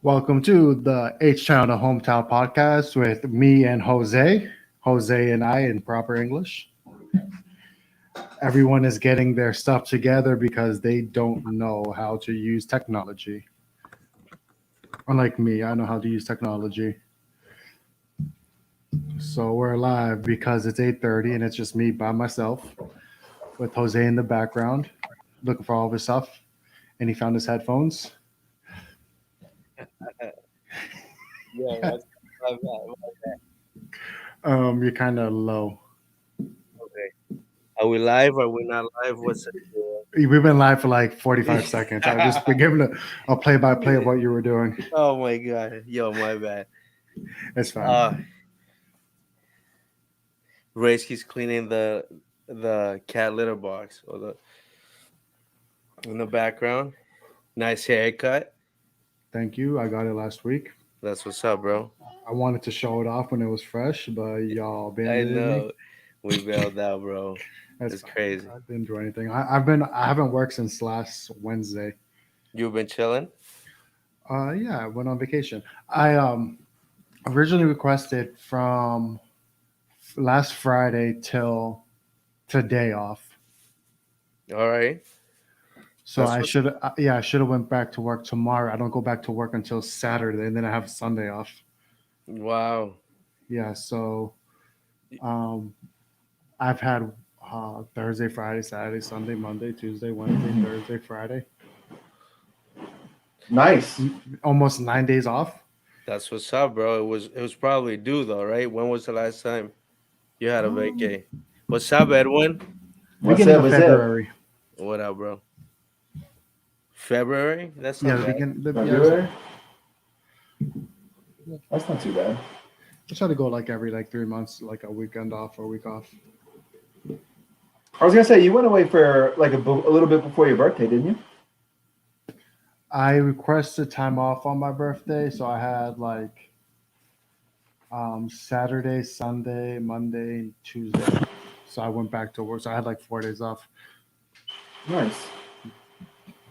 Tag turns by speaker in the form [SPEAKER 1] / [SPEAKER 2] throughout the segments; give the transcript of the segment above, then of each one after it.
[SPEAKER 1] Welcome to the H Town to Hometown podcast with me and Jose. Jose and I in proper English. Everyone is getting their stuff together because they don't know how to use technology. Unlike me, I know how to use technology. So we're live because it's 8:30 and it's just me by myself with Jose in the background looking for all of his stuff. And he found his headphones.
[SPEAKER 2] Yeah, that's my bad.
[SPEAKER 1] You're kind of low.
[SPEAKER 2] Okay. Are we live? Are we not live? What's it?
[SPEAKER 1] We've been live for like 45 seconds. I've just been giving a play by play of what you were doing.
[SPEAKER 2] Oh my god. Yo, my bad.
[SPEAKER 1] It's fine.
[SPEAKER 2] Uh Ray's cleaning the cat litter box or the in the background. Nice haircut.
[SPEAKER 1] Thank you. I got it last week.
[SPEAKER 2] That's what's up, bro.
[SPEAKER 1] I wanted to show it off when it was fresh, but y'all
[SPEAKER 2] I
[SPEAKER 1] abandoned me.
[SPEAKER 2] know. We bailed out, bro.
[SPEAKER 1] That's
[SPEAKER 2] It's
[SPEAKER 1] fine.
[SPEAKER 2] crazy.
[SPEAKER 1] I didn't do anything. I haven't worked since last Wednesday.
[SPEAKER 2] You've been chilling?
[SPEAKER 1] Yeah, I went on vacation. I originally requested from last Friday till today off.
[SPEAKER 2] All right.
[SPEAKER 1] So
[SPEAKER 2] That's
[SPEAKER 1] I
[SPEAKER 2] what
[SPEAKER 1] should yeah, I should have went back to work tomorrow. I don't go back to work until Saturday and then I have Sunday off.
[SPEAKER 2] wow.
[SPEAKER 1] Yeah, so um I've had Thursday, Friday, Saturday, Sunday, Monday, Tuesday, Wednesday, Thursday, Friday.
[SPEAKER 3] Nice.
[SPEAKER 1] Almost 9 days off.
[SPEAKER 2] That's what's up, bro. It was probably due though, right? When was the last time you had a vacay? What's up, Edwin?
[SPEAKER 3] What's
[SPEAKER 1] Beginning
[SPEAKER 3] up?
[SPEAKER 1] of
[SPEAKER 3] What's up?
[SPEAKER 1] February.
[SPEAKER 2] What up, bro? February? That's not
[SPEAKER 1] Yeah, the
[SPEAKER 2] bad.
[SPEAKER 1] beginning.
[SPEAKER 3] February? That's not too bad.
[SPEAKER 1] I try to go like every 3 months, like a weekend off or a week off.
[SPEAKER 3] I was gonna say you went away for like a little bit before your birthday, didn't you?
[SPEAKER 1] I requested time off on my birthday, so I had like Saturday, Sunday, Monday, Tuesday. So I went back to work. So I had like 4 days off.
[SPEAKER 3] Nice.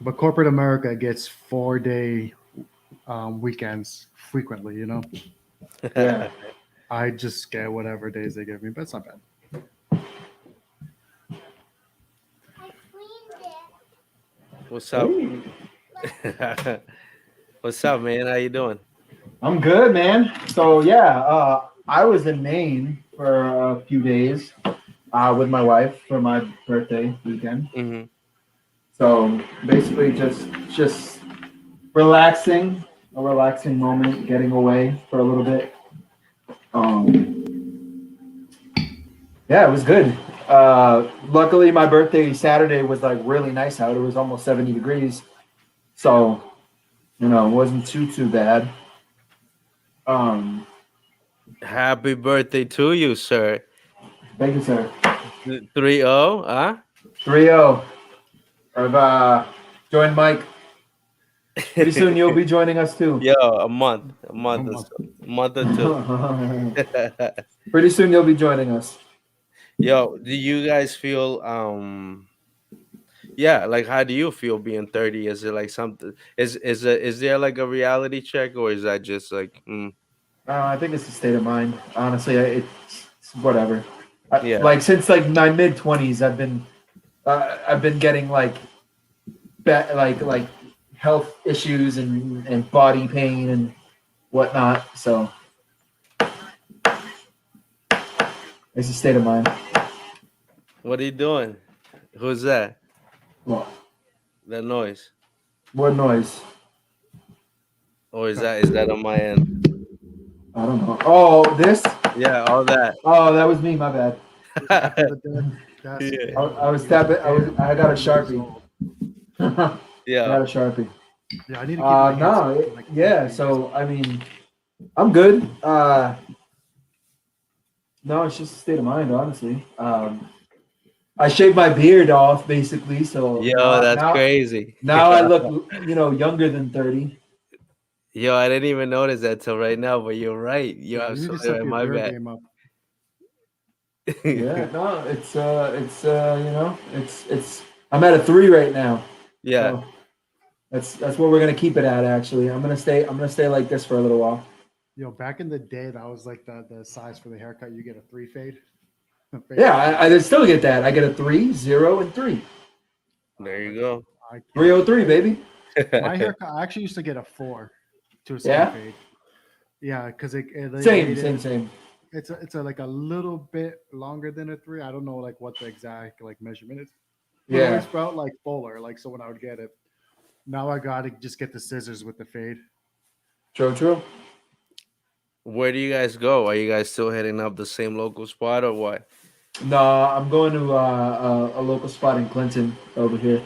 [SPEAKER 1] But corporate America gets 4 day weekends frequently.
[SPEAKER 3] Yeah.
[SPEAKER 1] I just get whatever days they give me, but it's not bad.
[SPEAKER 2] What's up?
[SPEAKER 3] Hey,
[SPEAKER 2] What's up, man? How you doing?
[SPEAKER 3] I'm good, man. So yeah, I was in Maine for a few days with my wife for my birthday weekend.
[SPEAKER 2] Mm-hmm.
[SPEAKER 3] So basically, just relaxing, a relaxing moment, getting away for a little bit. Yeah, it was good. Luckily, my birthday Saturday was like really nice out. It was almost 70 degrees, so it wasn't too bad. Um,
[SPEAKER 2] Happy birthday to you, sir.
[SPEAKER 3] Thank you, sir.
[SPEAKER 2] 3-0, huh?
[SPEAKER 3] 3-0. I've joined Mike. Pretty soon you'll be joining us too.
[SPEAKER 2] Yo, a month
[SPEAKER 1] A
[SPEAKER 2] or
[SPEAKER 1] month.
[SPEAKER 2] so, a month or two.
[SPEAKER 3] Pretty soon you'll be joining us.
[SPEAKER 2] Yo, do you guys feel yeah, like how do you feel being 30? Is it like something is there like a reality check or is that just like
[SPEAKER 3] I think it's a state of mind. Honestly, it's whatever.
[SPEAKER 2] yeah.
[SPEAKER 3] Like since like my mid-20s, I've been getting like like health issues and body pain and whatnot. So it's a state of mind.
[SPEAKER 2] What are you doing? Who's that?
[SPEAKER 3] What?
[SPEAKER 2] That noise?
[SPEAKER 3] What noise?
[SPEAKER 2] Or is that on my end?
[SPEAKER 3] I don't know. Oh, this?
[SPEAKER 2] Yeah, all that.
[SPEAKER 3] Oh, that was me. My bad.
[SPEAKER 2] Yeah.
[SPEAKER 3] I was tapping. I got a Sharpie. I
[SPEAKER 2] Yeah.
[SPEAKER 3] got a Sharpie.
[SPEAKER 1] Yeah, I need to keep my hands
[SPEAKER 3] No,
[SPEAKER 1] like
[SPEAKER 3] yeah. So I mean, I'm good. No, it's just a state of mind, honestly. I shaved my beard off basically, so
[SPEAKER 2] Yo, that's crazy.
[SPEAKER 3] now I look, younger than 30.
[SPEAKER 2] Yo, I didn't even notice that till right now, but you're right. You're
[SPEAKER 1] Yeah, you need to
[SPEAKER 2] absolutely
[SPEAKER 1] step
[SPEAKER 2] right.
[SPEAKER 1] your
[SPEAKER 2] My
[SPEAKER 1] beard
[SPEAKER 2] bad.
[SPEAKER 1] game up.
[SPEAKER 3] Yeah, no, it's I'm at a 3 right now.
[SPEAKER 2] Yeah.
[SPEAKER 3] So That's what we're gonna keep it at. Actually, I'm gonna stay like this for a little while.
[SPEAKER 1] Back in the day, that was like the size for the haircut. You get a 3 fade.
[SPEAKER 3] Yeah, I still get that. I get a 3, 0, and 3.
[SPEAKER 2] There you go.
[SPEAKER 3] 303, baby.
[SPEAKER 1] My haircut, I actually used to get a 4 to a skin
[SPEAKER 3] Yeah?
[SPEAKER 1] fade. Yeah, because they
[SPEAKER 3] Same.
[SPEAKER 1] It's like a little bit longer than a 3. I don't know like what the exact like measurement is. It
[SPEAKER 3] Yeah.
[SPEAKER 1] always felt like fuller. Like so when I would get it, now I gotta just get the scissors with the fade.
[SPEAKER 3] True.
[SPEAKER 2] Where do you guys go? Are you guys still heading up the same local spot or what?
[SPEAKER 3] No, I'm going to a local spot in Clinton over here.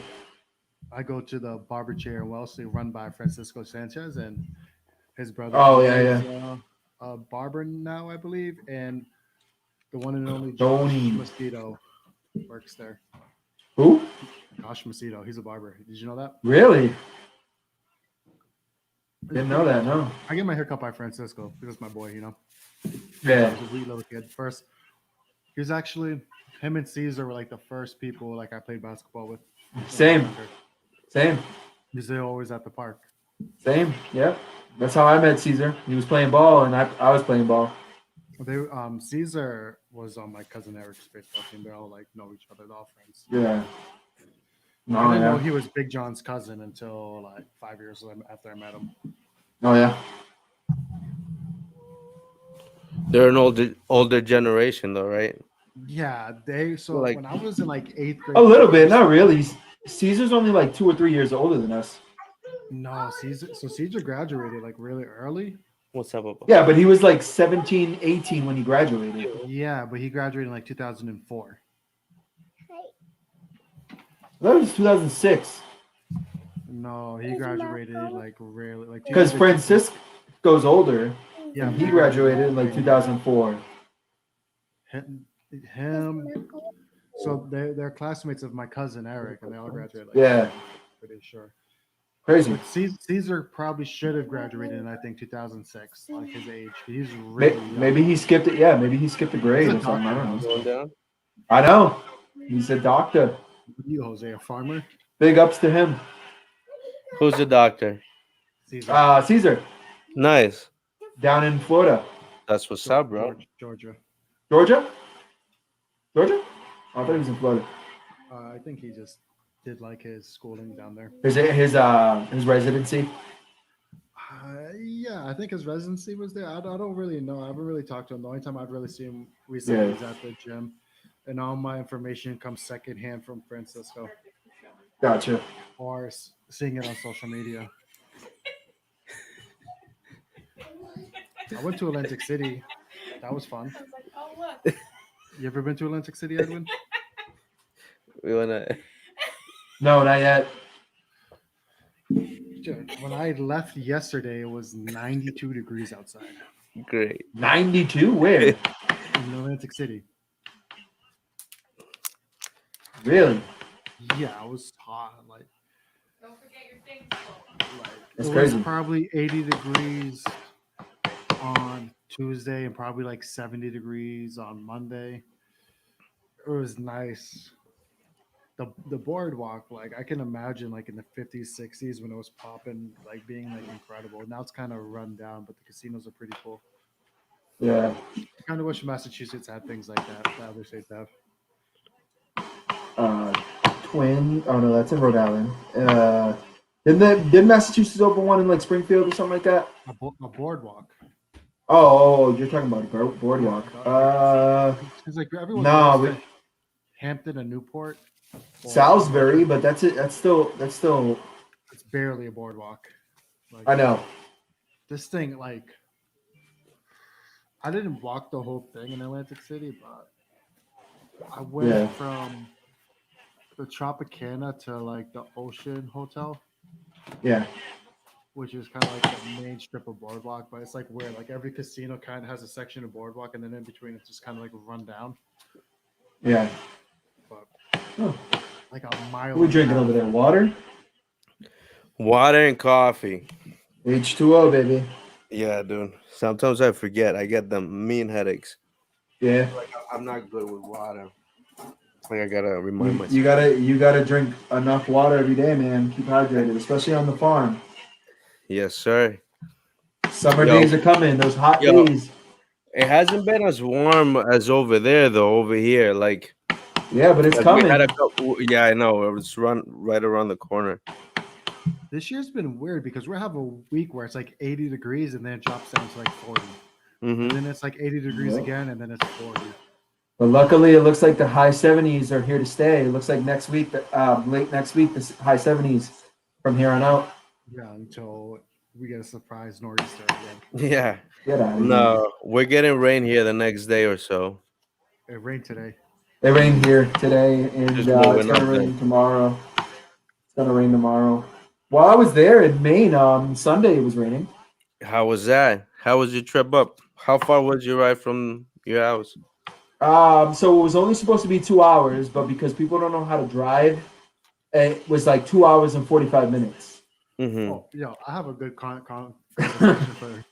[SPEAKER 1] I go to the barber chair in Wellesley, run by Francisco Sanchez and his brother.
[SPEAKER 3] Oh, yeah.
[SPEAKER 1] He's a barber now, I believe, and the one and only Josh
[SPEAKER 3] Tony.
[SPEAKER 1] Mosquito works there.
[SPEAKER 3] Who?
[SPEAKER 1] Josh Mosquito, he's a barber. Did you know that?
[SPEAKER 3] Really? Didn't know that. No.
[SPEAKER 1] I get my hair cut by Francisco because it's my boy.
[SPEAKER 3] Yeah.
[SPEAKER 1] He's a wee little kid. First, he was actually him and Caesar were like the first people like I played basketball with.
[SPEAKER 3] Same.
[SPEAKER 1] Because they're always at the park.
[SPEAKER 3] Same. Yep. That's how I met Caesar. He was playing ball, and I was playing ball.
[SPEAKER 1] They Caesar was on my cousin Eric's baseball team. They all like know each other. They're all friends.
[SPEAKER 3] Yeah.
[SPEAKER 1] I didn't know he was Big John's cousin until like 5 years after I met him.
[SPEAKER 3] Oh yeah.
[SPEAKER 2] They're an older generation though, right?
[SPEAKER 1] Yeah,
[SPEAKER 2] Like-
[SPEAKER 1] when I was in like 8th grade.
[SPEAKER 3] A little bit, not really. Caesar's only like 2 or 3 years older than us.
[SPEAKER 1] No, Caesar graduated like really early.
[SPEAKER 2] What's up, Papa?
[SPEAKER 3] Yeah, but he was like 17, 18 when he graduated.
[SPEAKER 1] Yeah, but he graduated in like 2004.
[SPEAKER 3] That was 2006.
[SPEAKER 1] No, he graduated like really like
[SPEAKER 3] Because Francisco's older.
[SPEAKER 1] Yeah,
[SPEAKER 3] He graduated in like 2004.
[SPEAKER 1] him. So they're classmates of my cousin Eric, and they all graduated. Like,
[SPEAKER 3] Yeah.
[SPEAKER 1] pretty sure.
[SPEAKER 3] Crazy.
[SPEAKER 1] But Caesar probably should have graduated in I think 2006, like his age. He's really young.
[SPEAKER 3] Maybe he skipped it. Yeah, maybe he skipped a grade
[SPEAKER 1] He's a
[SPEAKER 3] or something. I
[SPEAKER 1] doctor.
[SPEAKER 3] don't know.
[SPEAKER 2] Going down?
[SPEAKER 3] I know. He's a doctor.
[SPEAKER 1] You, Jose, a farmer.
[SPEAKER 3] Big ups to him.
[SPEAKER 2] Who's the doctor?
[SPEAKER 1] Caesar.
[SPEAKER 3] Caesar,
[SPEAKER 2] Nice.
[SPEAKER 3] down in Florida.
[SPEAKER 2] That's what's up, bro.
[SPEAKER 1] Georgia.
[SPEAKER 3] Georgia? I thought he was in Florida.
[SPEAKER 1] I think he just did like his schooling down there.
[SPEAKER 3] His residency.
[SPEAKER 1] Yeah, I think his residency was there. I don't really know. I haven't really talked to him. The only time I've really seen him recently is at the gym. And all my information comes secondhand from Francisco
[SPEAKER 3] Gotcha.
[SPEAKER 1] or seeing it on social media. I went to Atlantic City. That was fun.
[SPEAKER 4] I was like, oh, look.
[SPEAKER 1] You ever been to Atlantic City, Edwin?
[SPEAKER 2] We wanna.
[SPEAKER 3] No, not yet.
[SPEAKER 1] When I left yesterday, it was 92 degrees outside
[SPEAKER 2] Great.
[SPEAKER 3] 92? Where?
[SPEAKER 1] in Atlantic City.
[SPEAKER 3] Really?
[SPEAKER 1] Yeah, it was hot. Like
[SPEAKER 4] Don't forget your things.
[SPEAKER 3] That's
[SPEAKER 1] it
[SPEAKER 3] crazy.
[SPEAKER 1] was probably 80 degrees on Tuesday and probably like 70 degrees on Monday. It was nice. The boardwalk, like I can imagine like in the 50s, 60s when it was popping, like being like incredible. Now it's kind of run down, but the casinos are pretty cool.
[SPEAKER 3] Yeah.
[SPEAKER 1] I kind of wish Massachusetts had things like that. The other states have.
[SPEAKER 3] Twin. Oh no, that's in Rhode Island. Didn't Massachusetts open one in like Springfield or something like that?
[SPEAKER 1] A boardwalk.
[SPEAKER 3] Oh, you're talking about a boardwalk.
[SPEAKER 1] It's like everyone
[SPEAKER 3] No,
[SPEAKER 1] goes to Hampton and Newport.
[SPEAKER 3] Salisbury, but that's it. That's still.
[SPEAKER 1] It's barely a boardwalk. Like,
[SPEAKER 3] I know.
[SPEAKER 1] this thing, like, I didn't walk the whole thing in Atlantic City, but I went from the Tropicana to like the Ocean Hotel,
[SPEAKER 3] Yeah.
[SPEAKER 1] which is kind of like the main strip of boardwalk, but it's like where like every casino kind of has a section of boardwalk, and then in between it's just kind of like run down.
[SPEAKER 3] Yeah.
[SPEAKER 1] But
[SPEAKER 3] Oh.
[SPEAKER 1] like a mile.
[SPEAKER 3] What are we drinking
[SPEAKER 1] and a
[SPEAKER 3] over
[SPEAKER 1] half.
[SPEAKER 3] there? Water?
[SPEAKER 2] Water and coffee.
[SPEAKER 3] H2O, baby.
[SPEAKER 2] Yeah, dude. Sometimes I forget. I get them mean headaches.
[SPEAKER 3] Yeah.
[SPEAKER 2] Like I'm not good with water. Like I gotta remind myself.
[SPEAKER 3] You gotta drink enough water every day, man. Keep hydrated, especially on the farm.
[SPEAKER 2] Yes, sir.
[SPEAKER 3] Summer
[SPEAKER 2] Yo,
[SPEAKER 3] days are coming. Those hot
[SPEAKER 2] yo,
[SPEAKER 3] days.
[SPEAKER 2] it hasn't been as warm as over there though. Over here,
[SPEAKER 3] Yeah, but it's
[SPEAKER 2] like we had a
[SPEAKER 3] coming.
[SPEAKER 2] couple. Yeah, I know. It's right around the corner.
[SPEAKER 1] This year's been weird because we have a week where it's like 80 degrees and then it drops down to like 40. And
[SPEAKER 2] Mm-hmm.
[SPEAKER 1] then it's like 80 degrees
[SPEAKER 3] Yep.
[SPEAKER 1] again and then it's 40.
[SPEAKER 3] But luckily, it looks like the high 70s are here to stay. It looks like next week, late next week, the high 70s from here on out.
[SPEAKER 1] Yeah, until we get a surprise nor'easter again.
[SPEAKER 2] Yeah.
[SPEAKER 3] Get out of here.
[SPEAKER 2] No, we're getting rain here the next day or so.
[SPEAKER 1] It rained today.
[SPEAKER 3] It rained here today, and
[SPEAKER 2] Just
[SPEAKER 3] it's
[SPEAKER 2] moving
[SPEAKER 3] gonna
[SPEAKER 2] up there.
[SPEAKER 3] rain tomorrow. It's gonna rain tomorrow. While I was there in Maine, Sunday it was raining.
[SPEAKER 2] How was that? How was your trip up? How far was your ride from your house?
[SPEAKER 3] So it was only supposed to be 2 hours, but because people don't know how to drive, it was like 2 hours and 45 minutes.
[SPEAKER 2] Mm-hmm.
[SPEAKER 1] Oh, I have a good conversation for.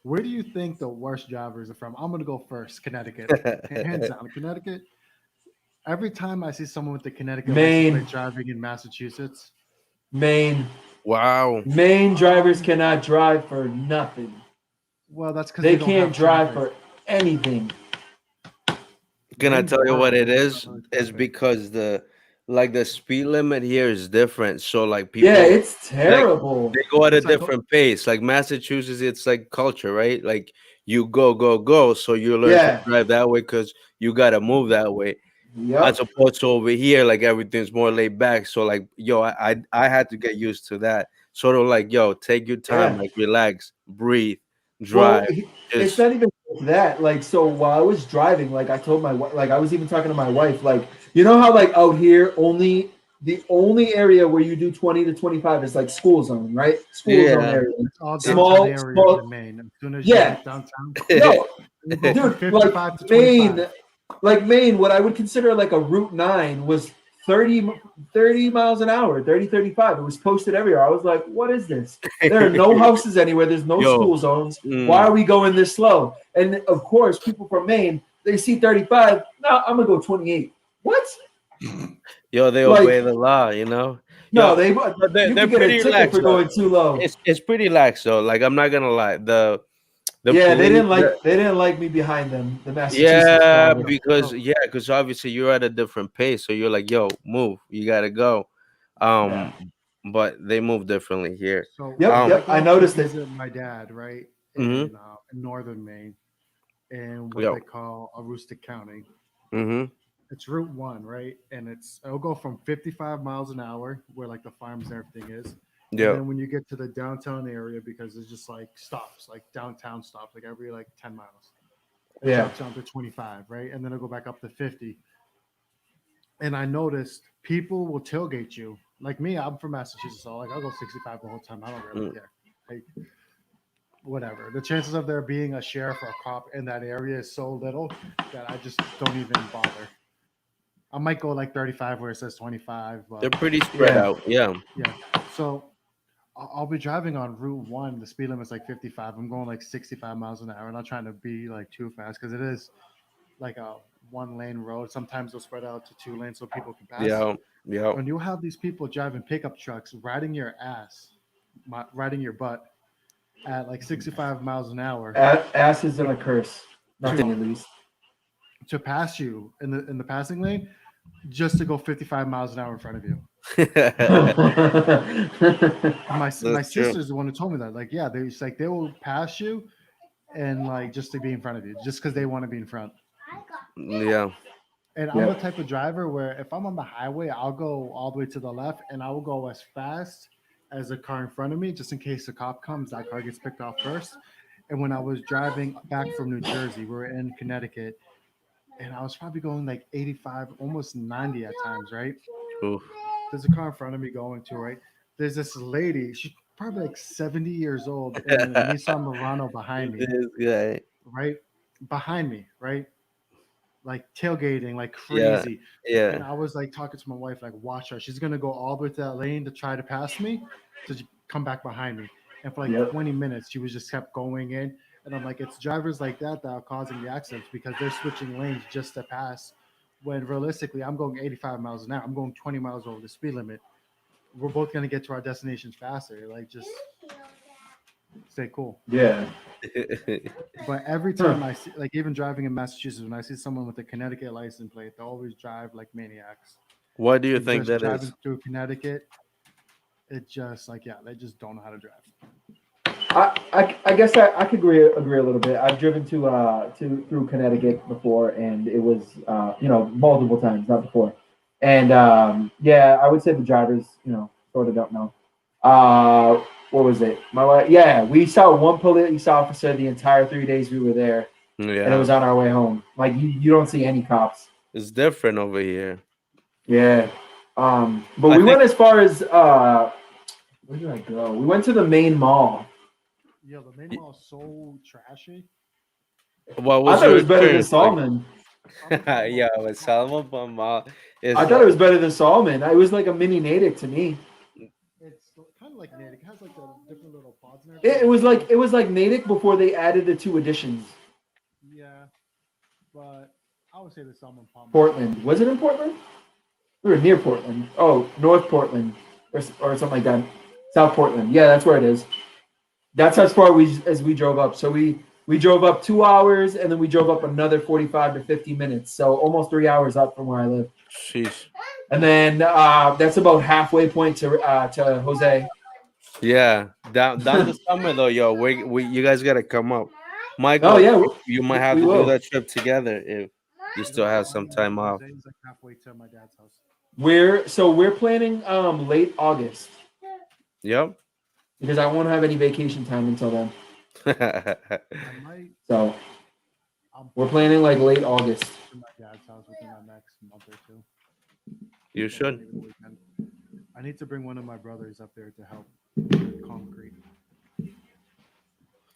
[SPEAKER 1] Where do you think the worst drivers are from? I'm gonna go first. Connecticut, hands down. Connecticut. Every time I see someone with the Connecticut license
[SPEAKER 3] Maine.
[SPEAKER 1] plate driving in Massachusetts,
[SPEAKER 3] Maine
[SPEAKER 2] Wow.
[SPEAKER 3] drivers cannot drive for nothing.
[SPEAKER 1] well, that's because
[SPEAKER 3] They
[SPEAKER 1] don't
[SPEAKER 3] can't
[SPEAKER 1] have
[SPEAKER 3] drive
[SPEAKER 1] traffic.
[SPEAKER 3] for anything.
[SPEAKER 2] Can I
[SPEAKER 1] Maine's
[SPEAKER 2] tell you what
[SPEAKER 1] horrible
[SPEAKER 2] it
[SPEAKER 1] because
[SPEAKER 2] is?
[SPEAKER 1] of the
[SPEAKER 2] It's
[SPEAKER 1] traffic.
[SPEAKER 2] because the speed limit here is different. So like
[SPEAKER 3] Yeah,
[SPEAKER 2] people
[SPEAKER 3] it's terrible.
[SPEAKER 2] they go at a
[SPEAKER 1] It's like
[SPEAKER 2] different pace. Like Massachusetts, it's like culture, right? Like you go, go, go. So you learn to
[SPEAKER 3] Yeah.
[SPEAKER 2] drive that way because you gotta move that way. As
[SPEAKER 3] Yep.
[SPEAKER 2] opposed to over here, like everything's more laid back. So like, yo, I had to get used to that. Sort of like, yo, take your time,
[SPEAKER 3] Yeah.
[SPEAKER 2] like relax, breathe,
[SPEAKER 3] Well,
[SPEAKER 2] drive.
[SPEAKER 3] it's
[SPEAKER 2] Just
[SPEAKER 3] not even that. Like, so while I was driving, like I told my wife, like I was even talking to my wife, like, you know how like out here the only area where you do 20 to 25 is like school zone, right? School zone
[SPEAKER 2] yeah.
[SPEAKER 3] area.
[SPEAKER 1] it's all downtown
[SPEAKER 3] Small,
[SPEAKER 1] areas
[SPEAKER 3] small.
[SPEAKER 1] in Maine. As soon as you
[SPEAKER 3] Yeah.
[SPEAKER 1] hit downtown,
[SPEAKER 3] No,
[SPEAKER 1] you go from
[SPEAKER 3] dude, like
[SPEAKER 1] 55 to
[SPEAKER 3] Maine,
[SPEAKER 1] 25.
[SPEAKER 3] what I would consider like a Route 9 was 30 miles an hour, 30, 35. It was posted everywhere. I was like, what is this? There are no houses anywhere. There's no
[SPEAKER 2] Yo,
[SPEAKER 3] school zones. Why
[SPEAKER 2] mm,
[SPEAKER 3] are we going this slow? And of course, people from Maine, they see 35. No, I'm going to go 28. What?
[SPEAKER 2] yo, they
[SPEAKER 3] Like,
[SPEAKER 2] obey the law, you know.
[SPEAKER 3] no,
[SPEAKER 2] Yo, but
[SPEAKER 3] you
[SPEAKER 2] they're
[SPEAKER 3] could get a
[SPEAKER 2] pretty
[SPEAKER 3] ticket
[SPEAKER 2] relaxed
[SPEAKER 3] for
[SPEAKER 2] though.
[SPEAKER 3] going too low.
[SPEAKER 2] It's pretty lax though. Like I'm not gonna lie. The
[SPEAKER 3] Yeah,
[SPEAKER 2] police.
[SPEAKER 3] they didn't like me behind them, the Massachusetts
[SPEAKER 2] Yeah,
[SPEAKER 3] drivers.
[SPEAKER 2] because
[SPEAKER 1] So,
[SPEAKER 2] obviously you're at a different pace, so you're like, yo, move, you gotta go.
[SPEAKER 3] Yeah.
[SPEAKER 2] Um, but they move differently here.
[SPEAKER 1] so
[SPEAKER 3] Yep,
[SPEAKER 2] Um,
[SPEAKER 1] I
[SPEAKER 3] yep. I
[SPEAKER 1] go to
[SPEAKER 3] noticed it.
[SPEAKER 1] visit my dad, right,
[SPEAKER 2] mm-hmm,
[SPEAKER 1] in northern Maine, in what
[SPEAKER 2] yo,
[SPEAKER 1] they call Aroostook County.
[SPEAKER 2] mm-hmm,
[SPEAKER 1] It's Route 1, right? And it'll go from 55 miles an hour, where like the farms and everything is. And
[SPEAKER 2] yo,
[SPEAKER 1] then when you get to the downtown area, because it's just like stops, like downtown stops, like every like 10 miles, it
[SPEAKER 3] Yeah.
[SPEAKER 1] drops down to 25, right? And then it'll go back up to 50. And I noticed people will tailgate you. Like me, I'm from Massachusetts, so like I'll go 65 the whole time. I don't really
[SPEAKER 2] mm,
[SPEAKER 1] care. Like whatever. The chances of there being a sheriff or a cop in that area is so little that I just don't even bother. I might go like 35 where it says 25,
[SPEAKER 2] they're
[SPEAKER 1] but
[SPEAKER 2] pretty spread
[SPEAKER 3] Yeah.
[SPEAKER 2] out. Yeah,
[SPEAKER 1] yeah. So I'll be driving on Route 1. The speed limit's like 55. I'm going like 65 miles an hour. I'm not trying to be like too fast because it is like a one lane road. Sometimes they'll spread out to two lanes so people can pass.
[SPEAKER 2] yeah, yeah.
[SPEAKER 1] When you have these people driving pickup trucks riding your ass, riding your butt at like 65 miles an hour
[SPEAKER 3] Ass isn't a curse.
[SPEAKER 1] to
[SPEAKER 3] Nothing at least.
[SPEAKER 1] to pass you in the passing lane just to go 55 miles an hour in front of you. My
[SPEAKER 2] That's true.
[SPEAKER 1] sister's the one who told me that. Like, yeah, it's like they will pass you and like just to be in front of you, just because they want to be in front.
[SPEAKER 2] Yeah,
[SPEAKER 1] And I'm the
[SPEAKER 3] Yep.
[SPEAKER 1] type of driver where if I'm on the highway, I'll go all the way to the left and I will go as fast as the car in front of me, just in case the cop comes, that car gets picked off first. And when I was driving back from New Jersey, we were in Connecticut, and I was probably going like 85, almost 90 at times, right?
[SPEAKER 2] oof.
[SPEAKER 1] There's a car in front of me going to, right? There's this lady, she's probably like 70 years old, in a Nissan Murano behind me,
[SPEAKER 2] This guy.
[SPEAKER 1] right? Behind me, right? Like tailgating like
[SPEAKER 2] Yeah,
[SPEAKER 1] crazy. And
[SPEAKER 2] yeah,
[SPEAKER 1] I was like talking to my wife, like, watch her. She's gonna go all the way to that lane to try to pass me, to come back behind me. And for like
[SPEAKER 3] Yep.
[SPEAKER 1] 20 minutes, she was just kept going in. And I'm like, it's drivers like that that are causing the accidents because they're switching lanes just to pass when realistically I'm going 85 miles an hour. I'm going 20 miles over the speed limit. We're both gonna get to our destinations faster. Like just stay cool.
[SPEAKER 3] Yeah.
[SPEAKER 1] But every
[SPEAKER 3] Huh.
[SPEAKER 1] time I see, like even driving in Massachusetts, when I see someone with a Connecticut license plate, they always drive like maniacs.
[SPEAKER 2] Why do you
[SPEAKER 1] Like
[SPEAKER 2] think
[SPEAKER 1] just
[SPEAKER 2] that
[SPEAKER 1] driving
[SPEAKER 2] is?
[SPEAKER 1] through Connecticut, it just like yeah, they just don't know how to drive.
[SPEAKER 3] I guess I could agree a little bit. I've driven to through Connecticut before, and it was multiple times, not before. And yeah, I would say the drivers sort of don't know. Uh, what was it? My wife, yeah, we saw one police officer the entire 3 days we were there, and it
[SPEAKER 2] Yeah,
[SPEAKER 3] was on our way home. Like you don't see any cops.
[SPEAKER 2] it's different over here.
[SPEAKER 3] Yeah. But
[SPEAKER 2] I
[SPEAKER 3] we
[SPEAKER 2] think.
[SPEAKER 3] went as far as where did I go? We went to the main mall.
[SPEAKER 1] Yeah, the main mall is so trashy.
[SPEAKER 2] What
[SPEAKER 3] I
[SPEAKER 2] was
[SPEAKER 3] thought it
[SPEAKER 2] your
[SPEAKER 3] was better than
[SPEAKER 2] experience like?
[SPEAKER 3] Salmon.
[SPEAKER 2] Yeah, with Salma Bamba
[SPEAKER 3] I
[SPEAKER 2] is
[SPEAKER 3] thought it was better than Salmon. It was like a mini Natick to me.
[SPEAKER 1] It's kind of like Natick. It has like the different little pods and
[SPEAKER 3] It,
[SPEAKER 1] everything.
[SPEAKER 3] it was like Natick before they added the 2 additions.
[SPEAKER 1] Yeah, but I would say the salmon palm.
[SPEAKER 3] Portland. Was it in Portland? We were near Portland. Oh, North Portland or something like that. South Portland. Yeah, that's where it is. That's as far as we drove up. So we drove up 2 hours and then we drove up another 45 to 50 minutes. So almost 3 hours up from where I live.
[SPEAKER 2] sheesh.
[SPEAKER 3] And then that's about halfway point to Jose.
[SPEAKER 2] Yeah, down the summer though, yo. We you guys gotta come up,
[SPEAKER 3] Oh
[SPEAKER 2] Michael.
[SPEAKER 3] yeah,
[SPEAKER 2] You might have
[SPEAKER 3] we
[SPEAKER 2] to do
[SPEAKER 3] will.
[SPEAKER 2] that trip together if you still have some time off.
[SPEAKER 1] Jose's like halfway to my dad's house.
[SPEAKER 3] We're planning late August
[SPEAKER 2] Yep.
[SPEAKER 3] because I won't have any vacation time until then.
[SPEAKER 1] I might.
[SPEAKER 3] So
[SPEAKER 1] I'm
[SPEAKER 3] we're planning like late August.
[SPEAKER 1] to my dad's house within the next month or two.
[SPEAKER 2] You
[SPEAKER 1] So
[SPEAKER 2] should.
[SPEAKER 1] maybe the weekend. I need to bring one of my brothers up there to help with concrete.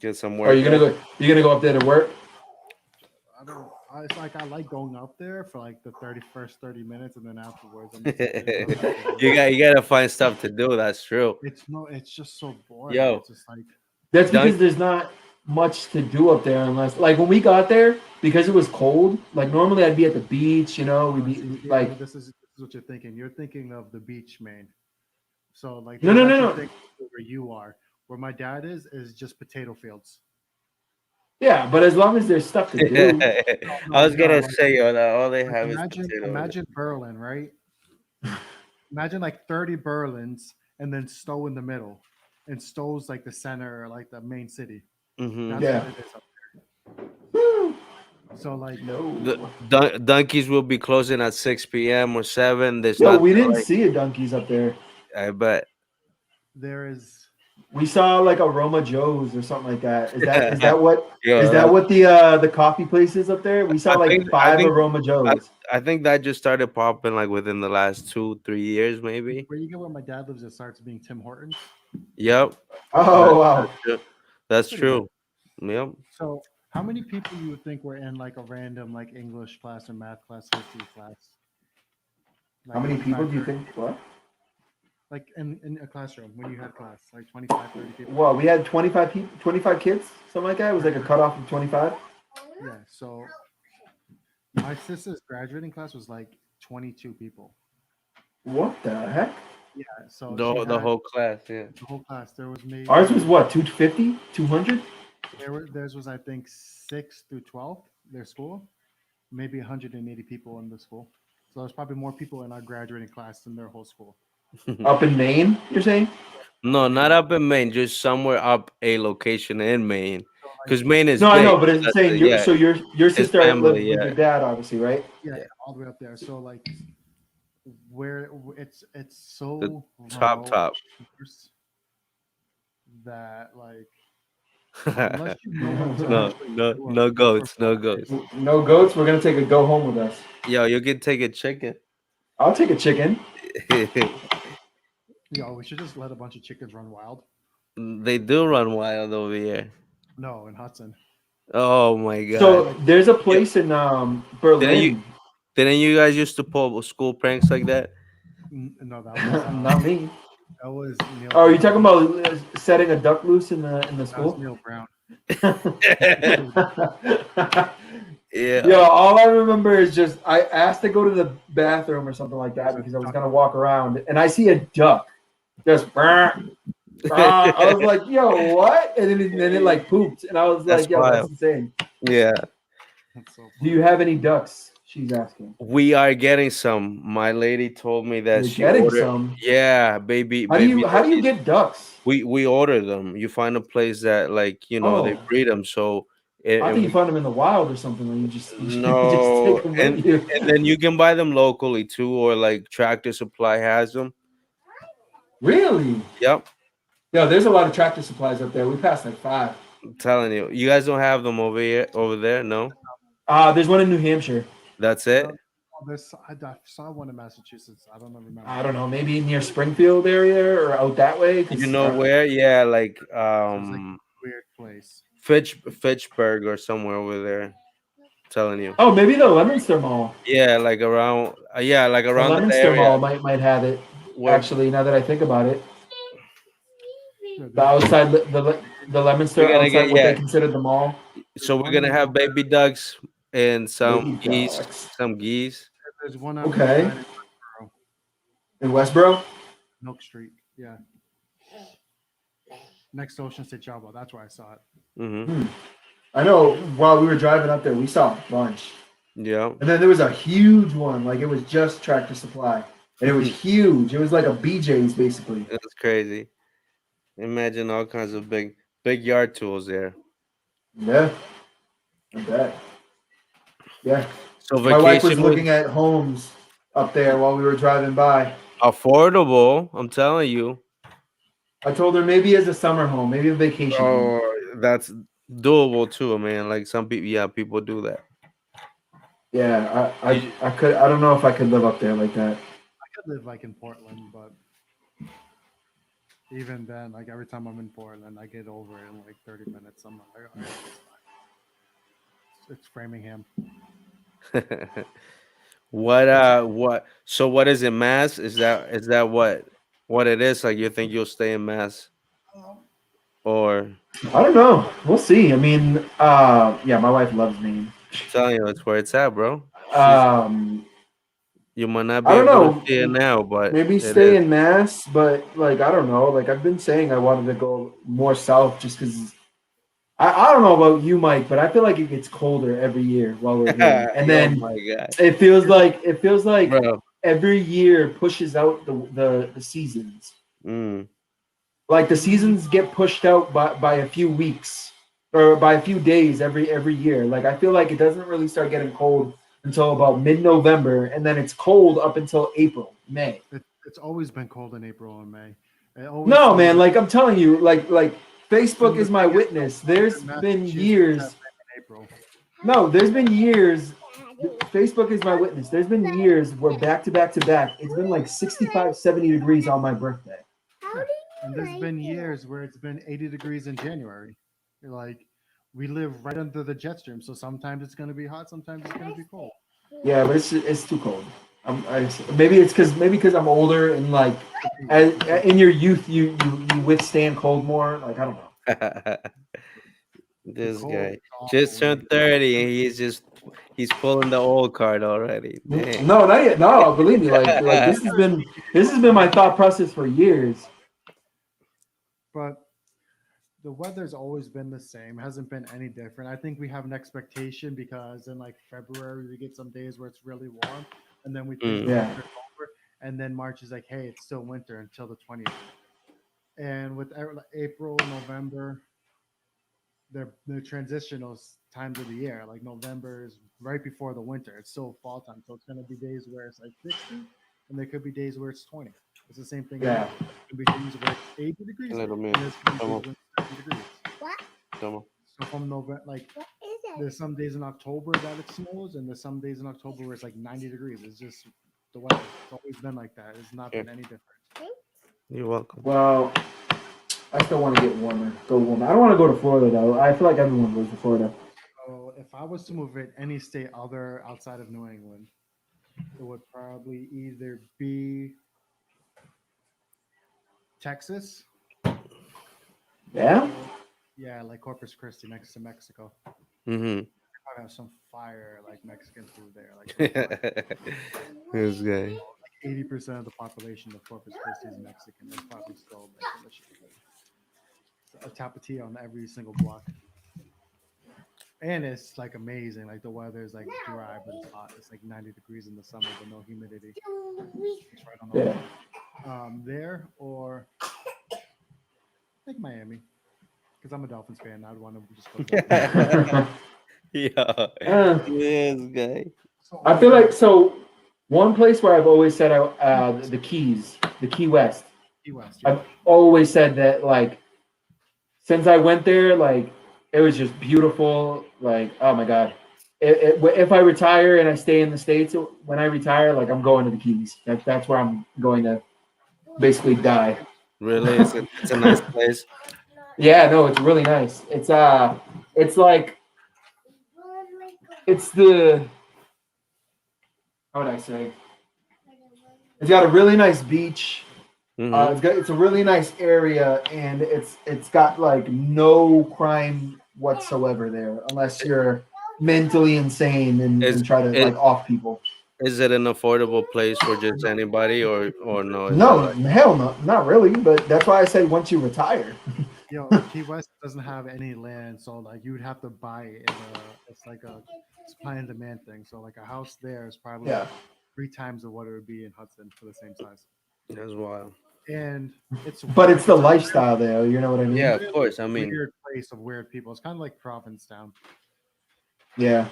[SPEAKER 2] Get some
[SPEAKER 3] Are
[SPEAKER 2] work.
[SPEAKER 3] you gonna go? You gonna go up there to work?
[SPEAKER 1] I don't. It's like I like going up there for like the 30 minutes, and then afterwards, I'm just like,
[SPEAKER 2] You gotta find stuff to do. That's true.
[SPEAKER 1] it's just so boring.
[SPEAKER 2] Yo.
[SPEAKER 1] It's just like
[SPEAKER 3] That's
[SPEAKER 2] Dunk-
[SPEAKER 3] because there's not much to do up there unless like when we got there because it was cold. Like normally I'd be at the beach. We'd be
[SPEAKER 1] see,
[SPEAKER 3] like
[SPEAKER 1] this is what you're thinking. You're thinking of the beach, man. So like
[SPEAKER 3] No,
[SPEAKER 1] there's
[SPEAKER 3] no, no,
[SPEAKER 1] actually
[SPEAKER 3] no.
[SPEAKER 1] things where you are. Where my dad is just potato fields.
[SPEAKER 3] yeah, but as long as there's stuff to do.
[SPEAKER 2] I was gonna
[SPEAKER 1] Like,
[SPEAKER 2] say, yo, that all they
[SPEAKER 1] like
[SPEAKER 2] have is
[SPEAKER 1] imagine
[SPEAKER 2] potatoes.
[SPEAKER 1] imagine Berlin, right? Imagine like 30 Berlins and then Stowe in the middle. And Stowe's like the center, like the main city.
[SPEAKER 2] Mhm.
[SPEAKER 1] That's
[SPEAKER 3] Yeah.
[SPEAKER 1] what it is up there. So like
[SPEAKER 3] No.
[SPEAKER 2] The donkeys will be closing at 6 p.m. or 7. There's
[SPEAKER 3] Yo,
[SPEAKER 2] not.
[SPEAKER 3] we didn't see a donkeys up there.
[SPEAKER 2] I bet.
[SPEAKER 1] there is
[SPEAKER 3] We saw like a Roma Joe's or something like that. Is that what
[SPEAKER 2] Yo,
[SPEAKER 3] is that what the coffee place is up there? We saw
[SPEAKER 2] I
[SPEAKER 3] like
[SPEAKER 2] think- I
[SPEAKER 3] five
[SPEAKER 2] think-
[SPEAKER 3] Aroma Joe's.
[SPEAKER 2] I think that just started popping like within the last 2-3 years, maybe.
[SPEAKER 1] where you get where my dad lives, it starts being Tim Hortons.
[SPEAKER 2] Yep,
[SPEAKER 3] Oh wow.
[SPEAKER 2] that's
[SPEAKER 1] Pretty
[SPEAKER 2] true. Yep.
[SPEAKER 1] So how many people you would think were in like a random like English class or math class, history class?
[SPEAKER 3] How many people do you think? What?
[SPEAKER 1] Like in a classroom when you had class, like 25, 30 people?
[SPEAKER 3] Well, we had 25 people, 25 kids, something like that. It was like a cutoff of 25.
[SPEAKER 1] Yeah. So my sister's graduating class was like 22 people.
[SPEAKER 3] What the heck?
[SPEAKER 1] Yeah. So
[SPEAKER 2] The
[SPEAKER 1] the
[SPEAKER 2] whole class, yeah.
[SPEAKER 1] class. There was me.
[SPEAKER 3] Ours was what, 250, 200?
[SPEAKER 1] Theirs was I think 6 through 12. Their school, maybe 180 people in the school. So there's probably more people in our graduating class than their whole school.
[SPEAKER 3] Up in Maine, you're saying?
[SPEAKER 2] No, not up in Maine, just somewhere up a location in Maine, because Maine is
[SPEAKER 3] No, I
[SPEAKER 2] big.
[SPEAKER 3] know, but it's
[SPEAKER 2] That's
[SPEAKER 3] saying
[SPEAKER 2] the- yeah.
[SPEAKER 3] so your sister
[SPEAKER 2] family,
[SPEAKER 3] lived with
[SPEAKER 2] yeah.
[SPEAKER 3] your dad, obviously, right?
[SPEAKER 1] Yeah, all the way up there. So like, where it's so
[SPEAKER 2] The top
[SPEAKER 1] remote
[SPEAKER 2] top.
[SPEAKER 1] that like unless you know what to
[SPEAKER 2] No,
[SPEAKER 1] actually
[SPEAKER 2] no,
[SPEAKER 1] do,
[SPEAKER 2] no
[SPEAKER 1] look
[SPEAKER 2] goats,
[SPEAKER 1] for
[SPEAKER 2] no
[SPEAKER 1] flies.
[SPEAKER 2] goats.
[SPEAKER 3] No goats. We're gonna take a go home with us.
[SPEAKER 2] Yo, you can take a chicken.
[SPEAKER 3] I'll take a chicken.
[SPEAKER 1] Yo, we should just let a bunch of chickens run wild.
[SPEAKER 2] They do run wild over here.
[SPEAKER 1] No, in Hudson.
[SPEAKER 2] Oh my god!
[SPEAKER 3] So there's a place in Berlin.
[SPEAKER 2] Didn't you guys used to pull school pranks like that?
[SPEAKER 1] No, that was
[SPEAKER 3] Not me.
[SPEAKER 1] that was Neil.
[SPEAKER 3] Oh, are you
[SPEAKER 1] Brown.
[SPEAKER 3] talking about setting a duck loose in the
[SPEAKER 1] That was
[SPEAKER 3] school?
[SPEAKER 1] Neil Brown.
[SPEAKER 2] Yeah.
[SPEAKER 3] Yo, all I remember is just I asked to go to the bathroom or something like that because I was gonna walk around and I see a duck just. I was like, yo, what? And then it like pooped, and I was
[SPEAKER 2] That's
[SPEAKER 3] like, yo, that's
[SPEAKER 2] wild.
[SPEAKER 3] insane.
[SPEAKER 2] Yeah.
[SPEAKER 1] That's so
[SPEAKER 3] Do
[SPEAKER 1] funny.
[SPEAKER 3] you have any ducks? She's asking.
[SPEAKER 2] We are getting some. My lady told me that
[SPEAKER 3] You're
[SPEAKER 2] she
[SPEAKER 3] getting
[SPEAKER 2] ordered.
[SPEAKER 3] some.
[SPEAKER 2] Yeah, baby
[SPEAKER 3] How do you
[SPEAKER 2] duckies.
[SPEAKER 3] get ducks?
[SPEAKER 2] We order them. You find a place that like they
[SPEAKER 3] Oh,
[SPEAKER 2] breed them. So
[SPEAKER 3] I
[SPEAKER 2] and
[SPEAKER 3] think you
[SPEAKER 2] we
[SPEAKER 3] find them in the wild or something. Like you just
[SPEAKER 2] no,
[SPEAKER 3] take them
[SPEAKER 2] and
[SPEAKER 3] with you.
[SPEAKER 2] and then you can buy them locally too, or like Tractor Supply has them.
[SPEAKER 3] Really?
[SPEAKER 2] Yep,
[SPEAKER 3] Yo, there's a lot of Tractor Supplies up there. We passed like 5.
[SPEAKER 2] I'm telling you. You guys don't have them over here, over there, no?
[SPEAKER 3] There's one in New Hampshire.
[SPEAKER 2] That's
[SPEAKER 1] No,
[SPEAKER 2] it.
[SPEAKER 1] I saw one in Massachusetts. I don't remember.
[SPEAKER 3] I don't know, maybe near Springfield area or out that way.
[SPEAKER 2] You
[SPEAKER 3] 'Cause,
[SPEAKER 2] know where? Yeah, like
[SPEAKER 1] It's like a weird place.
[SPEAKER 2] Fitchburg or somewhere over there. Telling you.
[SPEAKER 3] oh, maybe the Leominster Mall.
[SPEAKER 2] Yeah, like around. Yeah, like
[SPEAKER 3] The
[SPEAKER 2] around that
[SPEAKER 3] Leominster
[SPEAKER 2] area.
[SPEAKER 3] Mall might have it.
[SPEAKER 2] Where
[SPEAKER 3] Actually, now that I think about it,
[SPEAKER 1] Yeah,
[SPEAKER 3] the outside the Leominster
[SPEAKER 2] we're gonna
[SPEAKER 3] outside
[SPEAKER 2] get,
[SPEAKER 3] what they
[SPEAKER 2] yeah.
[SPEAKER 3] consider the mall.
[SPEAKER 2] So we're
[SPEAKER 1] one
[SPEAKER 2] gonna
[SPEAKER 1] in
[SPEAKER 2] have baby ducks and some
[SPEAKER 3] Baby
[SPEAKER 2] geese,
[SPEAKER 3] dogs.
[SPEAKER 2] some geese.
[SPEAKER 1] there's one on Route
[SPEAKER 3] Okay.
[SPEAKER 1] 9 in Westboro,
[SPEAKER 3] In Westboro.
[SPEAKER 1] Milk Street. Yeah, next to Ocean State Java. That's where I saw it.
[SPEAKER 2] Mm-hmm.
[SPEAKER 3] I know. While we were driving up there, we saw a bunch,
[SPEAKER 2] Yeah.
[SPEAKER 3] and then there was a huge one. Like it was just Tractor Supply, and it was huge. It was like a BJ's basically.
[SPEAKER 2] That's crazy. Imagine all kinds of big yard tools there.
[SPEAKER 3] Yeah, I bet. Yeah.
[SPEAKER 2] So
[SPEAKER 3] My wife was
[SPEAKER 2] vacation was
[SPEAKER 3] looking at homes up there while we were driving by.
[SPEAKER 2] affordable. I'm telling you.
[SPEAKER 3] I told her maybe as a summer home, maybe a vacation home.
[SPEAKER 2] Oh, that's doable too, man. Like some people, yeah, people do that.
[SPEAKER 3] Yeah,
[SPEAKER 2] You-
[SPEAKER 3] I could. I don't know if I could live up there like that.
[SPEAKER 1] I could live like in Portland, but even then, like every time I'm in Portland, I get over it in like 30 minutes. I'm like, all right, it's fine. It's Framingham.
[SPEAKER 2] what so what is it, Mass? Is that what it is? Like you think you'll stay in Mass or
[SPEAKER 3] I don't know. We'll see. I mean, yeah, my wife loves Maine.
[SPEAKER 2] I'm telling you it's where it's at, bro.
[SPEAKER 3] Um,
[SPEAKER 2] You might not be
[SPEAKER 3] I don't
[SPEAKER 2] able to see it
[SPEAKER 3] know.
[SPEAKER 2] now, but
[SPEAKER 3] Maybe
[SPEAKER 2] it
[SPEAKER 3] stay
[SPEAKER 2] is.
[SPEAKER 3] in Mass, but like I don't know. Like I've been saying, I wanted to go more south just because. I don't know about you, Mike, but I feel like it gets colder every year while we're here, and
[SPEAKER 2] Oh
[SPEAKER 3] then
[SPEAKER 2] my god,
[SPEAKER 3] it feels like
[SPEAKER 2] bro.
[SPEAKER 3] every year pushes out the seasons.
[SPEAKER 2] Mm.
[SPEAKER 3] Like the seasons get pushed out by a few weeks or by a few days every year. Like I feel like it doesn't really start getting cold until about mid-November, and then it's cold up until April, May.
[SPEAKER 1] It's always been cold in April and May. It always
[SPEAKER 3] No,
[SPEAKER 1] seems
[SPEAKER 3] man, like I'm telling you, like Facebook
[SPEAKER 1] and the
[SPEAKER 3] is my
[SPEAKER 1] thing is,
[SPEAKER 3] witness.
[SPEAKER 1] the weather
[SPEAKER 3] There's
[SPEAKER 1] in
[SPEAKER 3] been
[SPEAKER 1] Massachusetts
[SPEAKER 3] years.
[SPEAKER 1] has been in April.
[SPEAKER 3] No, there's been years. Facebook is my witness. There's been years where back to back to back, it's been like 65, 70 degrees on my birthday.
[SPEAKER 1] And there's been years where it's been 80 degrees in January. Like we live right under the jet stream, so sometimes it's going to be hot, sometimes it's going to be cold.
[SPEAKER 3] Yeah, but it's too cold. Maybe it's because I'm older and like in your youth you withstand cold more. Like I don't know.
[SPEAKER 2] This
[SPEAKER 1] Cold
[SPEAKER 2] guy
[SPEAKER 1] is awful
[SPEAKER 2] just
[SPEAKER 1] when
[SPEAKER 2] turned 30 and he's pulling the old card already. Dang.
[SPEAKER 3] No, not yet. No, believe me. Like this has been my thought process for years.
[SPEAKER 1] But the weather's always been the same, hasn't been any different. I think we have an expectation because in like February we get some days where it's really warm, and then we think the
[SPEAKER 3] Yeah.
[SPEAKER 1] winter's over, and then March is like, hey, it's still winter until the 20th. And with April, November, the transitional times of the year. Like November is right before the winter. It's still fall time, so it's gonna be days where it's like 60, and there could be days where it's 20. It's the same thing.
[SPEAKER 3] Yeah.
[SPEAKER 1] There could be days where it's 80 degrees,
[SPEAKER 2] Little
[SPEAKER 1] and
[SPEAKER 2] man.
[SPEAKER 1] there's gonna be
[SPEAKER 2] Come
[SPEAKER 1] days
[SPEAKER 2] on.
[SPEAKER 1] when it's 30 degrees.
[SPEAKER 2] Come on.
[SPEAKER 1] So from November, like there's some days in October that it snows, and there's some days in October where it's like 90 degrees. It's just the weather. It's always been like that. It's not been any different.
[SPEAKER 2] You're welcome.
[SPEAKER 3] Well, I still want to get warmer. Go warmer. I don't want to go to Florida though. I feel like everyone goes to Florida.
[SPEAKER 1] So if I was to move it any state other outside of New England, it would probably either be Texas.
[SPEAKER 3] Yeah.
[SPEAKER 1] Yeah, like Corpus Christi next to Mexico.
[SPEAKER 2] Mm-hmm.
[SPEAKER 1] I'd probably have some fire like Mexican food there. Like
[SPEAKER 2] This guy.
[SPEAKER 1] 80% of the population of Corpus Christi is Mexican. There's probably still like delicious food. A tapatio on every single block. And it's like amazing. Like the weather is like dry, but it's hot. It's like 90 degrees in the summer, but no humidity. It's right on the
[SPEAKER 3] Yeah.
[SPEAKER 1] water. There or like Miami, because I'm a Dolphins fan. I'd want to just go. To Dolphins.
[SPEAKER 2] Yeah.
[SPEAKER 3] Uh,
[SPEAKER 2] This guy.
[SPEAKER 1] So
[SPEAKER 3] I feel like so. One place where I've always said the Keys, the Key West.
[SPEAKER 1] Key West.
[SPEAKER 3] I've always said that like since I went there, like it was just beautiful. Like oh my god, if I retire and I stay in the States, when I retire, like I'm going to the Keys. That's where I'm going to basically die.
[SPEAKER 2] Really? It's a nice place.
[SPEAKER 3] Yeah, no, it's really nice. It's like it's the how would I say? It's got a really nice beach.
[SPEAKER 2] Mhm.
[SPEAKER 3] It's a really nice area, and it's got like no crime whatsoever there, unless you're mentally insane
[SPEAKER 2] Is
[SPEAKER 3] and try to
[SPEAKER 2] is
[SPEAKER 3] like off people.
[SPEAKER 2] is it an affordable place for just anybody or no? Is it
[SPEAKER 3] No,
[SPEAKER 2] like
[SPEAKER 3] hell no, not really. But that's why I say once you retire.
[SPEAKER 1] Key West doesn't have any land, so like you would have to buy it. It's like a supply and demand thing. So like a house there is probably
[SPEAKER 3] Yeah,
[SPEAKER 1] like 3 times of what it would be in Hudson for the same size.
[SPEAKER 2] that's wild?
[SPEAKER 1] And it's
[SPEAKER 3] but it's
[SPEAKER 1] like
[SPEAKER 3] the
[SPEAKER 1] it's a
[SPEAKER 3] lifestyle there. You know what I mean?
[SPEAKER 2] Yeah, of
[SPEAKER 1] really
[SPEAKER 2] course. I mean,
[SPEAKER 1] weird place of weird people. It's kind of like Provincetown.
[SPEAKER 3] Yeah.
[SPEAKER 2] you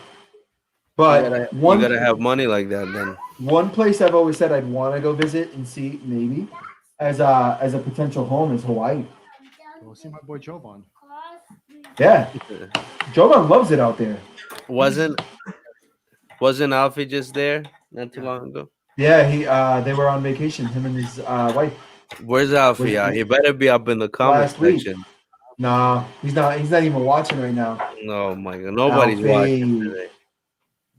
[SPEAKER 3] But
[SPEAKER 2] gotta have money like that then.
[SPEAKER 3] one place I've always said I'd want to go visit and see maybe as a potential home is Hawaii.
[SPEAKER 1] Go see my boy Jovan.
[SPEAKER 3] Yeah, Jovan loves it out there.
[SPEAKER 2] Wasn't Alfie just there not too
[SPEAKER 1] Yeah.
[SPEAKER 2] long ago?
[SPEAKER 3] Yeah, they were on vacation, him and his wife
[SPEAKER 2] Where's Alfie
[SPEAKER 3] was
[SPEAKER 2] at? He better be up in the comment
[SPEAKER 3] last week.
[SPEAKER 2] section.
[SPEAKER 3] Nah, he's not. He's not even watching right now.
[SPEAKER 2] Oh my god, nobody's watching
[SPEAKER 3] Alfie.
[SPEAKER 2] today.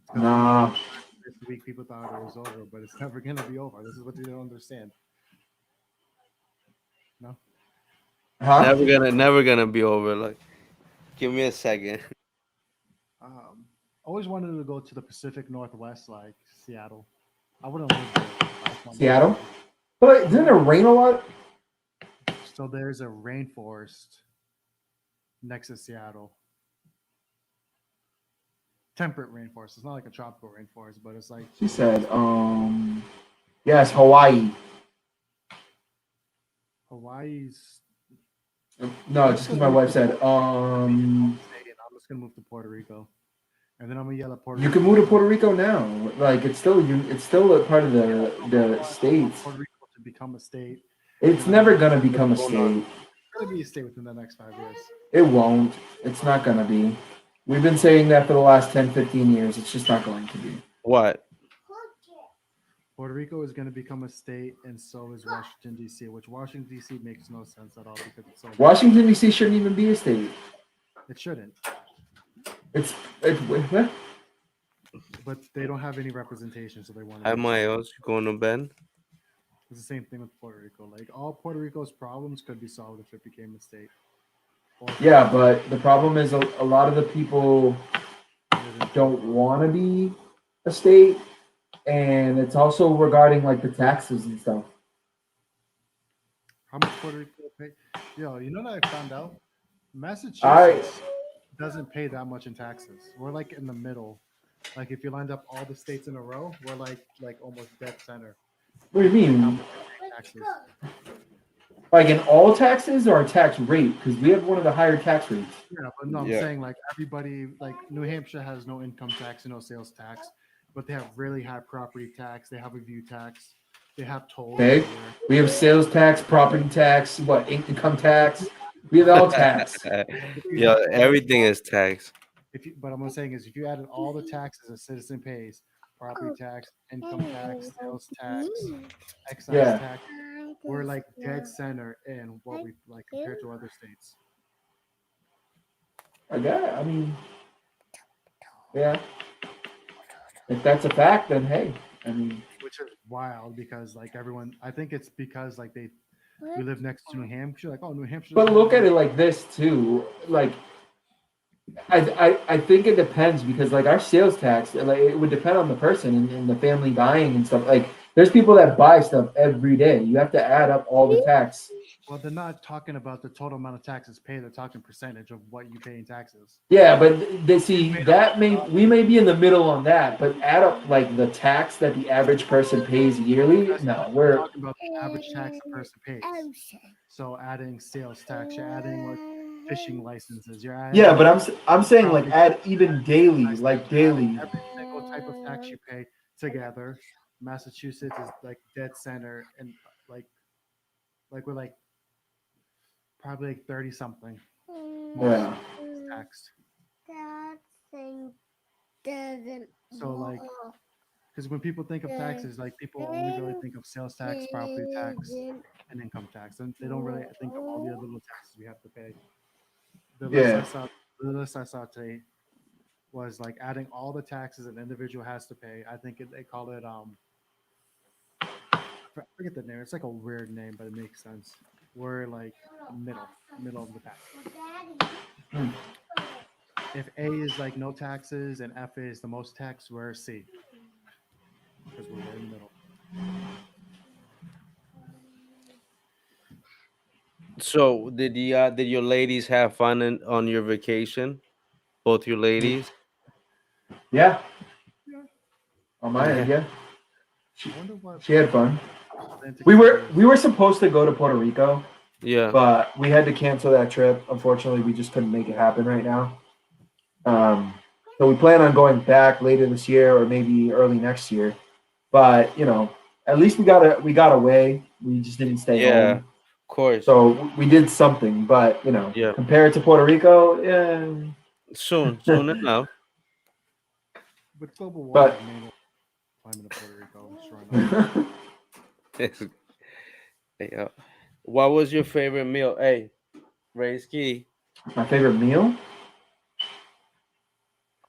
[SPEAKER 1] It's gonna
[SPEAKER 3] Nah.
[SPEAKER 1] be this week. People thought it was over, but it's never gonna be over. This is what they don't understand. No.
[SPEAKER 3] Huh?
[SPEAKER 2] Never gonna be over. Like, give me a second.
[SPEAKER 1] Always wanted to go to the Pacific Northwest, like Seattle. I wouldn't live there. I just want to
[SPEAKER 3] Seattle?
[SPEAKER 1] go.
[SPEAKER 3] But didn't it rain a lot?
[SPEAKER 1] So there's a rainforest next to Seattle. Temperate rainforest. It's not like a tropical rainforest, but it's like
[SPEAKER 3] She said, yes, Hawaii.
[SPEAKER 1] Hawaii's.
[SPEAKER 3] No, just because my wife said,
[SPEAKER 1] I'm just gonna move to Puerto Rico, and then I'm gonna yell at Puerto
[SPEAKER 3] you
[SPEAKER 1] Rico.
[SPEAKER 3] can move to Puerto Rico now. Like it's still a part of the states.
[SPEAKER 1] Puerto Rico to become a state.
[SPEAKER 3] It's never gonna become a state.
[SPEAKER 1] It's gonna be a state within the next 5 years.
[SPEAKER 3] It won't. It's not gonna be. We've been saying that for the last 10, 15 years. It's just not going to be.
[SPEAKER 2] What?
[SPEAKER 1] Puerto Rico is going to become a state, and so is Washington D.C., which Washington D.C. makes no sense at all because it's so.
[SPEAKER 3] Washington D.C. shouldn't even be a state.
[SPEAKER 1] It shouldn't,
[SPEAKER 3] It's
[SPEAKER 1] but they don't have any representation, so they want.
[SPEAKER 2] Hi, Miles. You going to bed?
[SPEAKER 1] It's the same thing with Puerto Rico. Like all Puerto Rico's problems could be solved if it became a state.
[SPEAKER 3] yeah, but the problem is a lot of the people don't want to be a state, and it's also regarding like the taxes and stuff.
[SPEAKER 1] How much Puerto Rico pay? Yo, you know what I found out? Massachusetts doesn't pay that much in taxes. We're like in the middle. Like if you lined up all the states in a row, we're like almost dead center.
[SPEAKER 3] What do you mean?
[SPEAKER 1] Taxes.
[SPEAKER 3] Like in all taxes or a tax rate? Because we have one of the higher tax rates.
[SPEAKER 1] Yeah, but no, I'm
[SPEAKER 2] Yeah.
[SPEAKER 1] saying like everybody, like New Hampshire has no income tax and no sales tax, but they have really high property tax. They have a view tax. They have tolls.
[SPEAKER 3] Okay.
[SPEAKER 1] everywhere.
[SPEAKER 3] We have sales tax, property tax, what income tax? We have all tax.
[SPEAKER 2] Yeah, everything is tax.
[SPEAKER 1] But I'm saying is if you added all the taxes a citizen pays, property tax, income tax, sales tax, excise
[SPEAKER 3] Yeah.
[SPEAKER 1] tax, we're like dead center in what we like compared to other states.
[SPEAKER 3] I mean, yeah. If that's a fact, then hey, I mean,
[SPEAKER 1] Which is wild because like everyone, I think it's because like we live next to New Hampshire. Like, oh, New Hampshire.
[SPEAKER 3] but look at it like this too. Like I think it depends because like our sales tax, like it would depend on the person and the family buying and stuff. Like there's people that buy stuff every day. You have to add up all the tax.
[SPEAKER 1] Well, they're not talking about the total amount of taxes paid. They're talking percentage of what you pay in taxes.
[SPEAKER 3] Yeah, but they see
[SPEAKER 1] Made
[SPEAKER 3] that
[SPEAKER 1] $100.
[SPEAKER 3] we may be in the middle on that, but add up like the tax that the average person pays yearly. No,
[SPEAKER 1] We're
[SPEAKER 3] we're
[SPEAKER 1] talking about the average tax a person pays. So adding sales tax, you're adding like fishing licenses, you're
[SPEAKER 3] yeah,
[SPEAKER 1] adding
[SPEAKER 3] but I'm saying like
[SPEAKER 1] property
[SPEAKER 3] add
[SPEAKER 1] tax,
[SPEAKER 3] even daily,
[SPEAKER 1] excise tax,
[SPEAKER 3] like
[SPEAKER 1] you're adding
[SPEAKER 3] daily.
[SPEAKER 1] every single type of tax you pay together. Massachusetts is like dead center, and like we're like probably like 30 something most
[SPEAKER 3] Yeah.
[SPEAKER 1] taxed. So like because when people think of taxes, like people only really think of sales tax, property tax, and income tax, and they don't really think of all the other little taxes we have to pay. The list I
[SPEAKER 3] Yeah.
[SPEAKER 1] saw, the list I saw today was like adding all the taxes an individual has to pay. I think they call it I forget the name. It's like a weird name, but it makes sense. We're like middle of the pack.
[SPEAKER 3] Hmm.
[SPEAKER 1] If A is like no taxes and F is the most tax, we're C because we're right in the middle.
[SPEAKER 2] So did your ladies have fun on your vacation? Both your ladies?
[SPEAKER 3] Yeah. On my
[SPEAKER 2] Yeah.
[SPEAKER 3] end, yeah.
[SPEAKER 1] I wonder what
[SPEAKER 3] She had fun.
[SPEAKER 1] Atlantic
[SPEAKER 3] We
[SPEAKER 1] City
[SPEAKER 3] were
[SPEAKER 1] is.
[SPEAKER 3] we were supposed to go to Puerto Rico,
[SPEAKER 2] Yeah.
[SPEAKER 3] but we had to cancel that trip. Unfortunately, we just couldn't make it happen right now. Um, so we plan on going back later this year or maybe early next year. But at least we got away. We just didn't stay
[SPEAKER 2] Yeah.
[SPEAKER 3] home.
[SPEAKER 2] Of course.
[SPEAKER 3] So we did something. But
[SPEAKER 2] Yeah.
[SPEAKER 3] compared to Puerto Rico, yeah.
[SPEAKER 2] Soon enough.
[SPEAKER 1] With global
[SPEAKER 3] But
[SPEAKER 1] warming, maybe climate of Puerto Rico, sure enough.
[SPEAKER 3] my
[SPEAKER 2] Yeah. What was your favorite meal? Hey, Ski.
[SPEAKER 3] favorite meal.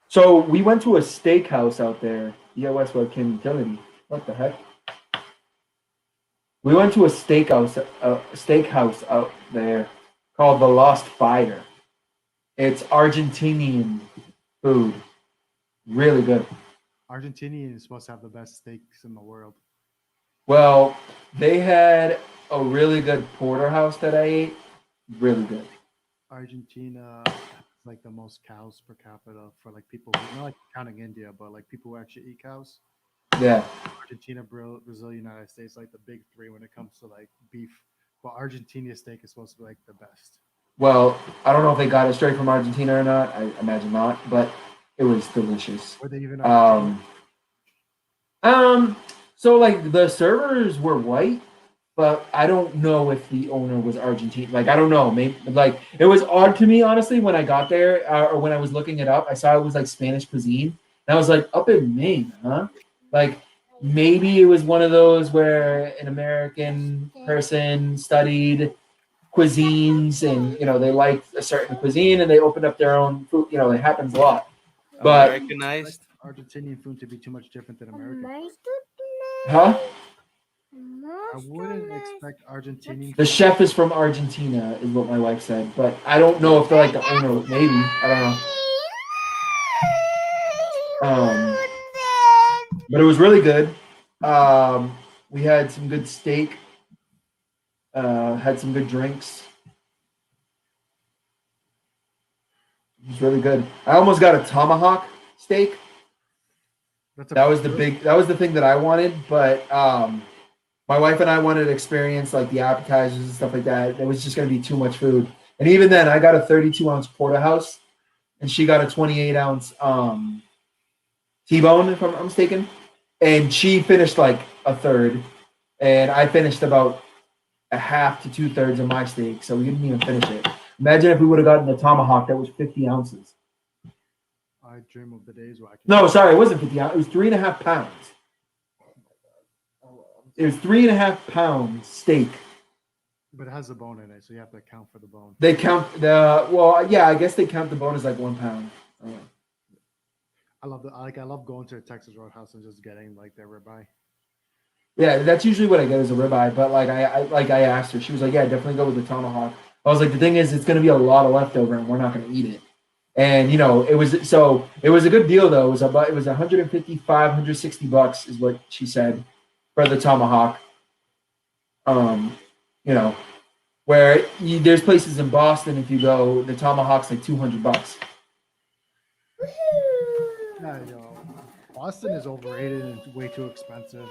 [SPEAKER 3] So we went to a steakhouse out there. Yeah, Westwood King Utility. What the heck? We went to a steakhouse out there called the Lost Fire. It's Argentinian food, really good.
[SPEAKER 1] Argentinian is supposed to have the best steaks in the world.
[SPEAKER 3] Well, they had a really good porterhouse that I ate, really good.
[SPEAKER 1] Argentina has like the most cows per capita for like people who not like counting India, but like people who actually eat cows.
[SPEAKER 3] Yeah.
[SPEAKER 1] Argentina, Brazil, United States, like the big three when it comes to like beef. But Argentina steak is supposed to be like the best.
[SPEAKER 3] Well, I don't know if they got it straight from Argentina or not. I imagine not, but it was delicious.
[SPEAKER 1] Were they even Argentinian?
[SPEAKER 3] Um, um. So like the servers were white, but I don't know if the owner was Argentine. Like I don't know. Maybe like it was odd to me honestly when I got there or when I was looking it up. I saw it was like Spanish cuisine, and I was like, up in Maine, huh? Like maybe it was one of those where an American person studied cuisines and they liked a certain cuisine and they opened up their own food. It happens a lot. But
[SPEAKER 1] Expect
[SPEAKER 2] Americanized?
[SPEAKER 1] Argentinian food to be too much different than American food.
[SPEAKER 3] huh?
[SPEAKER 1] I wouldn't expect Argentinian
[SPEAKER 3] The
[SPEAKER 1] food.
[SPEAKER 3] chef is from Argentina, is what my wife said. But I don't know if they're like the owner. Maybe I don't know. But it was really good. We had some good steak. Had some good drinks. It was really good. I almost got a tomahawk steak.
[SPEAKER 1] That's a
[SPEAKER 3] That
[SPEAKER 1] big
[SPEAKER 3] was the
[SPEAKER 1] food.
[SPEAKER 3] big. That was the thing that I wanted. But my wife and I wanted to experience like the appetizers and stuff like that. It was just going to be too much food. And even then, I got a 32-ounce porterhouse, and she got a 28-ounce T-bone, if I'm mistaken. And she finished like a third, and I finished about a half to 2/3 of my steak, so we didn't even finish it. Imagine if we would have gotten the tomahawk that was 50 ounces.
[SPEAKER 1] I dream of the days where I can.
[SPEAKER 3] No, sorry, it wasn't 50 ounces. It was 3.5 pounds. It was 3.5 pounds steak.
[SPEAKER 1] But it has a bone in it, so you have to account for the bone.
[SPEAKER 3] They count yeah, I guess they count the bone as like 1 pound.
[SPEAKER 1] I love going to a Texas Roadhouse and just getting like their ribeye.
[SPEAKER 3] Yeah, that's usually what I get as a ribeye. But like I asked her, she was like, "Yeah, definitely go with the tomahawk." I was like, "The thing is, it's going to be a lot of leftover, and we're not going to eat it." And it was a good deal though. It was 155, $160 is what she said for the tomahawk. You know, where there's places in Boston if you go, the tomahawk's like $200.
[SPEAKER 1] Yeah, Boston is overrated and way too expensive.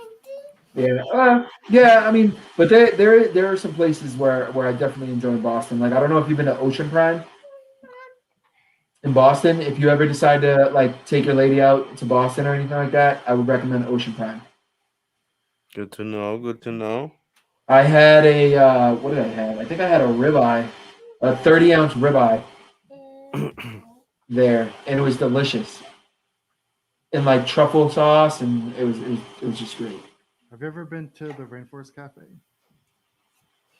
[SPEAKER 3] Yeah. I mean, but there are some places where I definitely enjoy Boston. Like I don't know if you've been to Ocean Prime in Boston. If you ever decide to like take your lady out to Boston or anything like that, I would recommend Ocean Prime.
[SPEAKER 2] Good to know. Good to know.
[SPEAKER 3] I had what did I have? I think I had a ribeye, a 30-ounce ribeye there, and it was delicious. And like truffle sauce, and it was just great.
[SPEAKER 1] Have you ever been to the Rainforest Cafe?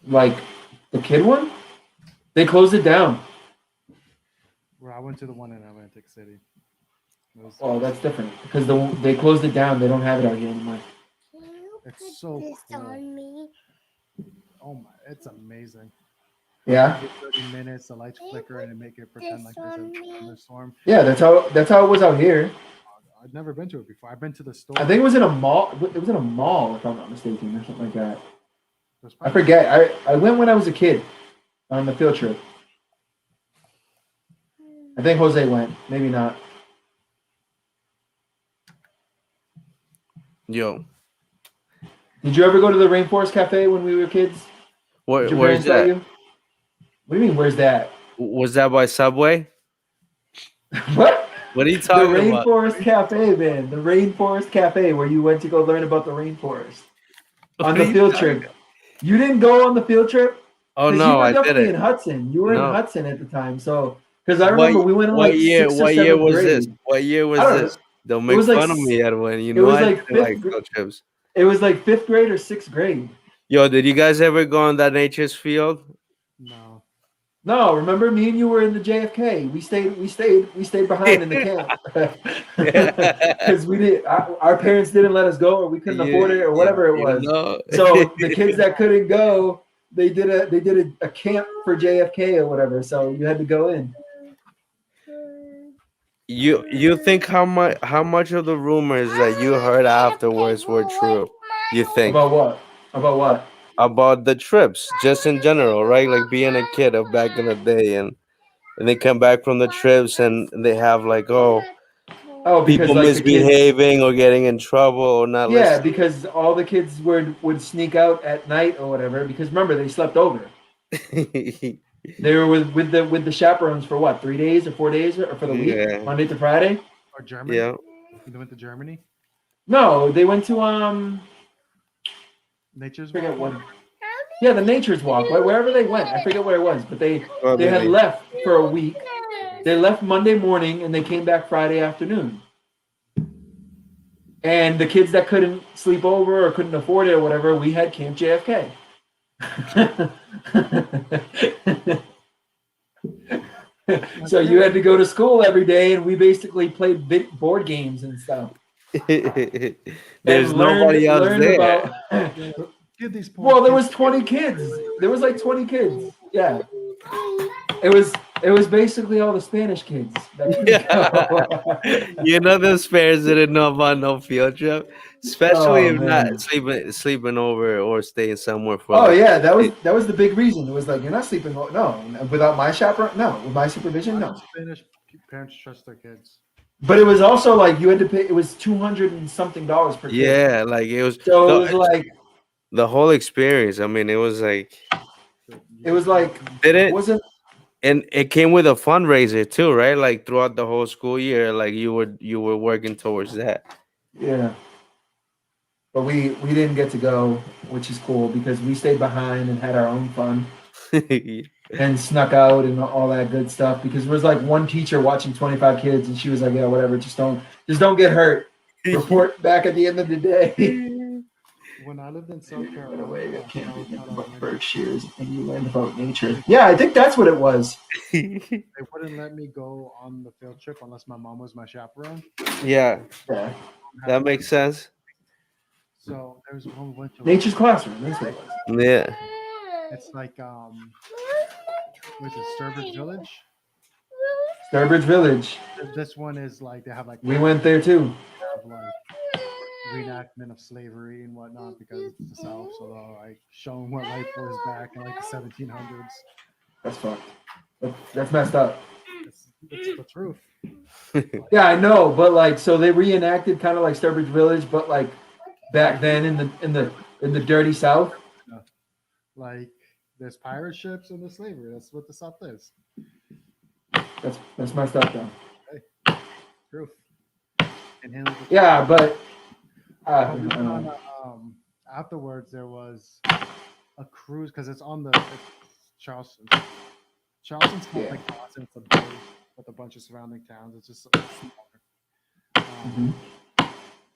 [SPEAKER 3] Like the kid one, they closed it down.
[SPEAKER 1] Well, I went to the one in Atlantic City.
[SPEAKER 3] Oh, that's different because they closed it down. They don't have it out here anymore.
[SPEAKER 1] It's so cool. Oh my, it's amazing.
[SPEAKER 3] Yeah,
[SPEAKER 1] 30 minutes, the lights flicker and make it pretend like there's a thunderstorm.
[SPEAKER 3] yeah. That's how it was out here.
[SPEAKER 1] I've never been to it before. I've been to the store.
[SPEAKER 3] I think it was in a mall. It was in a mall, if I'm not mistaken, or something like that.
[SPEAKER 1] There's
[SPEAKER 3] I
[SPEAKER 1] probably-
[SPEAKER 3] forget. I went when I was a kid on the field trip. I think Jose went. Maybe not.
[SPEAKER 2] Yo,
[SPEAKER 3] Did you ever go to the Rainforest Cafe when we were kids? Did your
[SPEAKER 2] where's
[SPEAKER 3] parents let
[SPEAKER 2] that?
[SPEAKER 3] you? What do you mean? Where's that?
[SPEAKER 2] Was that by Subway?
[SPEAKER 3] What?
[SPEAKER 2] What are you
[SPEAKER 3] The
[SPEAKER 2] talking about?
[SPEAKER 3] Rainforest Cafe, man. The Rainforest Cafe, where you went to go learn about the rainforest on
[SPEAKER 2] What
[SPEAKER 3] the
[SPEAKER 2] are you
[SPEAKER 3] field
[SPEAKER 2] talking-
[SPEAKER 3] trip. You didn't go on the field trip?
[SPEAKER 2] Oh
[SPEAKER 3] Because you
[SPEAKER 2] no,
[SPEAKER 3] were
[SPEAKER 2] I
[SPEAKER 3] definitely in
[SPEAKER 2] didn't.
[SPEAKER 3] Hudson. You were
[SPEAKER 2] No.
[SPEAKER 3] in Hudson at the time. So, because I remember we went in like
[SPEAKER 2] year?
[SPEAKER 3] 6th or
[SPEAKER 2] What year
[SPEAKER 3] 7th
[SPEAKER 2] was
[SPEAKER 3] grade.
[SPEAKER 2] this? What year was
[SPEAKER 3] I don't
[SPEAKER 2] this? Don't
[SPEAKER 3] It
[SPEAKER 2] make
[SPEAKER 3] was like
[SPEAKER 2] fun of me, Edwin. You
[SPEAKER 3] it
[SPEAKER 2] know
[SPEAKER 3] was
[SPEAKER 2] I
[SPEAKER 3] like
[SPEAKER 2] didn't like
[SPEAKER 3] fifth
[SPEAKER 2] field trips.
[SPEAKER 3] It was like 5th grade or 6th grade.
[SPEAKER 2] Yo, did you guys ever go on that nature's field?
[SPEAKER 1] No.
[SPEAKER 3] No, remember me and you were in the JFK. We stayed behind in the camp because our parents didn't let us go, or we couldn't afford it, or whatever it was.
[SPEAKER 2] know.
[SPEAKER 3] So the kids that couldn't go, they did a camp for JFK or whatever. So you had to go in.
[SPEAKER 2] You think how much of the rumors that you heard afterwards were true? You think
[SPEAKER 3] About what? About what?
[SPEAKER 2] about the trips, just in general, right? Like being a kid of back in the day, and they come back from the trips and they have like, oh,
[SPEAKER 3] Oh, because
[SPEAKER 2] people
[SPEAKER 3] like the kids.
[SPEAKER 2] misbehaving or getting in trouble or not
[SPEAKER 3] Yeah, because all the kids would sneak out at night or whatever. Because remember, they slept over.
[SPEAKER 2] listening.
[SPEAKER 3] They were with the chaperones for what, 3 days or 4 days or for the week,
[SPEAKER 2] Yeah.
[SPEAKER 3] Monday to Friday.
[SPEAKER 1] Or Germany?
[SPEAKER 2] Yeah.
[SPEAKER 1] You went to Germany?
[SPEAKER 3] No, they went to
[SPEAKER 1] Nature's
[SPEAKER 3] I forget
[SPEAKER 1] Walk?
[SPEAKER 3] what. Yeah, the Nature's Walk, wherever they went. I forget where it was, but they had
[SPEAKER 2] Probably.
[SPEAKER 3] left for a week. They left Monday morning and they came back Friday afternoon. And the kids that couldn't sleep over or couldn't afford it or whatever, we had Camp JFK. So you had to go to school every day, and we basically played board games and stuff.
[SPEAKER 2] There's
[SPEAKER 3] And
[SPEAKER 2] nobody else
[SPEAKER 3] learned
[SPEAKER 2] there.
[SPEAKER 3] about.
[SPEAKER 1] Give these poor
[SPEAKER 3] Well, there
[SPEAKER 1] kids-
[SPEAKER 3] was 20 kids. There was like 20 kids. Yeah. It was basically all the Spanish kids that couldn't go.
[SPEAKER 2] You know those parents didn't know about no field trip, especially
[SPEAKER 3] Oh,
[SPEAKER 2] if
[SPEAKER 3] man.
[SPEAKER 2] not sleeping over or staying somewhere for.
[SPEAKER 3] Oh
[SPEAKER 2] like,
[SPEAKER 3] yeah, that was the big reason. It was like, you're not sleeping. No, without my chaperone. No, with my supervision.
[SPEAKER 1] Why
[SPEAKER 3] No.
[SPEAKER 1] do Spanish parents trust their kids?
[SPEAKER 3] But it was also like you had to pay. It was $200 and something per kid.
[SPEAKER 2] Yeah, like it was.
[SPEAKER 3] So it was like
[SPEAKER 2] the whole experience. I mean, it was like
[SPEAKER 3] it wasn't.
[SPEAKER 2] and it came with a fundraiser too, right? Like throughout the whole school year, like you were working towards that.
[SPEAKER 3] Yeah. But we didn't get to go, which is cool because we stayed behind and had our own fun and snuck out and all that good stuff. Because there was like one teacher watching 25 kids, and she was like, "Yeah, whatever, just don't get hurt. Report back at the end of the day."
[SPEAKER 1] When I lived in South Carolina,
[SPEAKER 3] Berkshires, and you learned about nature. Yeah, I think that's what it was.
[SPEAKER 1] they wouldn't let me go on the field trip unless my mom was my chaperone.
[SPEAKER 2] Yeah,
[SPEAKER 3] Yeah.
[SPEAKER 2] that makes sense.
[SPEAKER 1] So there was one we went to.
[SPEAKER 3] Nature's Classroom. That's what it was.
[SPEAKER 2] Yeah.
[SPEAKER 1] It's like what's it, Sturbridge Village?
[SPEAKER 3] Sturbridge Village.
[SPEAKER 1] This one is like they have like
[SPEAKER 3] We went there too.
[SPEAKER 1] have like reenactment of slavery and whatnot because it's the South, so they'll like showing what life was back in like the 1700s.
[SPEAKER 3] That's fucked. That's messed up.
[SPEAKER 1] It's the truth.
[SPEAKER 3] Yeah, I know, but like, so they reenacted kind of like Sturbridge Village, but like back then in the dirty South.
[SPEAKER 1] Like there's pirate ships and there's slavery. That's what the South is.
[SPEAKER 3] That's messed up though.
[SPEAKER 1] Truth. And handle the
[SPEAKER 3] Yeah, but
[SPEAKER 1] But we went on afterwards there was a cruise because it's Charleston. Charleston's not
[SPEAKER 3] Yeah.
[SPEAKER 1] like Boston, it's a bay with a bunch of surrounding towns. It's just smaller.
[SPEAKER 3] Mhm.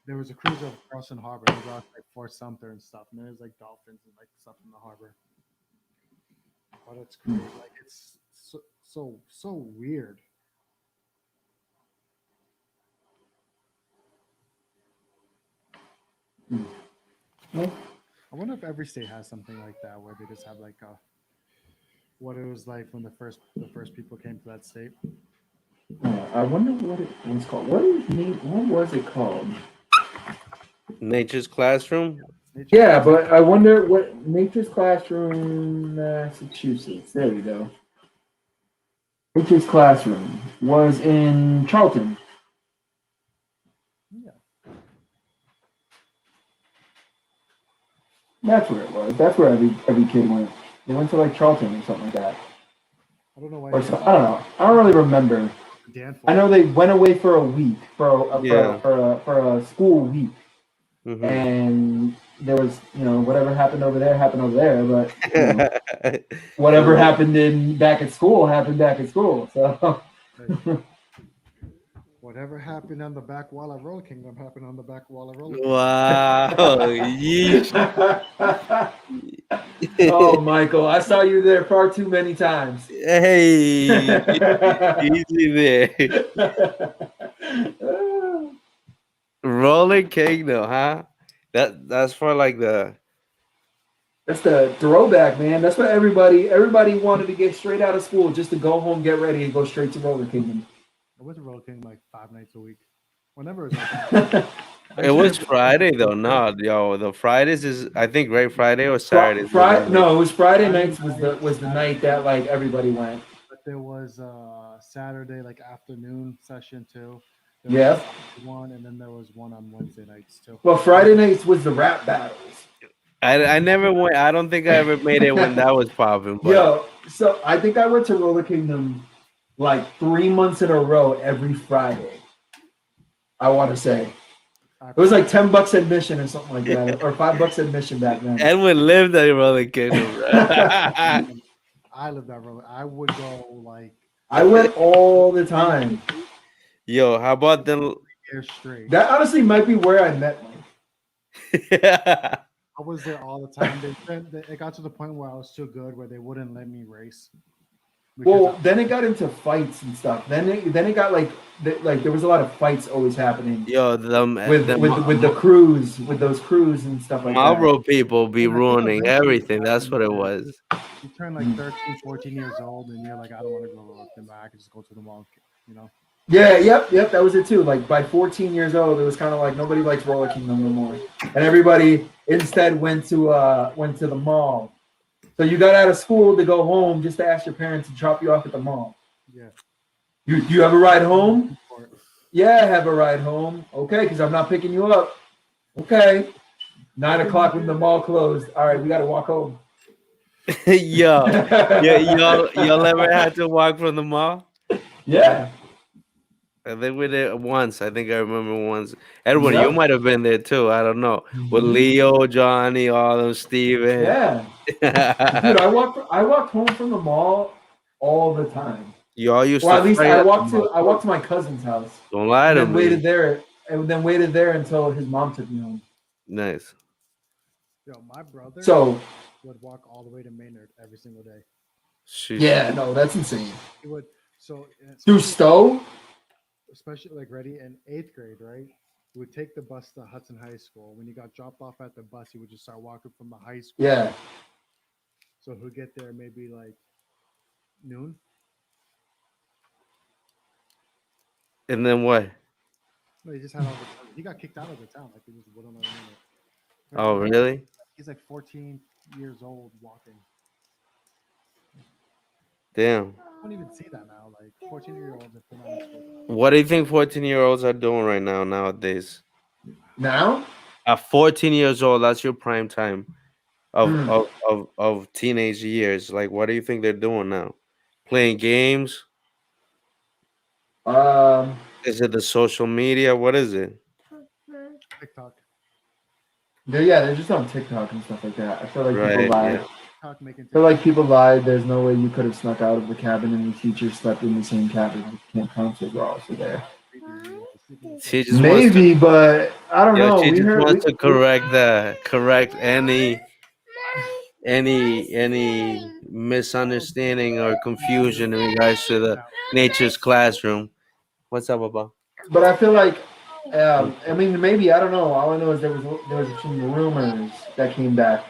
[SPEAKER 1] There was a cruise over Charleston Harbor. It was out like Fort Sumter and stuff, and there's like dolphins and like stuff in the harbor. But it's crazy. Like it's so weird.
[SPEAKER 3] Well,
[SPEAKER 1] I wonder if every state has something like that where they just have like what it was like when the first people came to that state.
[SPEAKER 3] I wonder what it was called. What was it called?
[SPEAKER 2] Nature's Classroom.
[SPEAKER 3] Yeah, but I wonder what Nature's Classroom, Massachusetts. There we go. Nature's Classroom was in Charlton.
[SPEAKER 1] Yeah.
[SPEAKER 3] That's where it was. That's where every kid went. They went to like Charlton or something like that.
[SPEAKER 1] I don't know why.
[SPEAKER 3] Or so, I don't know. I don't really remember.
[SPEAKER 1] Danforth.
[SPEAKER 3] I know they went away for a week for
[SPEAKER 2] Yeah.
[SPEAKER 3] a school week,
[SPEAKER 2] Mhm.
[SPEAKER 3] and there was whatever happened over there happened over there, but whatever happened back at school happened back at school. So
[SPEAKER 1] Whatever happened on the back wall of Roller Kingdom happened on the back wall of Roller Kingdom.
[SPEAKER 2] Wow. Yeesh.
[SPEAKER 3] oh, Michael, I saw you there far too many times.
[SPEAKER 2] Hey, easy there. Rolling Kingdom, huh? That's for like the
[SPEAKER 3] That's the throwback, man. That's what everybody wanted to get straight out of school, just to go home, get ready, and go straight to Roller Kingdom.
[SPEAKER 1] I went to Roller Kingdom like 5 nights a week. Whenever it was open.
[SPEAKER 2] it was Friday though. No, yo, the Fridays is I think right Friday or Saturday.
[SPEAKER 3] No, it was Friday nights
[SPEAKER 1] Friday
[SPEAKER 3] was the night that like everybody went.
[SPEAKER 1] But there was Saturday like afternoon session too. There was
[SPEAKER 3] Yeah.
[SPEAKER 1] one, and then there was one on Wednesday nights too.
[SPEAKER 3] Well, Friday nights was the rap battles.
[SPEAKER 2] I never went. I don't think I ever made it when that was popping. But
[SPEAKER 3] Yo, so I think I went to Roller Kingdom like 3 months in a row every Friday. I want to say it was like $10 admission or something like that, or $5 admission back then.
[SPEAKER 2] Edwin lived at Roller Kingdom. Bro.
[SPEAKER 1] I lived that roller. I would go like
[SPEAKER 3] I went all the time.
[SPEAKER 2] Yo, how about the?
[SPEAKER 1] years straight.
[SPEAKER 3] That honestly might be where I met Mike.
[SPEAKER 1] I was there all the time. It got to the point where I was too good, where they wouldn't let me race.
[SPEAKER 3] Well, then it got into fights and stuff. Then it got like there was a lot of fights always happening.
[SPEAKER 2] Yo,
[SPEAKER 3] with the crews, with those crews and stuff like that.
[SPEAKER 2] Marlboro people be ruining everything. That's what it was.
[SPEAKER 1] You turn like 13, 14 years old, and you're like, I don't want to go to Roller Kingdom. I can just go to the mall, you know.
[SPEAKER 3] Yeah, yep, that was it too. Like by 14 years old, it was kind of like nobody likes Roller Kingdom no more, and everybody instead went to the mall. So you got out of school to go home just to ask your parents to drop you off at the mall.
[SPEAKER 1] Yeah.
[SPEAKER 3] You have a ride home? Yeah, I have a ride home. Okay, because I'm not picking you up. Okay. 9 o'clock when the mall closed. All right, we got to walk home.
[SPEAKER 2] Y'all ever had to walk from the mall?
[SPEAKER 3] Yeah.
[SPEAKER 2] I think we did once. I think I remember once. Edwin,
[SPEAKER 3] Yep.
[SPEAKER 2] you might have been there too. I don't know. With Leo, Johnny, all them, Steven.
[SPEAKER 3] Yeah. Dude, I walked home from the mall all the time.
[SPEAKER 2] Y'all used
[SPEAKER 3] Well,
[SPEAKER 2] to.
[SPEAKER 3] at least
[SPEAKER 2] fight
[SPEAKER 3] I
[SPEAKER 2] at the
[SPEAKER 3] walked
[SPEAKER 2] mall.
[SPEAKER 3] to my cousin's house.
[SPEAKER 2] Don't lie
[SPEAKER 3] And
[SPEAKER 2] to
[SPEAKER 3] then
[SPEAKER 2] me.
[SPEAKER 3] waited there until his mom took me home.
[SPEAKER 2] Nice.
[SPEAKER 1] Yo, my brother
[SPEAKER 3] So
[SPEAKER 1] would walk all the way to Maynard every single day.
[SPEAKER 2] Sheesh.
[SPEAKER 3] yeah, no, that's insane.
[SPEAKER 1] He would
[SPEAKER 3] Through Stowe?
[SPEAKER 1] especially like ready in 8th grade, right? He would take the bus to Hudson High School. When he got dropped off at the bus, he would just start walking from the high school.
[SPEAKER 3] Yeah.
[SPEAKER 1] So he'll get there maybe like noon.
[SPEAKER 2] And then what?
[SPEAKER 1] No, he just had all the. He got kicked out of the town. Like, he just wouldn't let him in it. Right
[SPEAKER 2] Oh,
[SPEAKER 1] now,
[SPEAKER 2] really?
[SPEAKER 1] he's like 14 years old walking.
[SPEAKER 2] Damn.
[SPEAKER 1] I don't even see that now. Like 14-year-olds if they're not in school.
[SPEAKER 2] What do you think 14-year-olds are doing right now nowadays?
[SPEAKER 3] Now?
[SPEAKER 2] At 14 years old, that's your prime time of
[SPEAKER 3] Hmm.
[SPEAKER 2] of teenage years. Like, what do you think they're doing now? Playing games?
[SPEAKER 3] Um,
[SPEAKER 2] Is it the social media? What is it?
[SPEAKER 1] TikTok,
[SPEAKER 3] they're just on TikTok and stuff like that. I feel like people
[SPEAKER 2] Right.
[SPEAKER 3] lied.
[SPEAKER 2] Yeah.
[SPEAKER 1] TikTok making
[SPEAKER 3] I feel
[SPEAKER 1] TikTok.
[SPEAKER 3] like people lied. There's no way you could have snuck out of the cabin and the teacher slept in the same cabin. You can't count we're also there.
[SPEAKER 1] Creepy, sleeping with
[SPEAKER 2] She
[SPEAKER 1] like
[SPEAKER 2] just wants to.
[SPEAKER 3] Maybe, but I don't
[SPEAKER 2] Yo,
[SPEAKER 3] know.
[SPEAKER 2] she
[SPEAKER 3] We
[SPEAKER 2] just
[SPEAKER 3] heard
[SPEAKER 2] wants to correct any misunderstanding or confusion in regards to the
[SPEAKER 1] now.
[SPEAKER 2] nature's classroom. What's up, Baba?
[SPEAKER 3] but I feel like I mean maybe I don't know. All I know is there was some rumors that came back.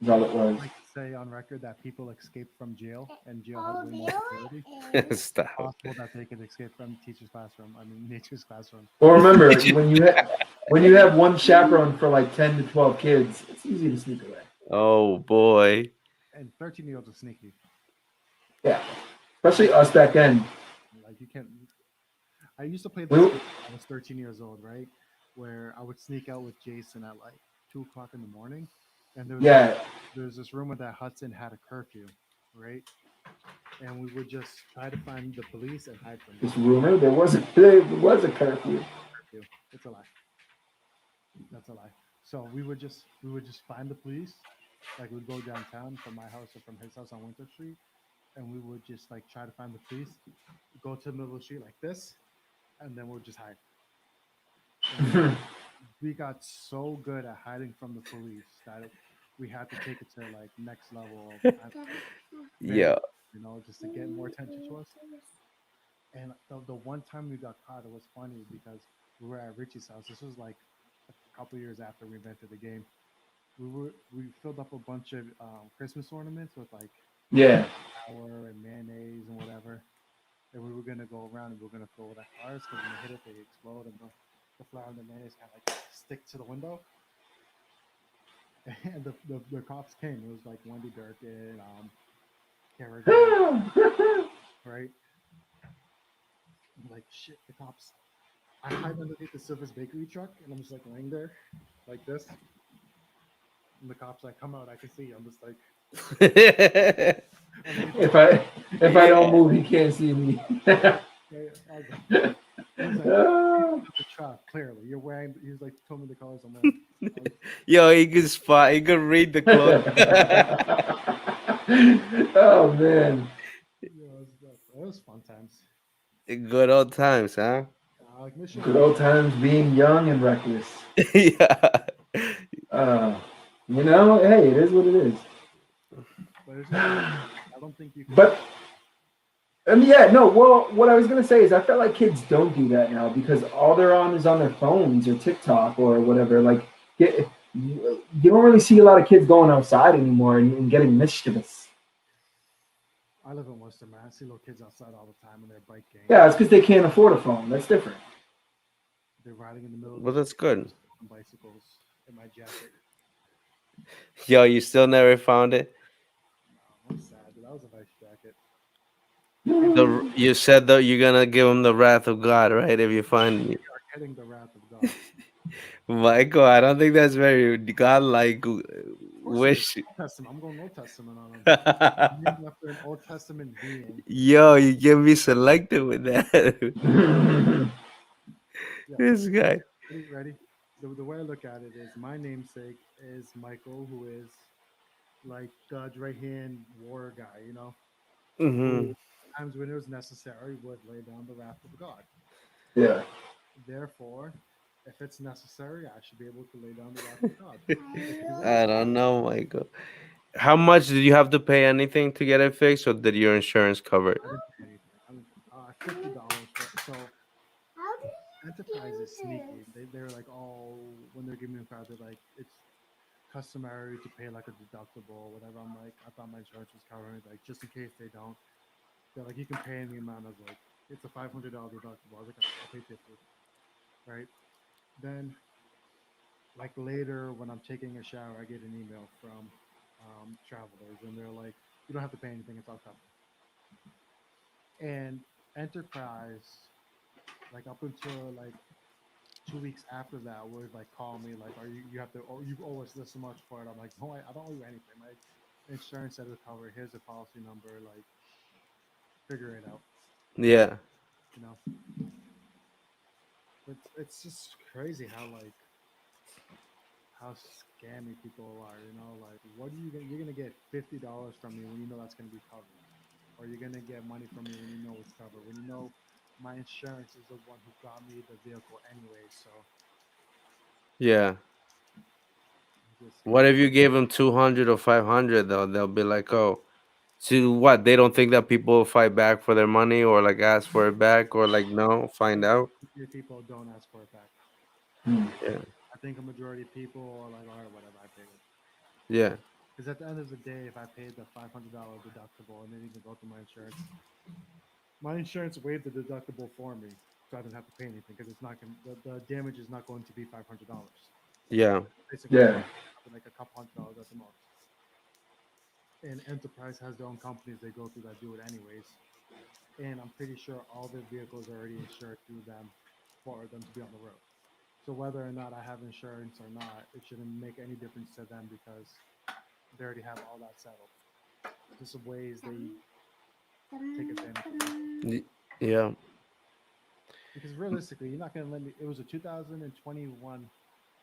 [SPEAKER 3] Is all it was.
[SPEAKER 1] I like to say on record that people escape from jail, and jail has way more security.
[SPEAKER 2] Stop.
[SPEAKER 1] Possible that they could escape from teacher's classroom. I mean, nature's classroom.
[SPEAKER 3] Well, remember when you have one chaperone for like 10 to 12 kids, it's easy to sneak away.
[SPEAKER 2] Oh boy.
[SPEAKER 1] And 13-year-olds are sneaky.
[SPEAKER 3] Yeah, especially us back then.
[SPEAKER 1] Like you can't. I used to play
[SPEAKER 3] We,
[SPEAKER 1] this game when I was 13 years old, right? Where I would sneak out with Jason at like 2 o'clock in the morning, and
[SPEAKER 3] yeah,
[SPEAKER 1] there was this rumor that Hudson had a curfew, right? And we would just try to find the police and hide from
[SPEAKER 3] this
[SPEAKER 1] them.
[SPEAKER 3] rumor there was a curfew.
[SPEAKER 1] Curfew. It's a lie. That's a lie. So we would just find the police. Like we'd go downtown from my house or from his house on Winter Street, and we would just like try to find the police. Go to the middle of the street like this, and then we'll just hide. And we got so good at hiding from the police that we had to take it to like next level of
[SPEAKER 2] Yeah.
[SPEAKER 1] video, just to get more attention to us. And the one time we got caught, it was funny because we were at Richie's house. This was like a couple years after we invented the game. We filled up a bunch of Christmas ornaments with like
[SPEAKER 3] Yeah.
[SPEAKER 1] flour and mayonnaise and whatever. And we were gonna go around and we were gonna throw it at cars because when they hit it, they explode and the flour and the mayonnaise kind of like stick to the window. And the cops came. It was like Wendy Durkin, Kerrigan, right? I'm like shit, the cops. I hide underneath the Silver's bakery truck and I'm just like laying there, like this. And the cops like come out. I can see. I'm just like underneath the
[SPEAKER 3] if
[SPEAKER 1] truck.
[SPEAKER 3] I if I don't move, he can't see me.
[SPEAKER 1] Yeah, I was like, he's like the truck. Clearly, you're wearing. He was like, told me the colors I'm wearing. I was,
[SPEAKER 2] Yo, he could spot. He could read the clothes.
[SPEAKER 3] Oh man.
[SPEAKER 1] it was fun times.
[SPEAKER 2] Good old times, huh?
[SPEAKER 1] Like Mission
[SPEAKER 3] Good old times being young and reckless.
[SPEAKER 2] Yeah.
[SPEAKER 3] Uh, hey, it is what it is.
[SPEAKER 1] but it's just, I don't think you can.
[SPEAKER 3] But yeah, no. Well, what I was gonna say is, I feel like kids don't do that now because all they're on is on their phones or TikTok or whatever. Like, you don't really see a lot of kids going outside anymore and getting mischievous.
[SPEAKER 1] I live in Worcester, man. I see little kids outside all the time on their bike gang.
[SPEAKER 3] Yeah, it's because they can't afford a phone. That's different.
[SPEAKER 1] They're riding in the middle of
[SPEAKER 2] Well,
[SPEAKER 1] the
[SPEAKER 2] that's good.
[SPEAKER 1] street on bicycles in my jacket.
[SPEAKER 2] Yo, you still never found it?
[SPEAKER 1] No, I'm sad. Dude. That was a nice jacket.
[SPEAKER 2] You said that you're gonna give him the wrath of God, right? If you find
[SPEAKER 1] We are getting the wrath of God.
[SPEAKER 2] Michael, I don't think that's very godlike
[SPEAKER 1] Of course, it is.
[SPEAKER 2] wish.
[SPEAKER 1] Old Testament. I'm going Old Testament on him. I'm named after an Old Testament being.
[SPEAKER 2] Yo, you get me selective with that.
[SPEAKER 1] Yeah.
[SPEAKER 2] This guy.
[SPEAKER 1] Ready? The way I look at it is my namesake is Michael, who is like God's right hand war guy,
[SPEAKER 2] Hmm.
[SPEAKER 1] who times when it was necessary would lay down the wrath of God.
[SPEAKER 3] Yeah.
[SPEAKER 1] Therefore, if it's necessary, I should be able to lay down the wrath of God.
[SPEAKER 2] I don't know, Michael. How much did you have to pay anything to get it fixed, or did your insurance cover it?
[SPEAKER 1] I didn't pay anything. $50. So Enterprise is sneaky. They're like, oh, when they're giving me a car, they're like, it's customary to pay like a deductible or whatever. I'm like, I thought my insurance was covering it, like just in case they don't. They're like, you can pay any amount. I was like, it's a $500 deductible. I was like, I'll pay 50, right? Then, like later when I'm taking a shower, I get an email from travelers, and they're like, "You don't have to pay anything; it's all covered." And Enterprise, like up until like 2 weeks after that, would like call me like, "Are you have to? Oh, you owe us this much for it." I'm like, "No, I don't owe you anything. My insurance said it's covered. Here's the policy number. Like, figure it out."
[SPEAKER 2] Yeah.
[SPEAKER 1] You know, it's just crazy how scammy people are. You know, like what are you gonna you're gonna get $50 from me when you know that's gonna be covered, or you're gonna get money from me when you know it's covered, when you know my insurance is the one who got me the vehicle anyway. So
[SPEAKER 2] Yeah.
[SPEAKER 1] just
[SPEAKER 2] What if you gave them 200 or 500 though? They'll be like, "Oh, so what? They don't think that people will fight back for their money or like ask for it back or like no, find out."
[SPEAKER 1] people don't ask for it back.
[SPEAKER 3] Hmm.
[SPEAKER 2] Yeah.
[SPEAKER 1] I think a majority of people are like, all right, whatever, I paid it.
[SPEAKER 2] Yeah.
[SPEAKER 1] Because at the end of the day, if I paid the $500 deductible and didn't even go through my insurance waived the deductible for me, so I didn't have to pay anything because it's not going the damage is not going to be $500.
[SPEAKER 2] Yeah.
[SPEAKER 1] Basically,
[SPEAKER 3] Yeah.
[SPEAKER 1] like a couple $100 at the most. And Enterprise has their own companies they go through that do it anyways. And I'm pretty sure all their vehicles are already insured through them for them to be on the road. So whether or not I have insurance or not, it shouldn't make any difference to them because they already have all that settled. Just ways they take advantage of people.
[SPEAKER 2] Y- Yeah.
[SPEAKER 1] Because realistically, you're not gonna let me. It was a 2021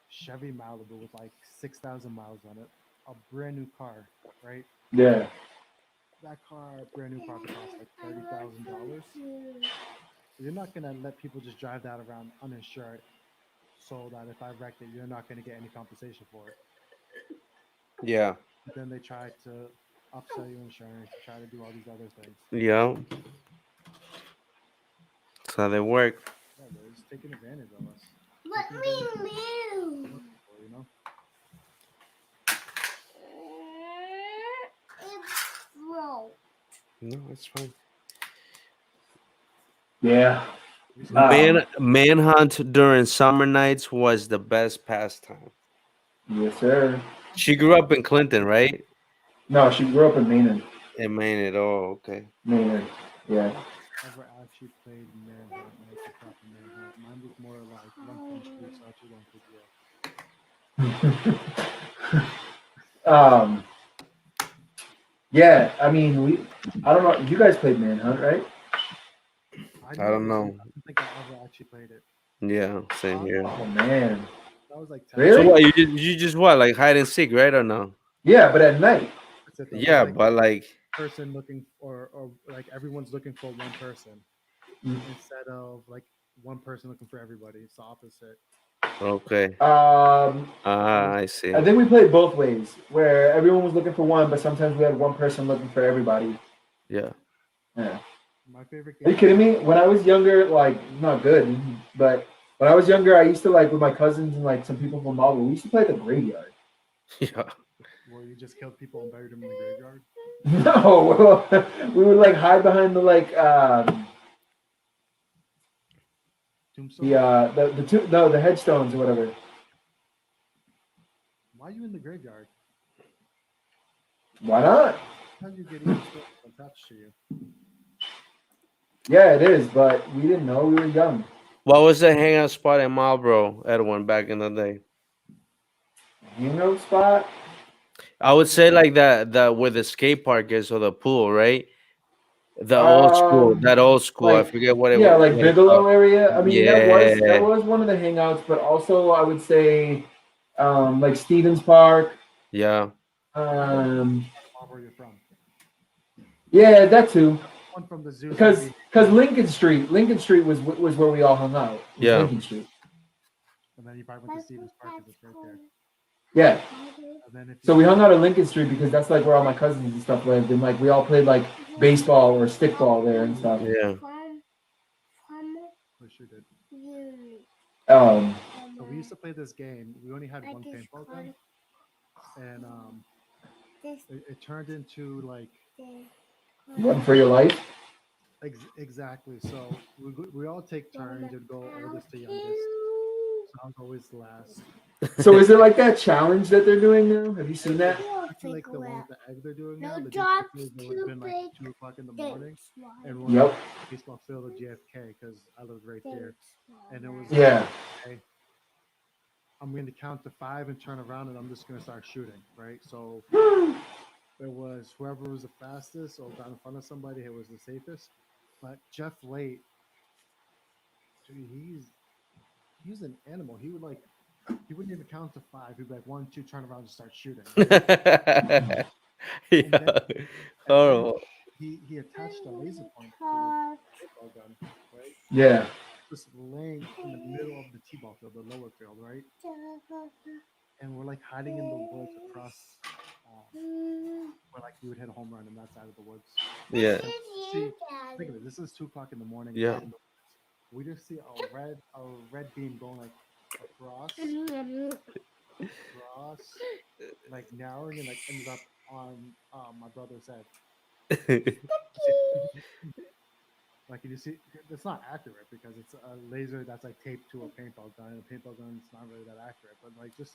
[SPEAKER 1] Chevy Malibu with like 6,000 miles on it, a brand new car, right?
[SPEAKER 3] Yeah.
[SPEAKER 1] That car, brand new car, cost like $30,000. You're not gonna let people just drive that around uninsured, so that if I wrecked it, you're not gonna get any compensation for it.
[SPEAKER 2] Yeah.
[SPEAKER 1] But then they try to upsell you insurance, try to do all these other things.
[SPEAKER 2] Yeah. That's how they work.
[SPEAKER 1] Yeah, they're just taking advantage of us.
[SPEAKER 4] Let
[SPEAKER 1] Taking advantage of
[SPEAKER 4] me move.
[SPEAKER 1] people, you know.
[SPEAKER 4] It broke.
[SPEAKER 2] No, it's fine.
[SPEAKER 3] Yeah.
[SPEAKER 1] We used to play,
[SPEAKER 2] Manhunt during summer nights was the best pastime.
[SPEAKER 3] Yes, sir.
[SPEAKER 2] She grew up in Clinton, right?
[SPEAKER 3] No, she grew up in Maynard.
[SPEAKER 2] In Maine. Oh, okay.
[SPEAKER 3] Maynard. Yeah.
[SPEAKER 1] never actually played Manhunt, like the proper Manhunt. Mine was more like one Punch Versace, one Kujiro.
[SPEAKER 3] Yeah. I mean, I don't know. You guys played Manhunt, right?
[SPEAKER 1] I
[SPEAKER 2] I don't
[SPEAKER 1] never did.
[SPEAKER 2] know.
[SPEAKER 1] I don't think I ever actually played it.
[SPEAKER 2] Yeah, same here.
[SPEAKER 3] Oh man.
[SPEAKER 1] That was like 10.
[SPEAKER 2] So
[SPEAKER 3] Really?
[SPEAKER 2] what? You just what? Like hide and seek, right or no?
[SPEAKER 3] Yeah, but at night.
[SPEAKER 1] That's it though. But
[SPEAKER 2] Yeah,
[SPEAKER 1] like
[SPEAKER 2] but like
[SPEAKER 1] person looking or like everyone's looking for one person
[SPEAKER 3] Mm.
[SPEAKER 1] instead of like one person looking for everybody. It's the opposite.
[SPEAKER 2] okay. I see.
[SPEAKER 3] I think we played both ways, where everyone was looking for one, but sometimes we had one person looking for everybody.
[SPEAKER 2] Yeah.
[SPEAKER 3] Yeah.
[SPEAKER 1] My favorite
[SPEAKER 3] Are you
[SPEAKER 1] game.
[SPEAKER 3] kidding me? When I was younger, like not good, but when I was younger, I used to like with my cousins and like some people from Marvel. We used to play at the graveyard.
[SPEAKER 2] Yeah.
[SPEAKER 1] Where you just killed people and buried them in the graveyard.
[SPEAKER 3] No, we would like hide behind the like
[SPEAKER 1] Tombstone.
[SPEAKER 3] the headstones or whatever.
[SPEAKER 1] Why are you in the graveyard?
[SPEAKER 3] Why not?
[SPEAKER 1] How do you get evil spirits attached to you?
[SPEAKER 3] Yeah, it is, but we didn't know. We were young.
[SPEAKER 2] What was the hangout spot in Marlboro, Edwin, back in the day?
[SPEAKER 3] Hangout spot.
[SPEAKER 2] I would say like that where the skate park is or the pool, right? The old school,
[SPEAKER 3] Um,
[SPEAKER 2] that old school. I
[SPEAKER 3] like
[SPEAKER 2] forget what
[SPEAKER 3] yeah, like
[SPEAKER 2] what it's called.
[SPEAKER 3] Bigelow area. I mean, that
[SPEAKER 2] Yeah,
[SPEAKER 3] was one of the hangouts, but also I would say like Stevens Park.
[SPEAKER 2] yeah,
[SPEAKER 3] Um,
[SPEAKER 1] Where you're from?
[SPEAKER 3] yeah, that too.
[SPEAKER 1] One from the zoo.
[SPEAKER 3] Because Lincoln Street was where we all hung out. Was
[SPEAKER 2] yeah.
[SPEAKER 3] Lincoln Street.
[SPEAKER 1] And then you probably went to Stevens Park because it's right there.
[SPEAKER 3] Yeah.
[SPEAKER 1] And then if
[SPEAKER 3] So we hung out at Lincoln Street because that's like where all my cousins and stuff lived, and like we all played like baseball or stickball there and stuff.
[SPEAKER 2] Yeah.
[SPEAKER 1] we sure did.
[SPEAKER 3] Um,
[SPEAKER 1] So we used to play this game. We only had one paintball gun, and it turned into like
[SPEAKER 3] One for your life.
[SPEAKER 1] Exactly. So we all take turns. It'd go oldest to youngest. So I was always last.
[SPEAKER 3] So is it like that challenge that they're doing now? Have you seen that?
[SPEAKER 1] Exactly like the one with the egg they're doing now.
[SPEAKER 4] No
[SPEAKER 1] The
[SPEAKER 4] jobs
[SPEAKER 1] difference is it would have
[SPEAKER 4] too
[SPEAKER 1] been like
[SPEAKER 4] big.
[SPEAKER 1] 2 o'clock in the morning,
[SPEAKER 4] Thanks, why?
[SPEAKER 1] and we're
[SPEAKER 3] Yep.
[SPEAKER 1] at baseball field at JFK because I lived right there,
[SPEAKER 4] Thanks,
[SPEAKER 1] and it was like,
[SPEAKER 3] Yeah.
[SPEAKER 1] okay, I'm going to count to 5 and turn around, and I'm just going to start shooting, right? So it was whoever was the fastest or got in front of somebody, it was the safest. But Jeff Late, dude, he's an animal. He wouldn't even count to 5. He'd be like 1, 2, turn around and start shooting, right? And then
[SPEAKER 2] Yeah.
[SPEAKER 1] and then
[SPEAKER 2] Horrible.
[SPEAKER 1] he attached a laser point to his paintball gun, right?
[SPEAKER 3] Yeah.
[SPEAKER 1] Just laying in the middle of the t-ball field, the lower field, right? And we're like hiding in the woods across, where like you would hit a home run in that side of the woods.
[SPEAKER 2] Yeah.
[SPEAKER 1] And see, think of it. This is 2 o'clock in the morning. We're
[SPEAKER 2] Yeah.
[SPEAKER 1] in the woods. We just see a red beam going like across, across, like narrowing and like ended up on my brother's head. You see, like you see, it's not accurate because it's a laser that's like taped to a paintball gun. And a paintball gun is not really that accurate, but like just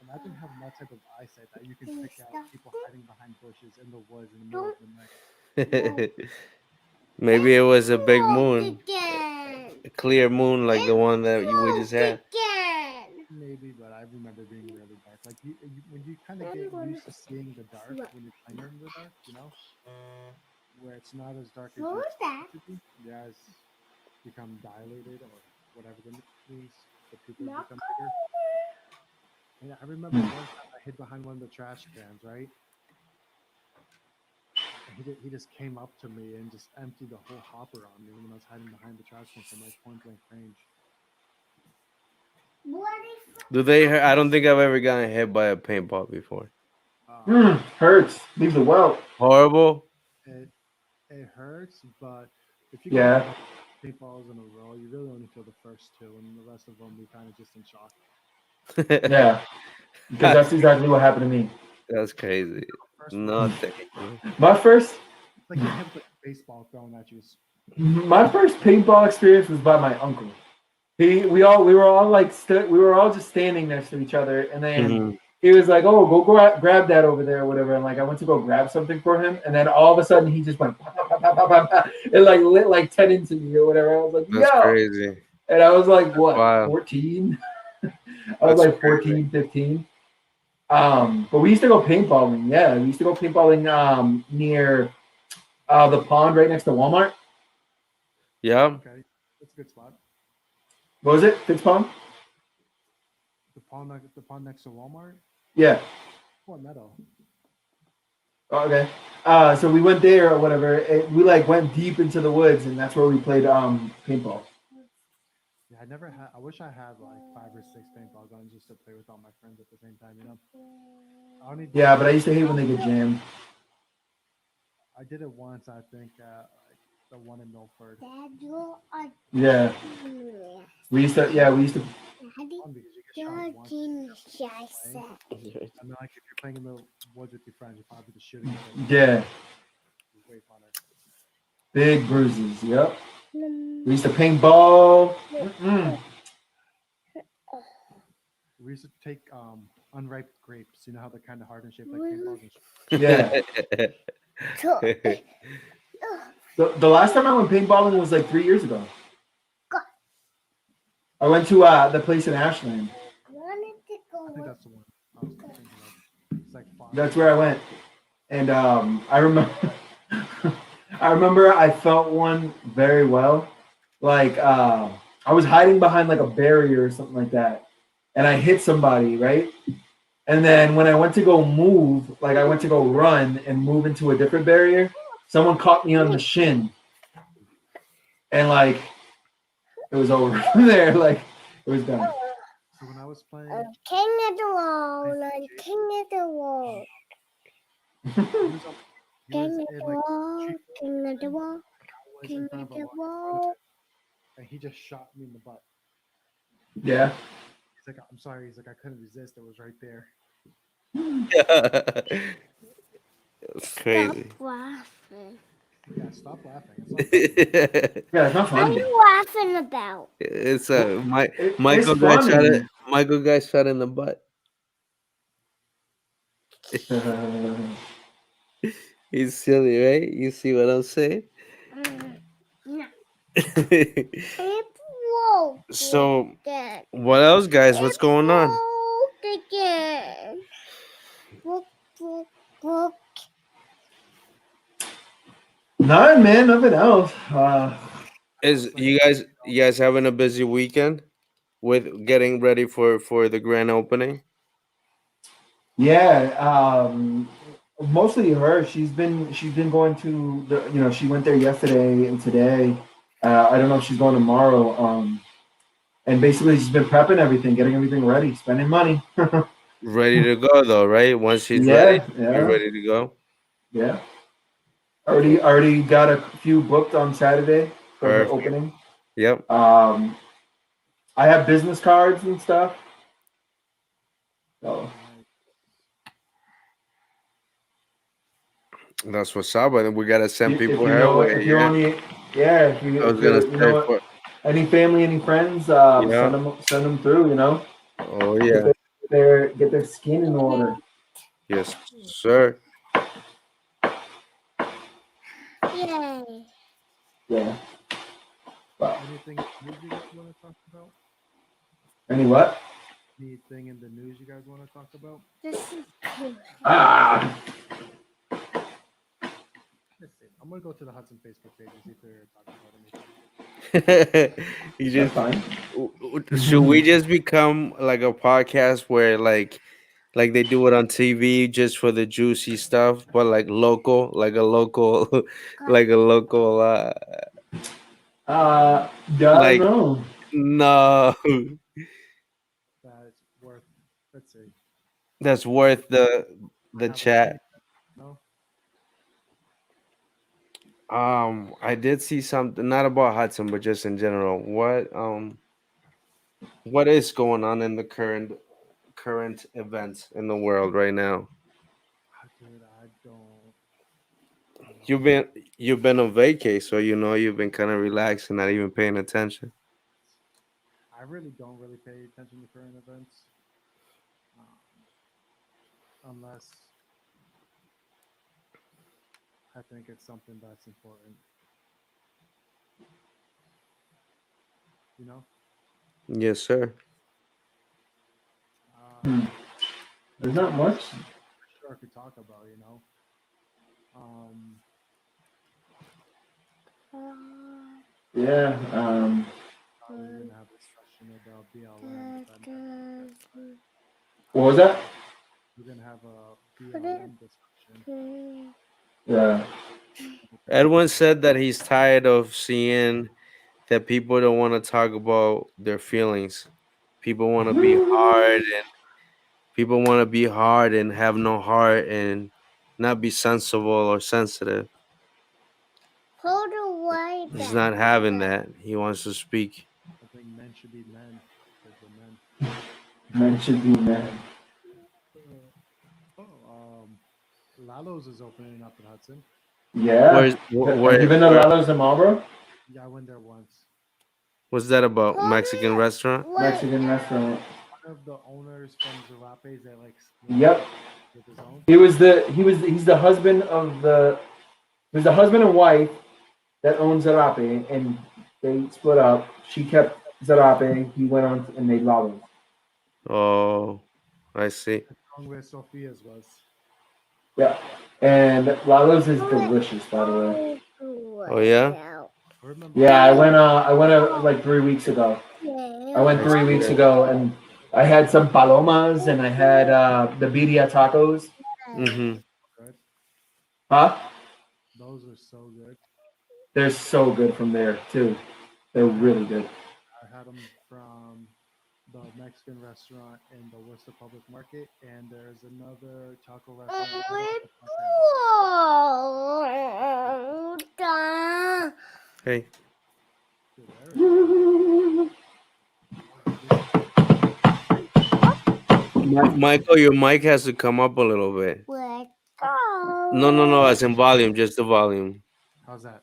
[SPEAKER 1] imagine having that type of eyesight that you can pick out people hiding behind bushes in the woods in the middle of the night.
[SPEAKER 2] Maybe it was a big moon,
[SPEAKER 4] Again.
[SPEAKER 2] a clear moon like the one that we just
[SPEAKER 4] Broke
[SPEAKER 2] had.
[SPEAKER 4] again.
[SPEAKER 1] Maybe, but I remember being really dark. Like when you kind of get used to seeing the dark when you're playing in the dark, where it's not as dark as
[SPEAKER 4] What
[SPEAKER 1] you
[SPEAKER 4] was
[SPEAKER 1] expect
[SPEAKER 4] that?
[SPEAKER 1] it to be. Yeah, it's become dilated or whatever the means. The pupils
[SPEAKER 4] Knock
[SPEAKER 1] become bigger. And I remember one time I hid behind one of the trash cans, right? And he just came up to me and just emptied the whole hopper on me when I was hiding behind the trash can from like point blank range.
[SPEAKER 4] What if
[SPEAKER 2] Do they? I don't think I've ever gotten hit by a paintball before.
[SPEAKER 1] Um,
[SPEAKER 3] Hurts. Leaves a welt.
[SPEAKER 2] Horrible.
[SPEAKER 1] it it hurts, but if you get
[SPEAKER 3] Yeah.
[SPEAKER 1] hit paintballs in a row, you really only feel the first two, and the rest of them you kind of just in shock.
[SPEAKER 3] Yeah. Because
[SPEAKER 2] that's
[SPEAKER 3] that's exactly what happened to me.
[SPEAKER 2] that's crazy.
[SPEAKER 1] First one,
[SPEAKER 2] No, thank you.
[SPEAKER 3] My first
[SPEAKER 1] it's like getting hit with like a baseball thrown at you.
[SPEAKER 3] my first paintball experience was by my uncle. We were all like we were all just standing next to each other, and then
[SPEAKER 2] Mhm.
[SPEAKER 3] he was like, "Oh, go grab that over there, or whatever." And like I went to go grab something for him, and then all of a sudden he just went pop, pop, pop, pop, pop, pop, pop. It like lit like 10 into me or whatever. I was like,
[SPEAKER 2] That's
[SPEAKER 3] "Yo!"
[SPEAKER 2] crazy.
[SPEAKER 3] And I was like, what,
[SPEAKER 2] Wow.
[SPEAKER 3] 14? I was
[SPEAKER 2] That's
[SPEAKER 3] like
[SPEAKER 2] crazy.
[SPEAKER 3] 14, 15. But we used to go paintballing. Yeah, we used to go paintballing near the pond right next to Walmart.
[SPEAKER 2] Yeah.
[SPEAKER 1] Okay, that's a good spot.
[SPEAKER 3] What was it? Fitz Pond?
[SPEAKER 1] The pond next to Walmart.
[SPEAKER 3] Yeah.
[SPEAKER 1] What meadow?
[SPEAKER 3] Oh, okay. So we went there or whatever. We like went deep into the woods, and that's where we played paintball.
[SPEAKER 1] Yeah, I never had. I wish I had like 5 or 6 paintball guns just to play with all my friends at the same time. I only did
[SPEAKER 3] Yeah,
[SPEAKER 1] it.
[SPEAKER 3] but I used to hate when they get jammed.
[SPEAKER 1] I did it once. I think like the one in Milford.
[SPEAKER 4] Dad, you're a
[SPEAKER 3] Yeah,
[SPEAKER 4] genius.
[SPEAKER 3] we used to. Yeah, we used to.
[SPEAKER 4] Daddy,
[SPEAKER 1] Fun because you get
[SPEAKER 4] you're
[SPEAKER 1] shot
[SPEAKER 4] a
[SPEAKER 1] once.
[SPEAKER 4] genius, I
[SPEAKER 1] Play.
[SPEAKER 4] said.
[SPEAKER 1] I mean, like if you're playing in the woods with your friends, you're probably just shooting each other.
[SPEAKER 3] Yeah,
[SPEAKER 1] It's way funner.
[SPEAKER 3] big bruises. Yep.
[SPEAKER 4] Mm,
[SPEAKER 3] We used to paintball. Mm-mm.
[SPEAKER 1] We used to take unripe grapes. You know how they're kind of hard and shaped like paintballs. And
[SPEAKER 3] Yeah.
[SPEAKER 4] so,
[SPEAKER 3] The last time I went paintballing was like 3 years ago.
[SPEAKER 4] God,
[SPEAKER 3] I went to the place in Ashland.
[SPEAKER 4] I wanted to go
[SPEAKER 1] I think
[SPEAKER 4] with
[SPEAKER 1] that's the one I was thinking of. It's like far.
[SPEAKER 3] That's where I went, and I remember. I remember I felt one very well. Like I was hiding behind like a barrier or something like that, and I hit somebody right. And then when I went to go move, like I went to go run and move into a different barrier, someone caught me on the shin, and like it was over from there. Like it was done.
[SPEAKER 1] So when I was playing,
[SPEAKER 4] I'm king of the wall,
[SPEAKER 1] playing
[SPEAKER 4] I'm
[SPEAKER 1] Jason,
[SPEAKER 4] king of the wall,
[SPEAKER 1] he was on, he was
[SPEAKER 4] king of
[SPEAKER 1] in
[SPEAKER 4] the
[SPEAKER 1] like
[SPEAKER 4] wall,
[SPEAKER 1] cheap
[SPEAKER 4] king of the
[SPEAKER 1] and
[SPEAKER 4] wall,
[SPEAKER 1] I was in
[SPEAKER 4] king
[SPEAKER 1] front
[SPEAKER 4] of
[SPEAKER 1] of a
[SPEAKER 4] the
[SPEAKER 1] log in front of
[SPEAKER 4] wall.
[SPEAKER 1] it, and he just shot me in the butt.
[SPEAKER 3] Yeah.
[SPEAKER 1] He's like, I'm sorry. He's like, I couldn't resist. It was right there.
[SPEAKER 2] That's
[SPEAKER 4] Stop
[SPEAKER 2] crazy.
[SPEAKER 4] laughing.
[SPEAKER 1] Yeah, stop laughing. It's not funny.
[SPEAKER 3] Yeah, it's not
[SPEAKER 4] What are
[SPEAKER 3] funny.
[SPEAKER 4] you laughing about?
[SPEAKER 2] It's
[SPEAKER 3] Well, it's
[SPEAKER 2] Michael got shot.
[SPEAKER 3] funny.
[SPEAKER 2] Michael got shot in the butt. He's silly, right? You see what I'm saying?
[SPEAKER 4] No. It broke
[SPEAKER 2] So,
[SPEAKER 4] again.
[SPEAKER 2] what else, guys? What's
[SPEAKER 4] It
[SPEAKER 2] going on?
[SPEAKER 4] broke again. Broke, broke, broke.
[SPEAKER 3] None, man. Nothing else.
[SPEAKER 2] Is you guys having a busy weekend with getting ready for the grand opening?
[SPEAKER 3] Yeah. Mostly her. She's been going to the. She went there yesterday and today. I don't know if she's going tomorrow. And basically she's been prepping everything, getting everything ready, spending money.
[SPEAKER 2] Ready to go though, right? Once she's ready,
[SPEAKER 3] Yeah.
[SPEAKER 2] be
[SPEAKER 3] Yeah.
[SPEAKER 2] ready to go.
[SPEAKER 3] Yeah. Already got a few booked on Saturday for the
[SPEAKER 2] Perfect.
[SPEAKER 3] opening.
[SPEAKER 2] Yep.
[SPEAKER 3] I have business cards and stuff. So
[SPEAKER 2] That's what's up. And we gotta send
[SPEAKER 3] if
[SPEAKER 2] people
[SPEAKER 3] you
[SPEAKER 2] her
[SPEAKER 3] know
[SPEAKER 2] way.
[SPEAKER 3] if you're
[SPEAKER 2] Yeah.
[SPEAKER 3] on the yeah
[SPEAKER 2] I
[SPEAKER 3] if
[SPEAKER 2] was gonna
[SPEAKER 3] you're
[SPEAKER 2] say for
[SPEAKER 3] any family, any friends,
[SPEAKER 2] yeah.
[SPEAKER 3] send them through.
[SPEAKER 2] Oh
[SPEAKER 3] Get
[SPEAKER 2] yeah.
[SPEAKER 3] their skin in order.
[SPEAKER 2] Yes, sir.
[SPEAKER 4] Yay.
[SPEAKER 3] Yeah. But
[SPEAKER 1] Anything in the news you guys want to talk about?
[SPEAKER 3] any what?
[SPEAKER 1] Anything in the news you guys want to talk about?
[SPEAKER 4] This is cool.
[SPEAKER 3] Ah,
[SPEAKER 1] Let's see. I'm gonna go to the Hudson Facebook page and see if they're talking about anything.
[SPEAKER 2] You
[SPEAKER 3] that's
[SPEAKER 2] just
[SPEAKER 3] fine.
[SPEAKER 2] should we just become like a podcast where like they do it on TV just for the juicy stuff, but like local, like a local, like a local,
[SPEAKER 3] Yeah, I don't
[SPEAKER 2] like
[SPEAKER 3] know.
[SPEAKER 2] no,
[SPEAKER 1] That's worth. Let's see.
[SPEAKER 2] that's worth
[SPEAKER 1] I
[SPEAKER 2] the
[SPEAKER 1] have a
[SPEAKER 2] chat.
[SPEAKER 1] few. No.
[SPEAKER 2] I did see something not about Hudson, but just in general. What is going on in the current events in the world right now?
[SPEAKER 1] Dude, I don't
[SPEAKER 2] You've
[SPEAKER 1] know.
[SPEAKER 2] been you've been on vacay, so you know you've been kind of relaxing, not even paying attention.
[SPEAKER 1] I really don't really pay attention to current events, unless I think it's something that's important. You know.
[SPEAKER 2] Yes, sir.
[SPEAKER 3] Hmm. There's not much.
[SPEAKER 1] Sure, I could talk about. Um,
[SPEAKER 3] Yeah.
[SPEAKER 1] we're gonna have a discussion about BLM.
[SPEAKER 3] What was that?
[SPEAKER 1] We're gonna have a
[SPEAKER 4] Put it.
[SPEAKER 1] BLM discussion.
[SPEAKER 3] Yeah.
[SPEAKER 2] Edwin said that he's tired of seeing that people don't want to talk about their feelings. People want to be hard and people want to be hard and have no heart and not be sensible or sensitive.
[SPEAKER 4] Hold the way
[SPEAKER 2] He's
[SPEAKER 4] back.
[SPEAKER 2] not having that. He wants to speak.
[SPEAKER 1] I think men should be men because we're men.
[SPEAKER 3] Men should be men.
[SPEAKER 1] Lalo's is opening up in Hudson.
[SPEAKER 3] Yeah. Have you been to
[SPEAKER 2] Where
[SPEAKER 3] Lalo's in Marlboro?
[SPEAKER 1] Yeah, I went there once.
[SPEAKER 2] what's that about?
[SPEAKER 4] Hold
[SPEAKER 2] Mexican
[SPEAKER 4] it.
[SPEAKER 2] restaurant?
[SPEAKER 3] Mexican restaurant.
[SPEAKER 1] One of the owners from Zarapes that like
[SPEAKER 3] Yep.
[SPEAKER 1] with his own.
[SPEAKER 3] He's the husband of he's the husband and wife that owns Zarape, and they split up. She kept Zarape. He went on and made Lalo's.
[SPEAKER 2] Oh, I see.
[SPEAKER 1] Along where Sophia's was.
[SPEAKER 3] Yeah. And Lalo's is delicious, by the way.
[SPEAKER 2] Oh yeah?
[SPEAKER 1] I remember.
[SPEAKER 3] Yeah, I went like 3 weeks ago. I went 3 weeks ago, and I had some palomas, and I had the birria tacos.
[SPEAKER 2] Mm-hmm.
[SPEAKER 1] Good.
[SPEAKER 3] Huh?
[SPEAKER 1] Those are so good.
[SPEAKER 3] They're so good from there too. They're really good.
[SPEAKER 1] I had them from the Mexican restaurant in the Worcester Public Market, and there's another taco restaurant.
[SPEAKER 2] Hey. Michael, your mic has to come up a little bit.
[SPEAKER 4] Let's
[SPEAKER 2] No,
[SPEAKER 4] go.
[SPEAKER 2] as in volume, just the volume.
[SPEAKER 1] How's that?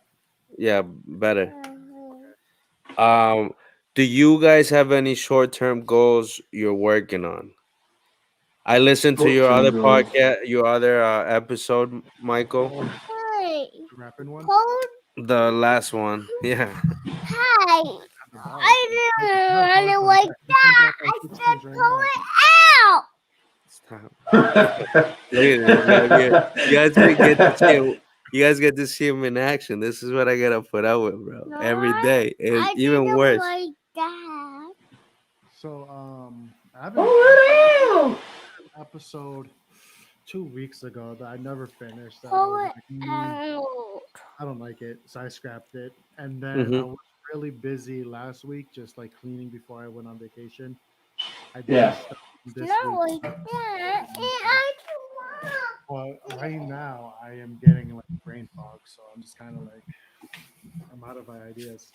[SPEAKER 2] Yeah, better.
[SPEAKER 4] Uh,
[SPEAKER 2] Um, do you guys have any short-term goals you're working on? I listened to your
[SPEAKER 3] Short-term
[SPEAKER 2] other
[SPEAKER 3] goals.
[SPEAKER 2] podcast, your other episode, Michael,
[SPEAKER 1] Oh,
[SPEAKER 4] Hi.
[SPEAKER 1] the rapping one.
[SPEAKER 4] Hold.
[SPEAKER 2] the last one. Yeah.
[SPEAKER 4] Hi.
[SPEAKER 1] Had the bars.
[SPEAKER 4] I
[SPEAKER 1] Like,
[SPEAKER 4] didn't
[SPEAKER 1] you have
[SPEAKER 4] want
[SPEAKER 1] bars
[SPEAKER 4] it
[SPEAKER 1] on
[SPEAKER 4] like
[SPEAKER 1] deck. You can
[SPEAKER 4] that.
[SPEAKER 1] drop like
[SPEAKER 4] I
[SPEAKER 1] 6
[SPEAKER 4] said
[SPEAKER 1] things right
[SPEAKER 4] pull
[SPEAKER 1] now.
[SPEAKER 4] it out.
[SPEAKER 2] Stop. Look at this. You guys can get to see him. You guys get to see him in action. This is what I gotta put up with, bro.
[SPEAKER 4] No,
[SPEAKER 2] Every day. It's
[SPEAKER 4] I
[SPEAKER 2] even
[SPEAKER 4] didn't
[SPEAKER 2] worse.
[SPEAKER 4] like that.
[SPEAKER 1] So I haven't
[SPEAKER 3] Pull it out.
[SPEAKER 1] episode 2 weeks ago that I never finished. That I
[SPEAKER 4] Pull
[SPEAKER 1] was
[SPEAKER 4] it
[SPEAKER 1] like,
[SPEAKER 4] out.
[SPEAKER 1] I don't like it, so I scrapped it. And then I
[SPEAKER 2] Hmm.
[SPEAKER 1] was really busy last week, just like cleaning before I went on vacation. I
[SPEAKER 3] Yeah.
[SPEAKER 1] just started this
[SPEAKER 4] Not
[SPEAKER 1] week.
[SPEAKER 4] like that. And I don't want.
[SPEAKER 1] But right now, I am getting like brain fog, so I'm just kind of like I'm out of ideas.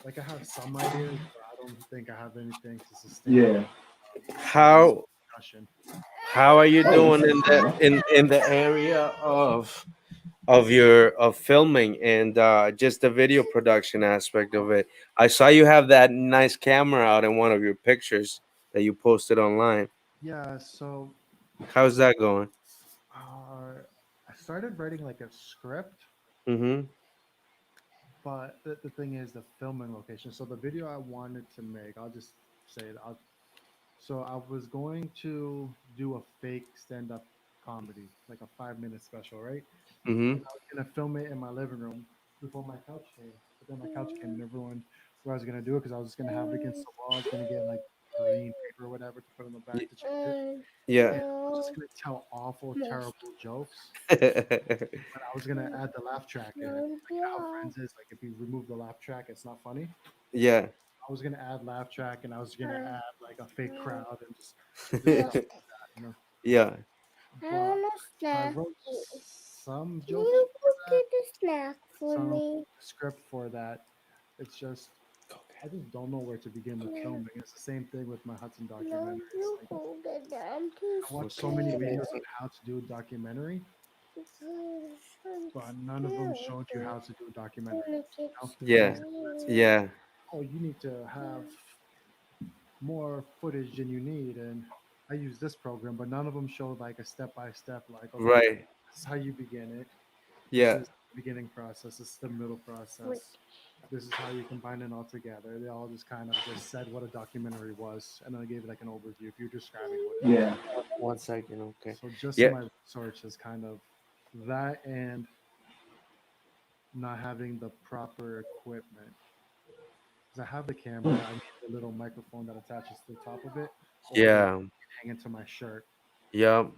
[SPEAKER 1] Like I have some ideas, but I don't think I have anything to sustain
[SPEAKER 3] Yeah.
[SPEAKER 1] this
[SPEAKER 2] How
[SPEAKER 1] discussion.
[SPEAKER 2] how are you
[SPEAKER 3] Oh,
[SPEAKER 2] doing
[SPEAKER 3] this
[SPEAKER 2] in
[SPEAKER 3] is
[SPEAKER 2] the
[SPEAKER 3] cool.
[SPEAKER 2] in the area of your of filming and just the video production aspect of it? I saw you have that nice camera out in one of your pictures that you posted online.
[SPEAKER 1] Yeah, so
[SPEAKER 2] How's that going?
[SPEAKER 1] I started writing like a script,
[SPEAKER 2] Mm-hmm.
[SPEAKER 1] but the thing is the filming location. So the video I wanted to make, I'll just say it. So I was going to do a fake stand-up comedy, like a 5 minute special, right?
[SPEAKER 2] Mm-hmm.
[SPEAKER 1] And I was gonna film it in my living room before my couch came. But then my couch came and it ruined where I was gonna do it because I was just gonna have it against the wall. I was gonna get like green paper or whatever to put on the back to change it.
[SPEAKER 2] Yeah.
[SPEAKER 1] And I was just
[SPEAKER 4] No.
[SPEAKER 1] gonna tell awful, terrible jokes. But I was gonna add the laugh track in it. Like how Friends is, like if you remove the laugh track, it's not funny.
[SPEAKER 2] Yeah.
[SPEAKER 1] I was gonna add laugh track and I was gonna add like a fake crowd and just do
[SPEAKER 4] Yes.
[SPEAKER 1] stuff like that, you know.
[SPEAKER 2] Yeah.
[SPEAKER 4] I
[SPEAKER 1] But
[SPEAKER 4] want a
[SPEAKER 1] I
[SPEAKER 4] snack.
[SPEAKER 1] wrote some
[SPEAKER 4] Can
[SPEAKER 1] jokes
[SPEAKER 4] you
[SPEAKER 1] for
[SPEAKER 4] go
[SPEAKER 1] that,
[SPEAKER 4] get a snack for
[SPEAKER 1] some
[SPEAKER 4] me?
[SPEAKER 1] script for that. It's just I just don't know where to begin with
[SPEAKER 4] No,
[SPEAKER 1] filming. It's the same thing with my Hudson
[SPEAKER 4] no,
[SPEAKER 1] documentaries.
[SPEAKER 4] you
[SPEAKER 1] Like
[SPEAKER 4] go get that. I'm too
[SPEAKER 1] I watched so
[SPEAKER 2] Okay.
[SPEAKER 1] many
[SPEAKER 4] scared.
[SPEAKER 1] videos on how to do a documentary,
[SPEAKER 4] I'm
[SPEAKER 1] but none of them
[SPEAKER 4] scared.
[SPEAKER 1] showed you how to do a
[SPEAKER 4] I'm
[SPEAKER 1] documentary.
[SPEAKER 4] gonna get
[SPEAKER 1] You know,
[SPEAKER 2] Yeah.
[SPEAKER 1] it's
[SPEAKER 4] scared.
[SPEAKER 1] like,
[SPEAKER 2] Yeah.
[SPEAKER 1] oh, you need to have more footage than you need, and I use this program, but none of them showed like a step by step. Like, okay,
[SPEAKER 2] Right.
[SPEAKER 1] this is how you begin it. This
[SPEAKER 2] Yeah.
[SPEAKER 1] is the beginning process. This is the middle
[SPEAKER 4] Wait.
[SPEAKER 1] process. This is how you combine it all together. They all just kind of just said what a documentary was, and then I gave it like an overview. If you're describing what it is,
[SPEAKER 3] Yeah.
[SPEAKER 2] 1 second. Okay.
[SPEAKER 1] so just
[SPEAKER 2] Yeah.
[SPEAKER 1] my research is kind of that, and not having the proper equipment. Because I have the camera, I need the little microphone that attaches to the top of it, or the
[SPEAKER 2] Yeah.
[SPEAKER 1] hang into my shirt.
[SPEAKER 2] Yeah.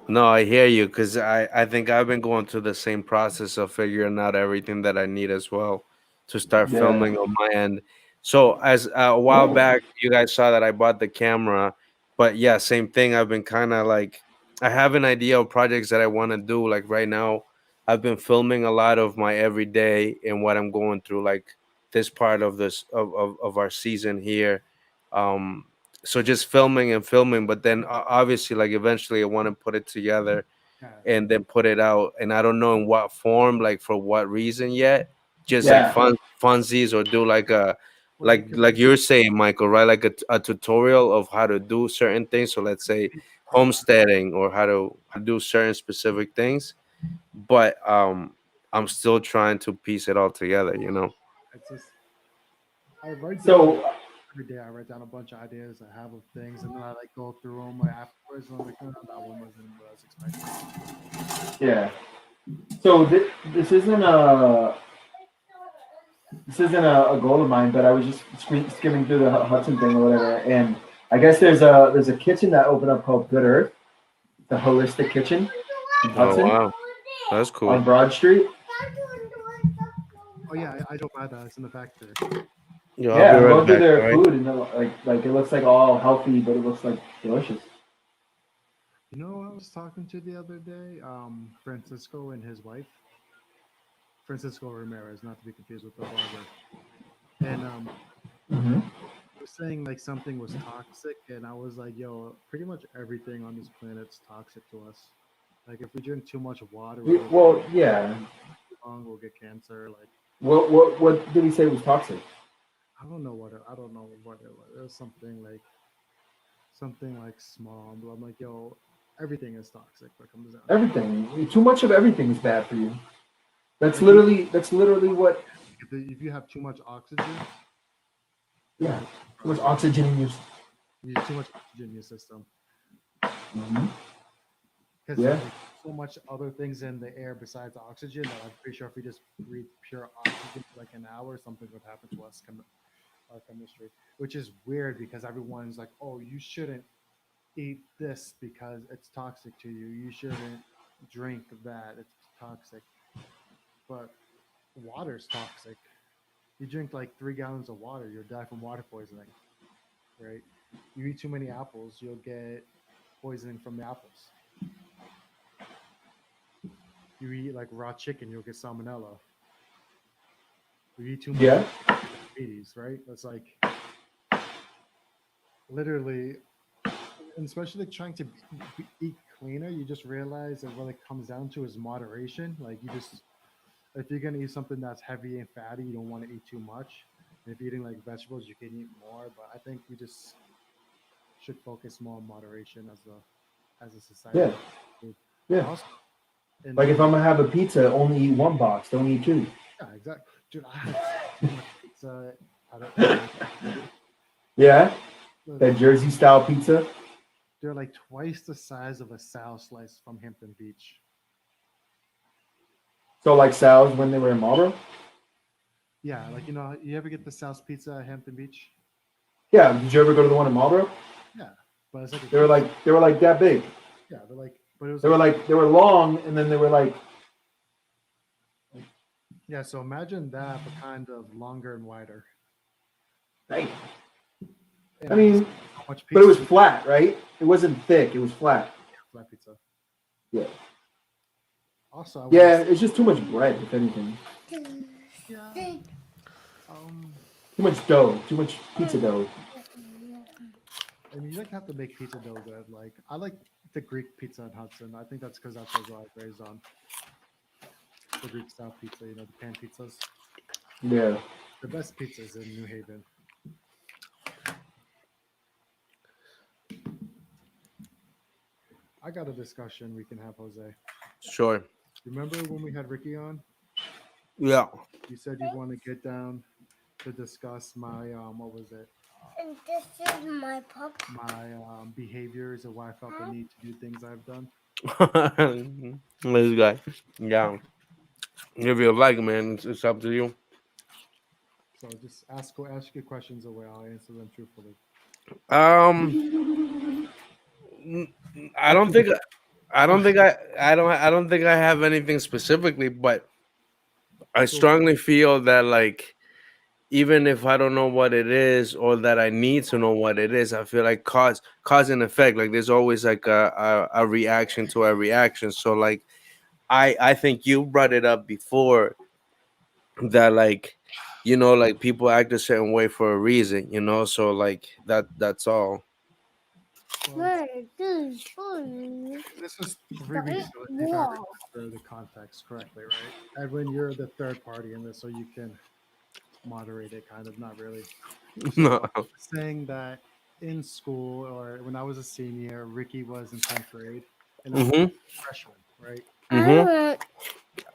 [SPEAKER 2] No, I hear you because I think I've been going through the same process of figuring out everything that I need as well to start
[SPEAKER 3] Yeah.
[SPEAKER 2] filming on my end. So as a while back, you guys saw that I bought the camera, but yeah, same thing. I've been kind of like I have an idea of projects that I want to do. Like right now, I've been filming a lot of my everyday and what I'm going through, like this part of this of our season here. Um, so just filming and filming, but then obviously like eventually I want to put it together
[SPEAKER 1] Yeah,
[SPEAKER 2] and then put it out, and I don't know in what form, like for what reason yet, just like
[SPEAKER 3] Yeah.
[SPEAKER 2] funsies or do like a
[SPEAKER 1] well, you could
[SPEAKER 2] like you're saying, Michael, right, like a tutorial of how to do certain things. So let's say homesteading or how to do certain specific things, but I'm still trying to piece it all together, you know.
[SPEAKER 1] it's just I write down
[SPEAKER 3] So
[SPEAKER 1] every day. I write down a bunch of ideas I have of things, and then I like go through them like afterwards, and I'm like, oh, that one wasn't what I was expecting.
[SPEAKER 3] yeah. So this isn't a goal of mine, but I was just skimming through the Hudson thing or whatever, and I guess there's a kitchen that opened up called Good Earth, the holistic kitchen in
[SPEAKER 2] Oh
[SPEAKER 3] Hudson
[SPEAKER 2] wow, that's
[SPEAKER 3] on
[SPEAKER 2] cool.
[SPEAKER 3] Broad Street.
[SPEAKER 1] Oh yeah, I don't buy that. It's in the factory.
[SPEAKER 2] Yo, I'll
[SPEAKER 3] Yeah,
[SPEAKER 2] be
[SPEAKER 3] I'm
[SPEAKER 2] right
[SPEAKER 3] going through
[SPEAKER 2] back.
[SPEAKER 3] their
[SPEAKER 2] All right.
[SPEAKER 3] food, and like it looks like all healthy, but it looks like delicious.
[SPEAKER 1] You know, who I was talking to the other day, Francisco and his wife, Francisco Ramirez, not to be confused with the barber, and
[SPEAKER 3] Hmm.
[SPEAKER 1] he was saying like something was toxic, and I was like, yo, pretty much everything on this planet's toxic to us. Like if we drink too much water,
[SPEAKER 3] Well, yeah.
[SPEAKER 1] we'll get cancer. Like
[SPEAKER 3] What did he say was toxic?
[SPEAKER 1] I don't know what I don't know what it was. It was something like small. But I'm like, yo, everything is toxic. What comes down to it.
[SPEAKER 3] Everything. Too much of everything is bad for you. That's
[SPEAKER 1] Like you,
[SPEAKER 3] literally what.
[SPEAKER 1] if you have too much oxygen,
[SPEAKER 3] Yeah.
[SPEAKER 1] like
[SPEAKER 3] Too much oxygen in you.
[SPEAKER 1] you use too much oxygen in your system
[SPEAKER 3] Hmm.
[SPEAKER 1] because
[SPEAKER 3] Yeah.
[SPEAKER 1] there's like so much other things in the air besides oxygen that I'm pretty sure if we just breathe pure oxygen for like an hour, something would happen to us. Our chemistry, which is weird because everyone's like, "Oh, you shouldn't eat this because it's toxic to you. You shouldn't drink that; it's toxic." But water's toxic. You drink like 3 gallons of water, you'll die from water poisoning, right? You eat too many apples, you'll get poisoning from the apples. You eat like raw chicken, you'll get salmonella. You eat too much
[SPEAKER 3] Yeah.
[SPEAKER 1] meat, diabetes, right? That's like literally, and especially like trying to eat cleaner. You just realize that what it comes down to is moderation. Like you just, if you're gonna eat something that's heavy and fatty, you don't want to eat too much. And if you're eating like vegetables, you can eat more. But I think we just should focus more on moderation as a
[SPEAKER 3] Yeah.
[SPEAKER 1] society.
[SPEAKER 3] Yeah.
[SPEAKER 1] Also, in
[SPEAKER 3] Like
[SPEAKER 1] New
[SPEAKER 3] if I'm
[SPEAKER 1] Haven,
[SPEAKER 3] gonna have a pizza, only eat one box. Don't eat two.
[SPEAKER 1] yeah, exactly, dude. I had so much pizza at New Haven.
[SPEAKER 3] Yeah.
[SPEAKER 1] Look,
[SPEAKER 3] That Jersey style pizza.
[SPEAKER 1] they're like twice the size of a Sal slice from Hampton Beach.
[SPEAKER 3] So like Sal's when they were in Marlboro.
[SPEAKER 1] Yeah, like you ever get the Sal's pizza at Hampton Beach?
[SPEAKER 3] Yeah. Did you ever go to the one in Marlboro?
[SPEAKER 1] Yeah, but it's like a
[SPEAKER 3] They were
[SPEAKER 1] cube.
[SPEAKER 3] like that big.
[SPEAKER 1] Yeah, but it was
[SPEAKER 3] They were long, and then they were like.
[SPEAKER 1] yeah. So imagine that, but kind of longer and wider.
[SPEAKER 3] Dang.
[SPEAKER 1] And
[SPEAKER 3] I
[SPEAKER 1] I just
[SPEAKER 3] mean,
[SPEAKER 1] how much
[SPEAKER 3] but it was
[SPEAKER 1] pizza
[SPEAKER 3] flat, right? It wasn't thick. It was flat.
[SPEAKER 1] flat pizza.
[SPEAKER 3] Yeah.
[SPEAKER 1] Also, I want to
[SPEAKER 3] Yeah.
[SPEAKER 1] say,
[SPEAKER 3] It's just too much bread, if anything.
[SPEAKER 1] yeah, um,
[SPEAKER 3] Too much dough. Too much pizza dough.
[SPEAKER 1] I mean, you like have to make pizza dough good. Like I like the Greek pizza in Hudson. I think that's because that's what I was raised on. The Greek style pizza, the pan pizzas.
[SPEAKER 3] Yeah.
[SPEAKER 1] The best pizzas in New Haven. I got a discussion we can have, Jose.
[SPEAKER 2] Sure.
[SPEAKER 1] Remember when we had Ricky on?
[SPEAKER 2] Yeah.
[SPEAKER 1] You said you want to get down to discuss my what was it?
[SPEAKER 4] And this is my pup.
[SPEAKER 1] My behaviors and why I felt the need to do things I've done.
[SPEAKER 2] This guy. Yeah. If you like, man, it's up to you.
[SPEAKER 1] So just ask your questions away. I'll answer them truthfully.
[SPEAKER 2] Um, I don't think. I don't think I have anything specifically, but I
[SPEAKER 1] So
[SPEAKER 2] strongly feel that like even if I don't know what it is or that I need to know what it is, I feel like cause and effect. Like there's always like a reaction to a reaction. So like I think you brought it up before that like like people act a certain way for a reason, so like that's all.
[SPEAKER 1] well,
[SPEAKER 4] One, two, three.
[SPEAKER 1] this is 3 weeks ago. If I
[SPEAKER 4] Whoa.
[SPEAKER 1] remember the context correctly, right? Edwin, you're the third party in this, so you can moderate it, kind of, not really.
[SPEAKER 2] No.
[SPEAKER 1] So saying that in school or when I was a senior, Ricky was in 10th grade and I was
[SPEAKER 2] Mhm.
[SPEAKER 1] a freshman, right?
[SPEAKER 4] I
[SPEAKER 2] Mhm.
[SPEAKER 4] want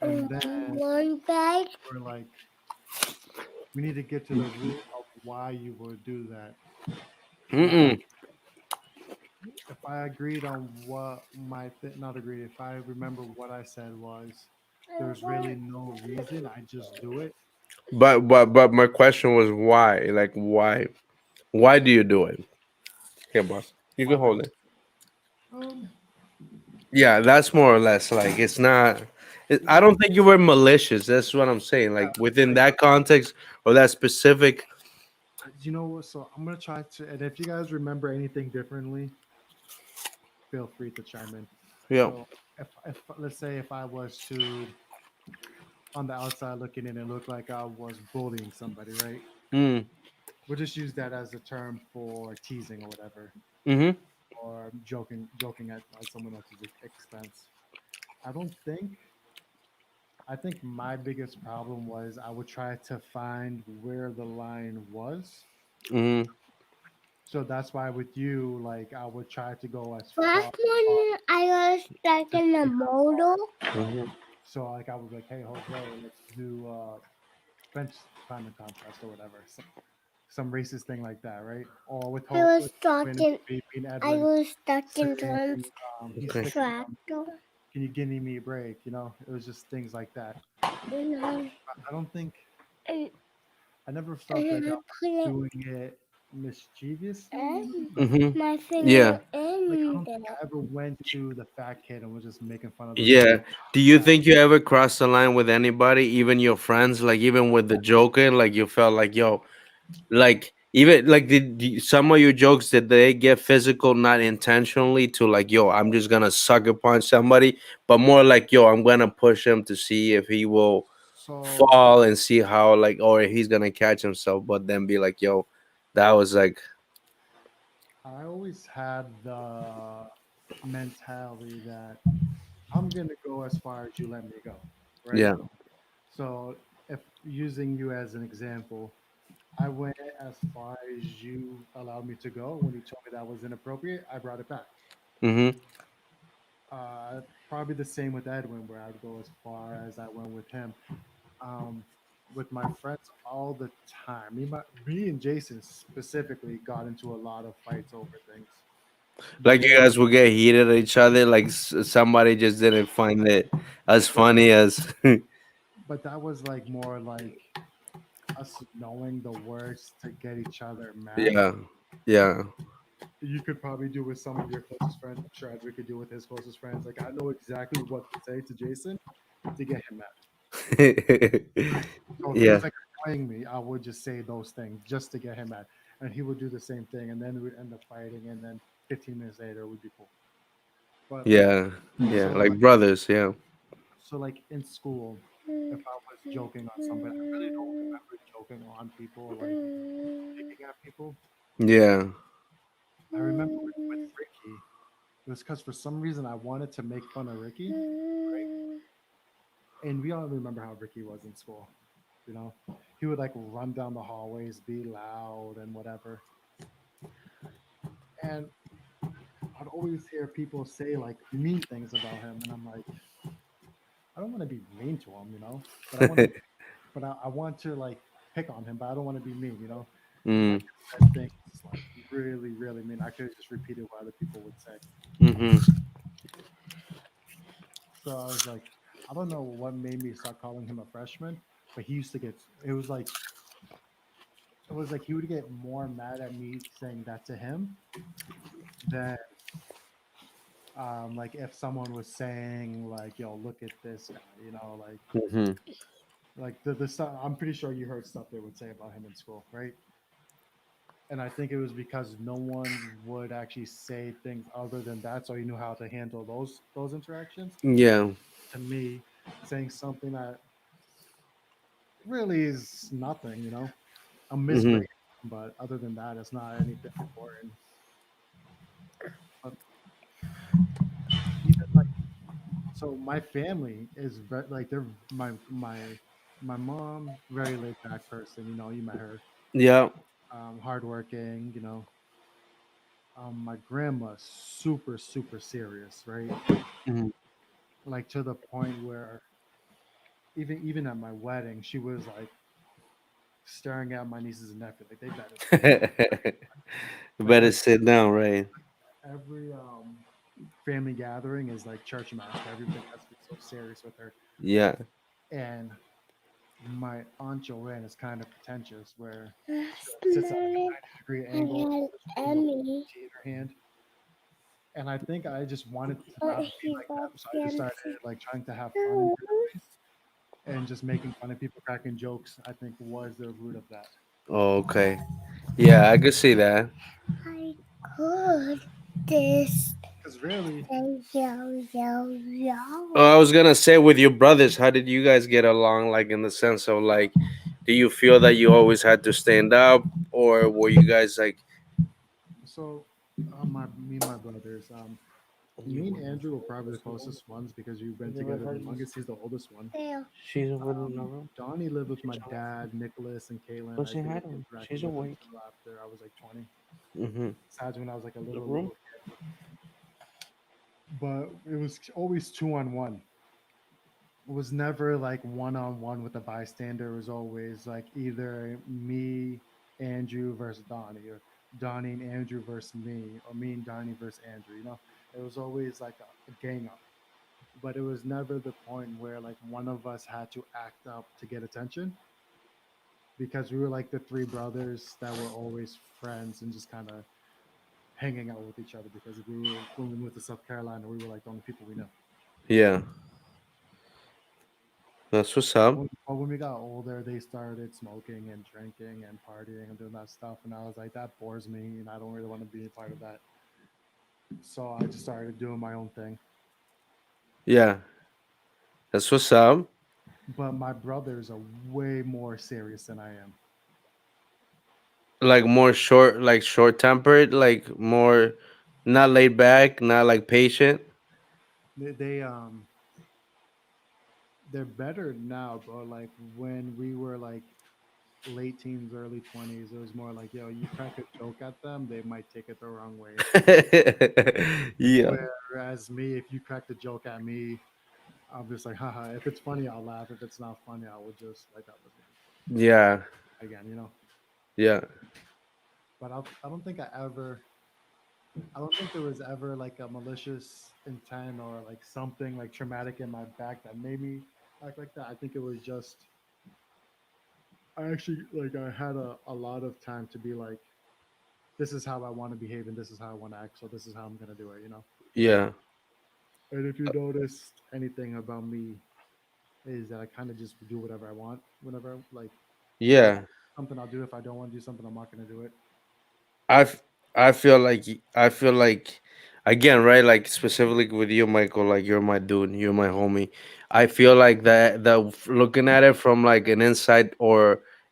[SPEAKER 1] And then
[SPEAKER 4] one bag.
[SPEAKER 1] we're like, we need to get to the root of why you would do that. And
[SPEAKER 2] Mm-mm.
[SPEAKER 1] if I agreed on what not agreed, if I remember what I said was, there's really no reason. I just do it.
[SPEAKER 2] But my question was why? Like why do you do it? Here, boss. You
[SPEAKER 1] Why
[SPEAKER 2] can
[SPEAKER 1] do I
[SPEAKER 2] hold
[SPEAKER 1] do
[SPEAKER 2] it.
[SPEAKER 1] it?
[SPEAKER 2] Yeah, that's more or less like it's not. I don't think you were malicious. That's what I'm saying. Like within
[SPEAKER 1] Like,
[SPEAKER 2] that context or that specific.
[SPEAKER 1] you know what? So I'm gonna try to, and if you guys remember anything differently, feel free to chime in.
[SPEAKER 2] Yeah.
[SPEAKER 1] So if let's say if I was to on the outside looking in, it looked like I was bullying somebody, right?
[SPEAKER 2] Mm.
[SPEAKER 1] We'll just use that as a term for teasing or whatever,
[SPEAKER 2] Mhm.
[SPEAKER 1] or joking at someone else's expense. I don't think. I think my biggest problem was I would try to find where the line was.
[SPEAKER 2] Hmm.
[SPEAKER 1] So that's why with you, like I would try to go as far
[SPEAKER 4] Last morning, I was stuck
[SPEAKER 1] to
[SPEAKER 4] in the
[SPEAKER 1] see how far.
[SPEAKER 4] model.
[SPEAKER 2] Hmm.
[SPEAKER 1] So like I would be like, hey Jose, let's do bench climbing contest or whatever. Some racist thing like that, right? Or
[SPEAKER 4] I was
[SPEAKER 1] with
[SPEAKER 4] stuck
[SPEAKER 1] Owen
[SPEAKER 4] in.
[SPEAKER 1] being
[SPEAKER 4] I
[SPEAKER 1] Edwin
[SPEAKER 4] was stuck in
[SPEAKER 1] saying
[SPEAKER 4] Tom's
[SPEAKER 1] he's
[SPEAKER 2] Okay.
[SPEAKER 1] sick of him.
[SPEAKER 4] tractor.
[SPEAKER 1] Can you give me a break? You know, it was just things like that.
[SPEAKER 4] And
[SPEAKER 1] I don't think
[SPEAKER 4] and,
[SPEAKER 1] I never felt
[SPEAKER 4] and
[SPEAKER 1] like I
[SPEAKER 4] I
[SPEAKER 1] was
[SPEAKER 4] put it
[SPEAKER 1] doing it mischievously,
[SPEAKER 4] in
[SPEAKER 1] but
[SPEAKER 2] Hmm.
[SPEAKER 4] my
[SPEAKER 2] Yeah.
[SPEAKER 4] finger
[SPEAKER 1] like I
[SPEAKER 4] in
[SPEAKER 1] don't think
[SPEAKER 4] there.
[SPEAKER 1] I ever went to the fat kid and was just making fun of the fat.
[SPEAKER 2] Yeah. Do you
[SPEAKER 1] fat.
[SPEAKER 2] think you ever crossed the line with anybody, even your friends, like even with the joking, like you felt like, yo, like even like some of your jokes, did they get physical, not intentionally, to like, yo, I'm just gonna sucker punch somebody, but more like, yo, I'm gonna push him to see if he will
[SPEAKER 1] So
[SPEAKER 2] fall and see how, like, or he's gonna catch himself, but then be like, yo, that was like,
[SPEAKER 1] I always had the mentality that I'm gonna go as far as you let me go, right?
[SPEAKER 2] yeah.
[SPEAKER 1] So if using you as an example, I went as far as you allowed me to go. When you told me that was inappropriate, I brought it back.
[SPEAKER 2] Mm-hmm.
[SPEAKER 1] Probably the same with Edwin, where I'd go as far as I went with him. Um, with my friends all the time. Me and Jason specifically got into a lot of fights over things. The
[SPEAKER 2] Like you
[SPEAKER 1] more,
[SPEAKER 2] guys will get heated at each other, like somebody just didn't find it as funny as.
[SPEAKER 1] but that was like more like us knowing the words to get each other mad.
[SPEAKER 2] Yeah, yeah.
[SPEAKER 1] You could probably do with some of your closest friends. I'm sure Edwin could do with his closest friends. Like I know exactly what to say to Jason to get him mad. So if he
[SPEAKER 2] Yeah,
[SPEAKER 1] was like annoying me, I would just say those things just to get him mad, and he would do the same thing, and then we'd end up fighting, and then 15 minutes later we'd be cool. But
[SPEAKER 2] yeah, yeah.
[SPEAKER 1] so
[SPEAKER 2] Like
[SPEAKER 1] like
[SPEAKER 2] brothers, yeah.
[SPEAKER 1] in school, if I was joking on somebody, I really don't remember joking on people like picking at people.
[SPEAKER 2] Yeah.
[SPEAKER 1] I remember with Ricky, it was because for some reason I wanted to make fun of Ricky, right? And we all remember how Ricky was in school. You know, he would like run down the hallways, be loud and whatever. And I'd always hear people say like mean things about him, and I'm like, I don't want to be mean to him, you know, but I want to like pick on him, but I don't want to be mean, you know. I
[SPEAKER 2] Mm,
[SPEAKER 1] could have said things like really, really mean. I could have just repeated what other people would say.
[SPEAKER 2] mm-hmm.
[SPEAKER 1] So I was like, I don't know what made me start calling him a freshman, but he used to get. It was like he would get more mad at me saying that to him than like if someone was saying like, "Yo, look at this guy," you know,
[SPEAKER 2] Mm-hmm.
[SPEAKER 1] like the stuff. I'm pretty sure you heard stuff they would say about him in school, right? And I think it was because no one would actually say things other than that, so he knew how to handle those interactions.
[SPEAKER 2] Yeah.
[SPEAKER 1] To me, saying something that really is nothing, you know, a
[SPEAKER 2] Mm-hmm.
[SPEAKER 1] misgrade, but other than that, it's not anything important. But even like, so my family is like they're my mom, very laid back person. You know, you met her,
[SPEAKER 2] Yeah.
[SPEAKER 1] hardworking. You know, my grandma super serious, right?
[SPEAKER 2] Mm-hmm.
[SPEAKER 1] Like to the point where even at my wedding, she was like staring at my nieces and nephew, like they better sit down. Like
[SPEAKER 2] Better sit down, right?
[SPEAKER 1] every family gathering is like church mass, where everybody has to be so serious with her.
[SPEAKER 2] Yeah.
[SPEAKER 1] And my aunt Joanne is kind of pretentious, where she
[SPEAKER 4] Last
[SPEAKER 1] like sits at like a
[SPEAKER 4] morning,
[SPEAKER 1] 90-degree
[SPEAKER 4] I
[SPEAKER 1] angle,
[SPEAKER 4] had
[SPEAKER 1] just holding a
[SPEAKER 4] Emmy,
[SPEAKER 1] tea in her hand. And I think I just wanted to
[SPEAKER 4] but
[SPEAKER 1] not be
[SPEAKER 4] he
[SPEAKER 1] like
[SPEAKER 4] got
[SPEAKER 1] them, so I just started
[SPEAKER 4] fancy.
[SPEAKER 1] like trying to have fun in weird ways, and just making fun of people, cracking jokes. I think was the root of that.
[SPEAKER 2] Oh, okay. Yeah, I could see that.
[SPEAKER 4] I could this
[SPEAKER 1] Because really,
[SPEAKER 4] and
[SPEAKER 2] Oh, I
[SPEAKER 4] yell.
[SPEAKER 2] was gonna say, with your brothers, how did you guys get along? Like in the sense of like, do you feel that you always had to stand up, or were you guys like,
[SPEAKER 1] so my me and my brothers, Me and Andrew were probably the closest ones because we've been together the longest. He's the oldest one.
[SPEAKER 4] There.
[SPEAKER 2] She's over in the room.
[SPEAKER 1] Donnie lived with my dad, Nicholas, and
[SPEAKER 2] Go
[SPEAKER 1] Kaylin. I
[SPEAKER 2] say hi
[SPEAKER 1] didn't
[SPEAKER 2] to her.
[SPEAKER 1] interact
[SPEAKER 2] She's
[SPEAKER 1] with
[SPEAKER 2] awake.
[SPEAKER 1] until after I was like 20.
[SPEAKER 2] Mm-hmm.
[SPEAKER 1] Besides when I was like a
[SPEAKER 2] The
[SPEAKER 1] little
[SPEAKER 2] room?
[SPEAKER 1] kid. But it was always 2-on-1. It was never like 1-on-one with a bystander. It was always like either me, Andrew versus Donnie, or Donnie and Andrew versus me, or me and Donnie versus Andrew. It was always like a gang up. But it was never the point where like one of us had to act up to get attention because we were like the three brothers that were always friends and just kind of hanging out with each other because when we moved to South Carolina, we were like the only people we knew.
[SPEAKER 2] Yeah, that's what's up.
[SPEAKER 1] But when we got older, they started smoking and drinking and partying and doing that stuff, and I was like, that bores me, and I don't really want to be a part of that. So I just started doing my own thing.
[SPEAKER 2] Yeah, that's what's up.
[SPEAKER 1] But my brothers are way more serious than I am.
[SPEAKER 2] Like more short, like short tempered, like more not laid back, not like patient.
[SPEAKER 1] They they're better now, but like when we were like late teens, early 20s, it was more like, yo, you crack a joke at them, they might take it the wrong way.
[SPEAKER 2] Yeah,
[SPEAKER 1] Whereas me, if you crack the joke at me, I'm just like, haha. If it's funny, I'll laugh. If it's not funny, I will just like that was
[SPEAKER 2] yeah,
[SPEAKER 1] again.
[SPEAKER 2] yeah,
[SPEAKER 1] But I don't think I don't think there was ever like a malicious intent or like something like traumatic in my back that made me act like that. I think it was just I actually like I had a lot of time to be like, this is how I want to behave and this is how I want to act. So this is how I'm gonna do it.
[SPEAKER 2] yeah,
[SPEAKER 1] And if you noticed anything about me, is that I kind of just do whatever I want whenever like if I
[SPEAKER 2] yeah.
[SPEAKER 1] want something I'll do. If I don't want to do something, I'm not gonna do it.
[SPEAKER 2] I f- I feel like I feel like again, right? Like specifically with you, Michael. Like you're my dude. You're my homie. I feel like looking at it from like an inside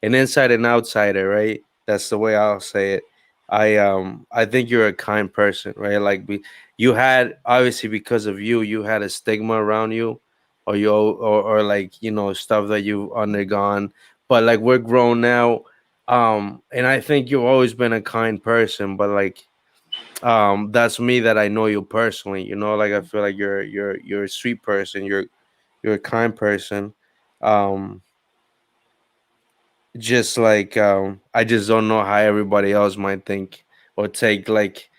[SPEAKER 2] and outsider, right? That's the way I'll say it. I think you're a kind person, right? You had obviously because of you had a stigma around you, or like stuff that you've undergone. But like we're grown now, and I think you've always been a kind person, but like that's me that I know you personally, like I feel like you're a sweet person, you're a kind person. um just like I just don't know how everybody else might think or take, like,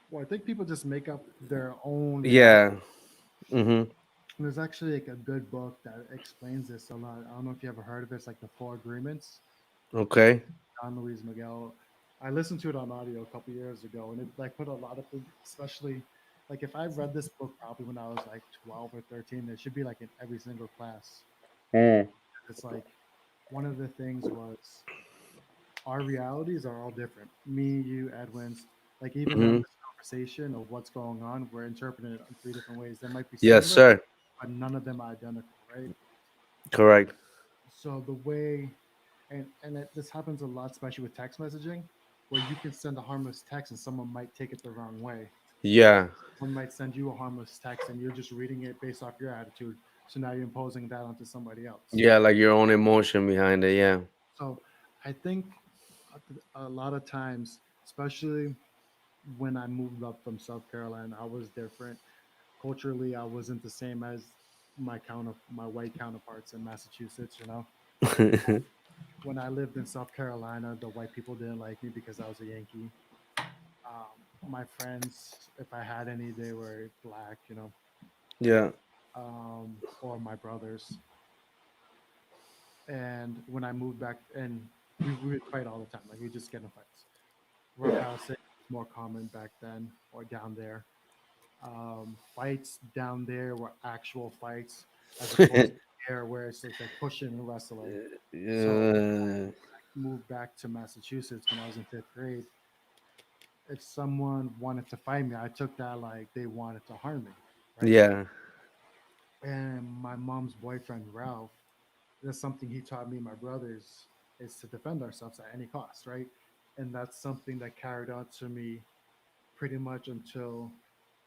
[SPEAKER 1] Well, I think people just make up their own reality.
[SPEAKER 2] yeah. Mm-hmm.
[SPEAKER 1] There's actually like a good book that explains this a lot. I don't know if you ever heard of it. It's like the Four Agreements.
[SPEAKER 2] Okay.
[SPEAKER 1] Don Luis Miguel. I listened to it on audio a couple years ago, and it like put a lot of things, especially like if I read this book probably when I was like 12 or 13, it should be like in every single class.
[SPEAKER 2] Mm.
[SPEAKER 1] It's like one of the things was our realities are all different. Me, you, Edwin's, like even having
[SPEAKER 2] Mm-hmm.
[SPEAKER 1] this conversation of what's going on, we're interpreting it in three different ways. They might be
[SPEAKER 2] Yes,
[SPEAKER 1] similar,
[SPEAKER 2] sir.
[SPEAKER 1] but none of them are identical, right?
[SPEAKER 2] Correct.
[SPEAKER 1] So the way, this happens a lot, especially with text messaging, where you can send a harmless text and someone might take it the wrong way.
[SPEAKER 2] Yeah.
[SPEAKER 1] One might send you a harmless text and you're just reading it based off your attitude. So now you're imposing that onto somebody else.
[SPEAKER 2] Yeah, like your own emotion behind it. Yeah.
[SPEAKER 1] So I think a lot of times, especially when I moved up from South Carolina, I was different. Culturally, I wasn't the same as my white counterparts in Massachusetts. When I lived in South Carolina, the white people didn't like me because I was a Yankee. My friends, if I had any, they were black,
[SPEAKER 2] Yeah.
[SPEAKER 1] or my brothers. And when I moved back, and we would fight all the time, like we just get in fights.
[SPEAKER 3] Yeah.
[SPEAKER 1] Roughhousing was more common back then, or down there. Fights down there were actual fights, as opposed to here where it's like pushing and wrestling. So
[SPEAKER 2] Yeah.
[SPEAKER 1] moved back to Massachusetts when I was in fifth grade. If someone wanted to fight me, I took that like they wanted to harm me, right?
[SPEAKER 2] Yeah.
[SPEAKER 1] And my mom's boyfriend Ralph, that's something he taught me and my brothers is to defend ourselves at any cost, right? And that's something that carried on to me pretty much until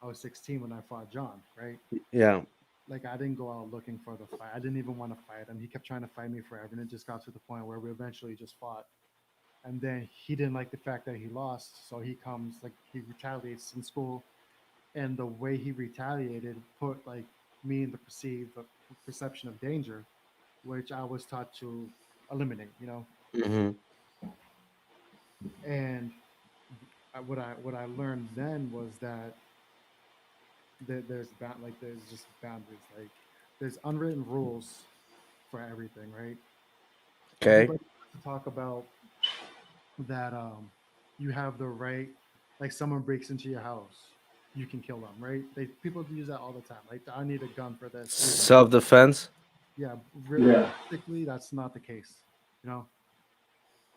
[SPEAKER 1] I was 16 when I fought John, right?
[SPEAKER 2] Yeah.
[SPEAKER 1] Like I didn't go out looking for the fight. I didn't even want to fight him. He kept trying to fight me forever, and it just got to the point where we eventually just fought. And then he didn't like the fact that he lost, so he comes like he retaliates in school, and the way he retaliated put like me in the perceived perception of danger, which I was taught to eliminate.
[SPEAKER 2] Mm-hmm.
[SPEAKER 1] And what I learned then was that there's just boundaries. Like there's unwritten rules for everything, right?
[SPEAKER 2] Okay.
[SPEAKER 1] Everybody wants to talk about that you have the right, like someone breaks into your house, you can kill them, right? People use that all the time. Like I need a gun for this. You can.
[SPEAKER 2] Self defense.
[SPEAKER 1] Yeah,
[SPEAKER 3] Yeah.
[SPEAKER 1] realistically, that's not the case. You know,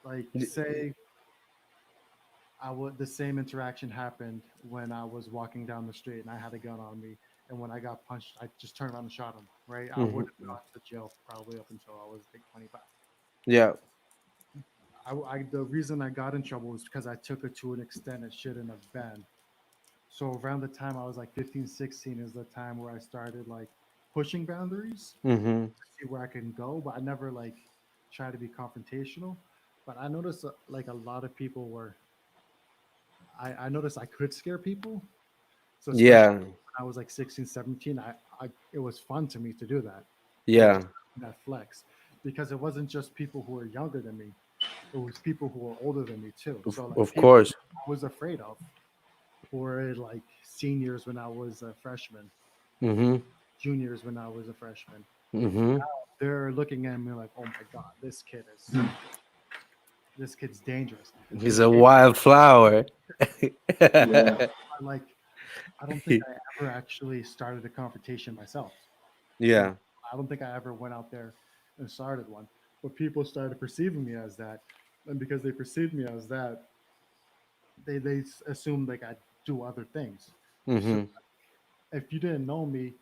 [SPEAKER 1] like say I would the same interaction happened when I was walking down the street and I had a gun on me, and when I got punched, I just turned around and shot him. Right? I would have
[SPEAKER 2] Mm-hmm.
[SPEAKER 1] gone to jail probably up until I was like 25.
[SPEAKER 2] Yeah.
[SPEAKER 1] The reason I got in trouble was because I took it to an extent it shouldn't have been. So around the time I was like 15, 16 is the time where I started like pushing boundaries
[SPEAKER 2] Mm-hmm.
[SPEAKER 1] to see where I can go, but I never like try to be confrontational. But I noticed like a lot of people were. I noticed I could scare people. So especially
[SPEAKER 2] Yeah.
[SPEAKER 1] when I was like 16, 17, it was fun to me to do that. Like
[SPEAKER 2] Yeah.
[SPEAKER 1] just that flex, because it wasn't just people who were younger than me; it was people who were older than me too.
[SPEAKER 2] Of,
[SPEAKER 1] So like
[SPEAKER 2] of
[SPEAKER 1] people
[SPEAKER 2] course.
[SPEAKER 1] I was afraid of, who were like seniors when I was a freshman,
[SPEAKER 2] Mm-hmm.
[SPEAKER 1] juniors when I was a freshman.
[SPEAKER 2] Mm-hmm.
[SPEAKER 1] They're looking at me like, "Oh my God, this kid's dangerous."
[SPEAKER 2] He's
[SPEAKER 1] This
[SPEAKER 2] a
[SPEAKER 1] kid,
[SPEAKER 2] wildflower.
[SPEAKER 3] Yeah.
[SPEAKER 1] like, I don't think I ever actually started a confrontation myself. Like,
[SPEAKER 2] Yeah.
[SPEAKER 1] I don't think I ever went out there and started one. But people started perceiving me as that, and because they perceived me as that, they assumed like I do other things. So
[SPEAKER 2] Mm-hmm.
[SPEAKER 1] if you didn't know me,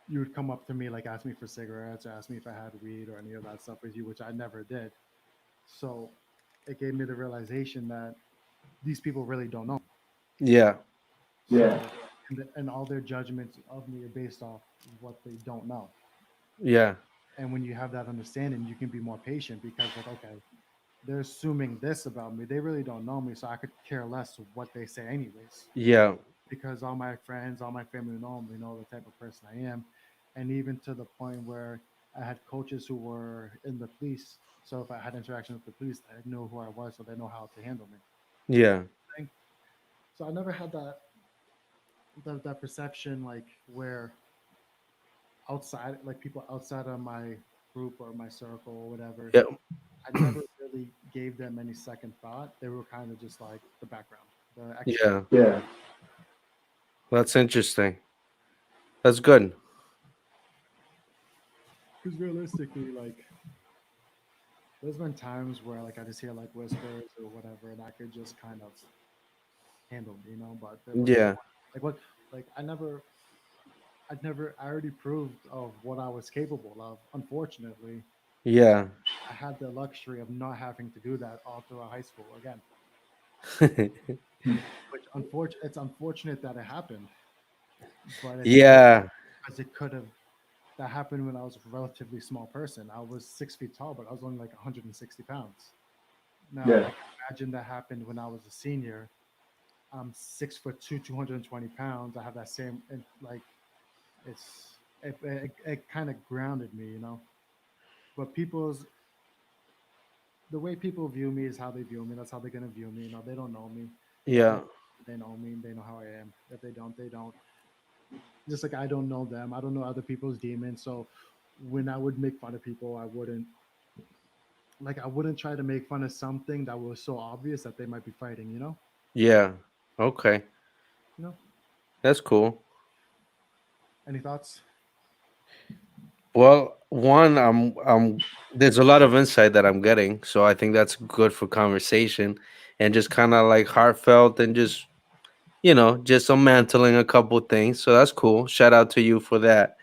[SPEAKER 1] you would come up to me like ask me for cigarettes or ask me if I had weed or any of that stuff with you, which I never did. So it gave me the realization that these people really don't know.
[SPEAKER 2] Yeah.
[SPEAKER 3] Yeah.
[SPEAKER 1] So and all their judgments of me are based off what they don't know.
[SPEAKER 2] Yeah.
[SPEAKER 1] And when you have that understanding, you can be more patient because like okay, they're assuming this about me. They really don't know me, so I could care less what they say anyways.
[SPEAKER 2] Yeah.
[SPEAKER 1] Because all my friends, all my family know me, know the type of person I am, and even to the point where I had coaches who were in the police. So if I had interaction with the police, they knew who I was, so they know how to handle me.
[SPEAKER 2] Yeah.
[SPEAKER 1] So I never had that perception like where outside, like people outside of my group or my circle or whatever,
[SPEAKER 2] Yeah.
[SPEAKER 1] I never really gave them any second thought. They were kind of just like the background, the extra.
[SPEAKER 2] Yeah.
[SPEAKER 3] Yeah.
[SPEAKER 2] That's interesting. That's good.
[SPEAKER 1] Because realistically, like there's been times where like I just hear like whispers or whatever, and I could just kind of handle, But there was
[SPEAKER 2] Yeah.
[SPEAKER 1] like what, like I already proved of what I was capable of. Unfortunately,
[SPEAKER 2] Yeah.
[SPEAKER 1] I had the luxury of not having to do that all throughout high school again. Which it's unfortunate that it happened, but it's good
[SPEAKER 2] Yeah.
[SPEAKER 1] because it could have. That happened when I was a relatively small person. I was 6 feet tall, but I was only like 160 pounds. Now
[SPEAKER 3] Yeah.
[SPEAKER 1] I can imagine that happened when I was a senior. I'm 6 foot two, 220 pounds. I have that same, and like it kind of grounded me, But the way people view me is how they view me. That's how they're gonna view me. They don't know me. If
[SPEAKER 2] Yeah.
[SPEAKER 1] they know me, they know how I am. If they don't, they don't. Just like I don't know them. I don't know other people's demons. So when I would make fun of people, I wouldn't try to make fun of something that was so obvious that they might be fighting.
[SPEAKER 2] Yeah. Okay.
[SPEAKER 1] You know.
[SPEAKER 2] That's cool.
[SPEAKER 1] Any thoughts?
[SPEAKER 2] Well, one, I'm there's a lot of insight that I'm getting, so I think that's good for conversation and just kind of like heartfelt and just just mantling a couple things. So that's cool. Shout out to you for that.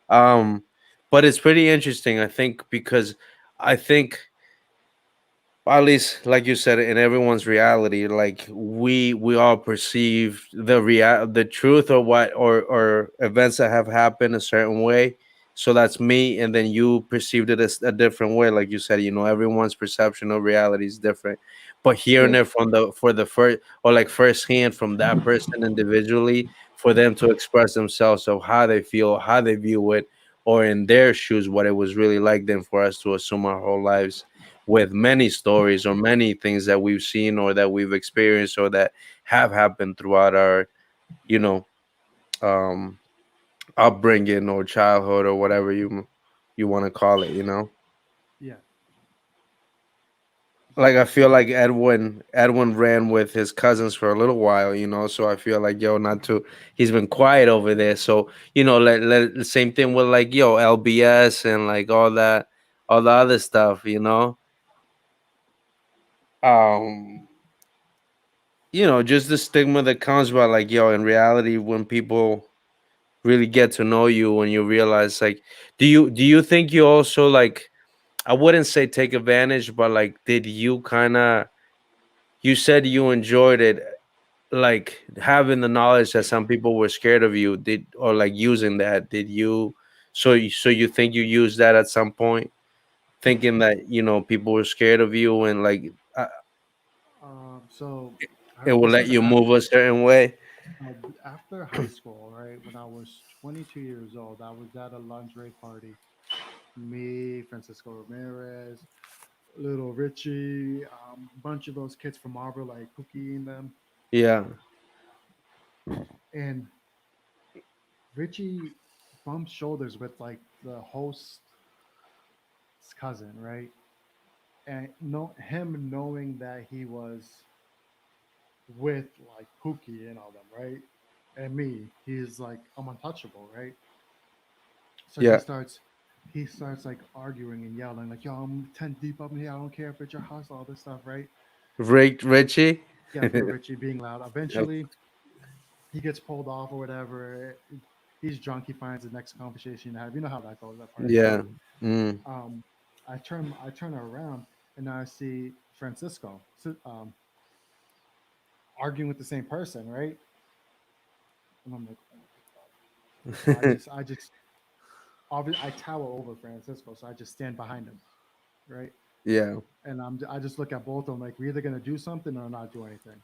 [SPEAKER 2] Um, but it's pretty interesting, I think, because I think at least like you said, in everyone's reality, like we all perceive the truth or what or events that have happened a certain way. So that's me, and then you perceived it as a different way. Like you said, everyone's perception of reality is different, but hearing
[SPEAKER 3] Yeah.
[SPEAKER 2] it from the for the first or like firsthand from that person individually, for them to express themselves of how they feel, how they view it, or in their shoes what it was really like, then for us to assume our whole lives with many stories or many things that we've seen or that we've experienced or that have happened throughout our, you know, um, upbringing or childhood or whatever you want to call it.
[SPEAKER 1] Yeah.
[SPEAKER 2] Like I
[SPEAKER 1] So
[SPEAKER 2] feel like Edwin ran with his cousins for a little while. So I feel like not to he's been quiet over there. So the same thing with like LBS and like all the other stuff. Um just the stigma that comes by like in reality when people really get to know you, when you realize like do you think you also like, I wouldn't say take advantage, but like did you kind of, you said you enjoyed it, like having the knowledge that some people were scared of you, did, or like using that, did you, so you think you used that at some point, thinking that people were scared of you, and like
[SPEAKER 1] so
[SPEAKER 2] it will
[SPEAKER 1] this
[SPEAKER 2] let
[SPEAKER 1] was
[SPEAKER 2] you move a certain way.
[SPEAKER 1] after high school, right? When I was 22 years old, I was at a lingerie party. Me, Francisco Ramirez, Little Richie, a bunch of those kids from Marvel, like Cookie and them.
[SPEAKER 2] Yeah.
[SPEAKER 1] And Richie bumped shoulders with like the host's cousin, right? And him knowing that he was with like Pookie and all them, right? And me, he's like I'm untouchable, right? So he
[SPEAKER 2] Yeah.
[SPEAKER 1] starts like arguing and yelling like, "Yo, I'm 10 deep up in here. I don't care if it's your house, all this stuff, right?"
[SPEAKER 2] Richie.
[SPEAKER 1] Yeah, for Richie being loud. Eventually, he gets pulled off or whatever. He's drunk. He finds the next conversation to have. You know how that goes at parties, right?
[SPEAKER 2] Yeah. Mm.
[SPEAKER 1] Um, I turn around and I see Francisco arguing with the same person, right? And I'm like, oh my god. So I tower over Francisco, so I just stand behind him, right?
[SPEAKER 2] Yeah.
[SPEAKER 1] And I just look at both of them like we're either gonna do something or not do anything.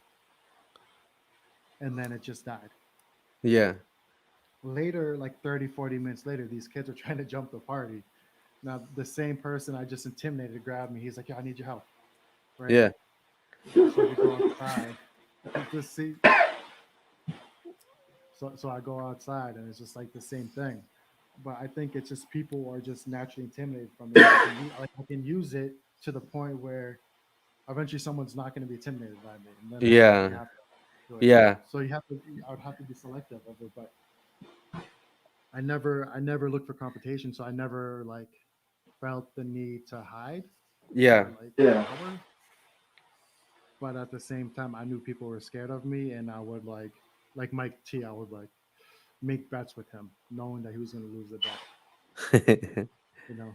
[SPEAKER 1] And then it just died.
[SPEAKER 2] Yeah.
[SPEAKER 1] Later, like 30, 40 minutes later, these kids are trying to jump the party. Now the same person I just intimidated grabbed me. He's like, "Yeah, I need your help." Right?
[SPEAKER 2] Yeah.
[SPEAKER 1] So we go outside to see. So I go outside and it's just like the same thing. But I think it's just people are just naturally intimidated from it. And I can use it to the point where eventually someone's not going to be intimidated by me, and then that's when you
[SPEAKER 2] Yeah.
[SPEAKER 1] have to do it.
[SPEAKER 2] Yeah.
[SPEAKER 1] So you have to. I would have to be selective of it, but I never looked for competition, so I never like felt the need to hide
[SPEAKER 2] Yeah.
[SPEAKER 1] or like
[SPEAKER 3] Yeah.
[SPEAKER 1] cover. But at the same time, I knew people were scared of me, and I would like Mike T. I would like make bets with him, knowing that he was going to lose the bet. You know,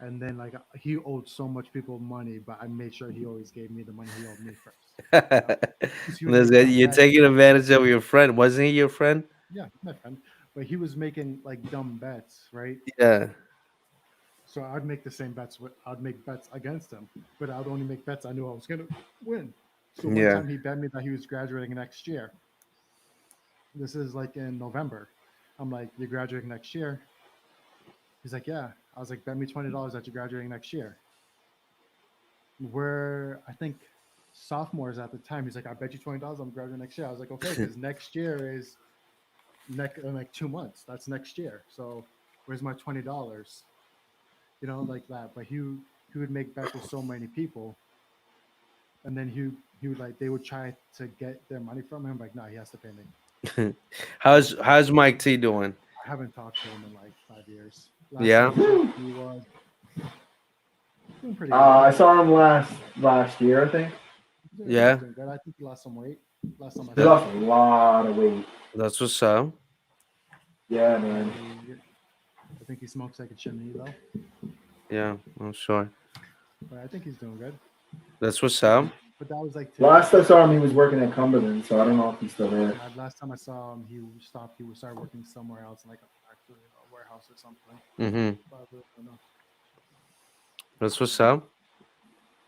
[SPEAKER 1] and then like he owed so much people money, but I made sure he always gave me the money he owed me first. You know, because he would
[SPEAKER 2] That's
[SPEAKER 1] make
[SPEAKER 2] it.
[SPEAKER 1] dumb
[SPEAKER 2] You're
[SPEAKER 1] bets.
[SPEAKER 2] taking advantage of your friend. Wasn't he your friend?
[SPEAKER 1] Yeah, my friend, but he was making like dumb bets, right?
[SPEAKER 2] Yeah.
[SPEAKER 1] So I'd make the same bets. I'd make bets against him, but I'd only make bets I knew I was gonna win. So one
[SPEAKER 2] Yeah.
[SPEAKER 1] time he bet me that he was graduating next year. This is like in November. I'm like, "You're graduating next year?" He's like, "Yeah." I was like, "Bet me $20 that you're graduating next year." We're I think sophomores at the time. He's like, "I bet you $20 I'm graduating next year." I was like, "Okay," because next year is next in like 2 months. That's next year. So where's my $20? Like that. But he would make bets with so many people, and then he would like they would try to get their money from him. Like, no, he has to pay me.
[SPEAKER 2] how's Mike T doing?
[SPEAKER 1] I haven't talked to him in like 5 years. Last time
[SPEAKER 2] Yeah.
[SPEAKER 1] I checked, he was doing pretty good.
[SPEAKER 3] I saw him last year, I think.
[SPEAKER 1] He was
[SPEAKER 2] Yeah.
[SPEAKER 1] doing good. I think he lost some weight. Last time I
[SPEAKER 3] He
[SPEAKER 2] That,
[SPEAKER 1] talked
[SPEAKER 3] lost
[SPEAKER 1] to
[SPEAKER 3] a
[SPEAKER 1] him,
[SPEAKER 3] lot of weight.
[SPEAKER 2] that's what's up.
[SPEAKER 3] Yeah,
[SPEAKER 1] yeah,
[SPEAKER 3] man.
[SPEAKER 1] I think he smokes like a chimney though.
[SPEAKER 2] Yeah, I'm sure.
[SPEAKER 1] But I think he's doing good.
[SPEAKER 2] That's what's up.
[SPEAKER 1] But that was like today.
[SPEAKER 3] Last I saw him, he was working at Cumberland, so I don't know if he's still there.
[SPEAKER 1] Last time I saw him, he stopped. He would start working somewhere else, in like a factory or a warehouse or something.
[SPEAKER 2] Mm-hmm.
[SPEAKER 1] But I really don't know.
[SPEAKER 2] That's what's up.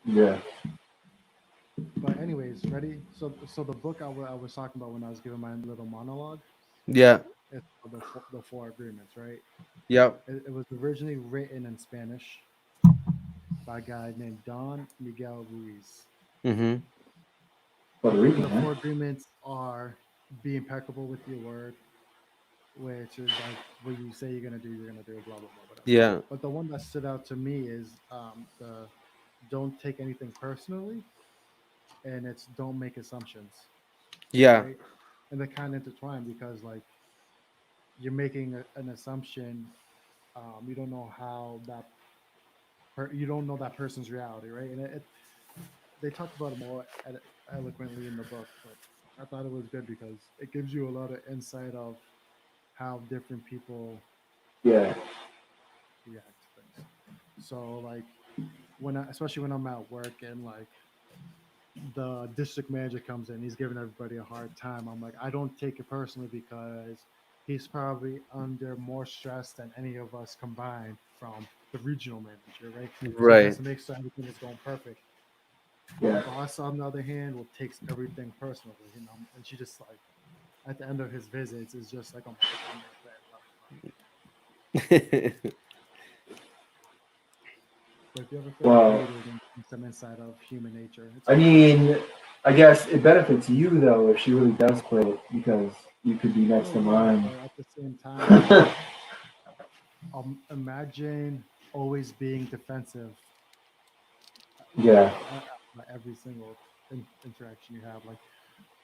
[SPEAKER 3] Yeah.
[SPEAKER 1] But anyways, ready? So the book I was talking about when I was giving my little monologue,
[SPEAKER 2] Yeah.
[SPEAKER 1] it's called the Four Agreements, right?
[SPEAKER 2] Yep.
[SPEAKER 1] It was originally written in Spanish by a guy named Don Miguel Ruiz.
[SPEAKER 2] Mm-hmm.
[SPEAKER 3] Puerto
[SPEAKER 1] And
[SPEAKER 3] Rican,
[SPEAKER 1] the
[SPEAKER 3] huh?
[SPEAKER 1] four agreements are: be impeccable with your word, which is like what you say you're gonna do, you're gonna do, blah blah blah, whatever.
[SPEAKER 2] Yeah.
[SPEAKER 1] But the one that stood out to me is the don't take anything personally, and it's don't make assumptions,
[SPEAKER 2] Yeah.
[SPEAKER 1] right? And they kind of intertwine because like you're making an assumption. You don't know how you don't know that person's reality, right? And they talked about it more eloquently in the book, but I thought it was good because it gives you a lot of insight of how different people
[SPEAKER 3] Yeah.
[SPEAKER 1] react to things. So like especially when I'm at work and like the district manager comes in, he's giving everybody a hard time. I'm like, I don't take it personally because he's probably under more stress than any of us combined from the regional manager, right? So he has
[SPEAKER 2] Right.
[SPEAKER 1] to make sure everything is going perfect. My
[SPEAKER 3] Yeah.
[SPEAKER 1] boss, on the other hand, will takes everything personally, and she just like at the end of his visits is just like, oh my god, I'm not bad, blah blah blah. But if you ever feel like
[SPEAKER 3] Well,
[SPEAKER 1] read it and some insight of human nature, it's
[SPEAKER 3] I
[SPEAKER 1] good.
[SPEAKER 3] mean, I guess it benefits you though if she really does quit because you could be next
[SPEAKER 1] Oh
[SPEAKER 3] in
[SPEAKER 1] yeah,
[SPEAKER 3] line.
[SPEAKER 1] but at the same time, like imagine always being defensive
[SPEAKER 3] Yeah.
[SPEAKER 1] at every single interaction you have. Like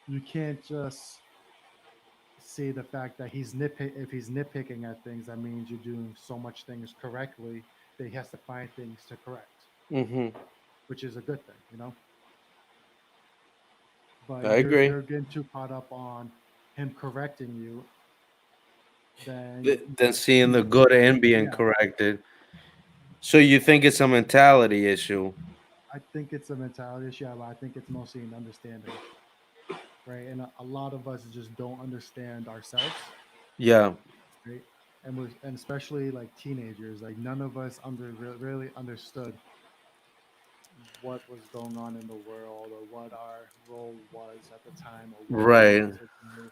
[SPEAKER 1] you can't just say the fact that if he's nitpicking at things, that means you're doing so much things correctly that he has to find things to correct,
[SPEAKER 2] Mm-hmm.
[SPEAKER 1] which is a good thing. But
[SPEAKER 2] I agree.
[SPEAKER 1] you're getting too caught up on him correcting you, then
[SPEAKER 2] Than seeing
[SPEAKER 1] you
[SPEAKER 2] the good and being
[SPEAKER 1] yeah.
[SPEAKER 2] corrected. So you think it's a mentality issue?
[SPEAKER 1] I think it's a mentality issue, but I think it's mostly an understanding, right? And a lot of us just don't understand ourselves,
[SPEAKER 2] Yeah.
[SPEAKER 1] right? And especially like teenagers, like none of us really understood what was going on in the world or what our role was at the time or what we
[SPEAKER 2] Right.
[SPEAKER 1] needed to do,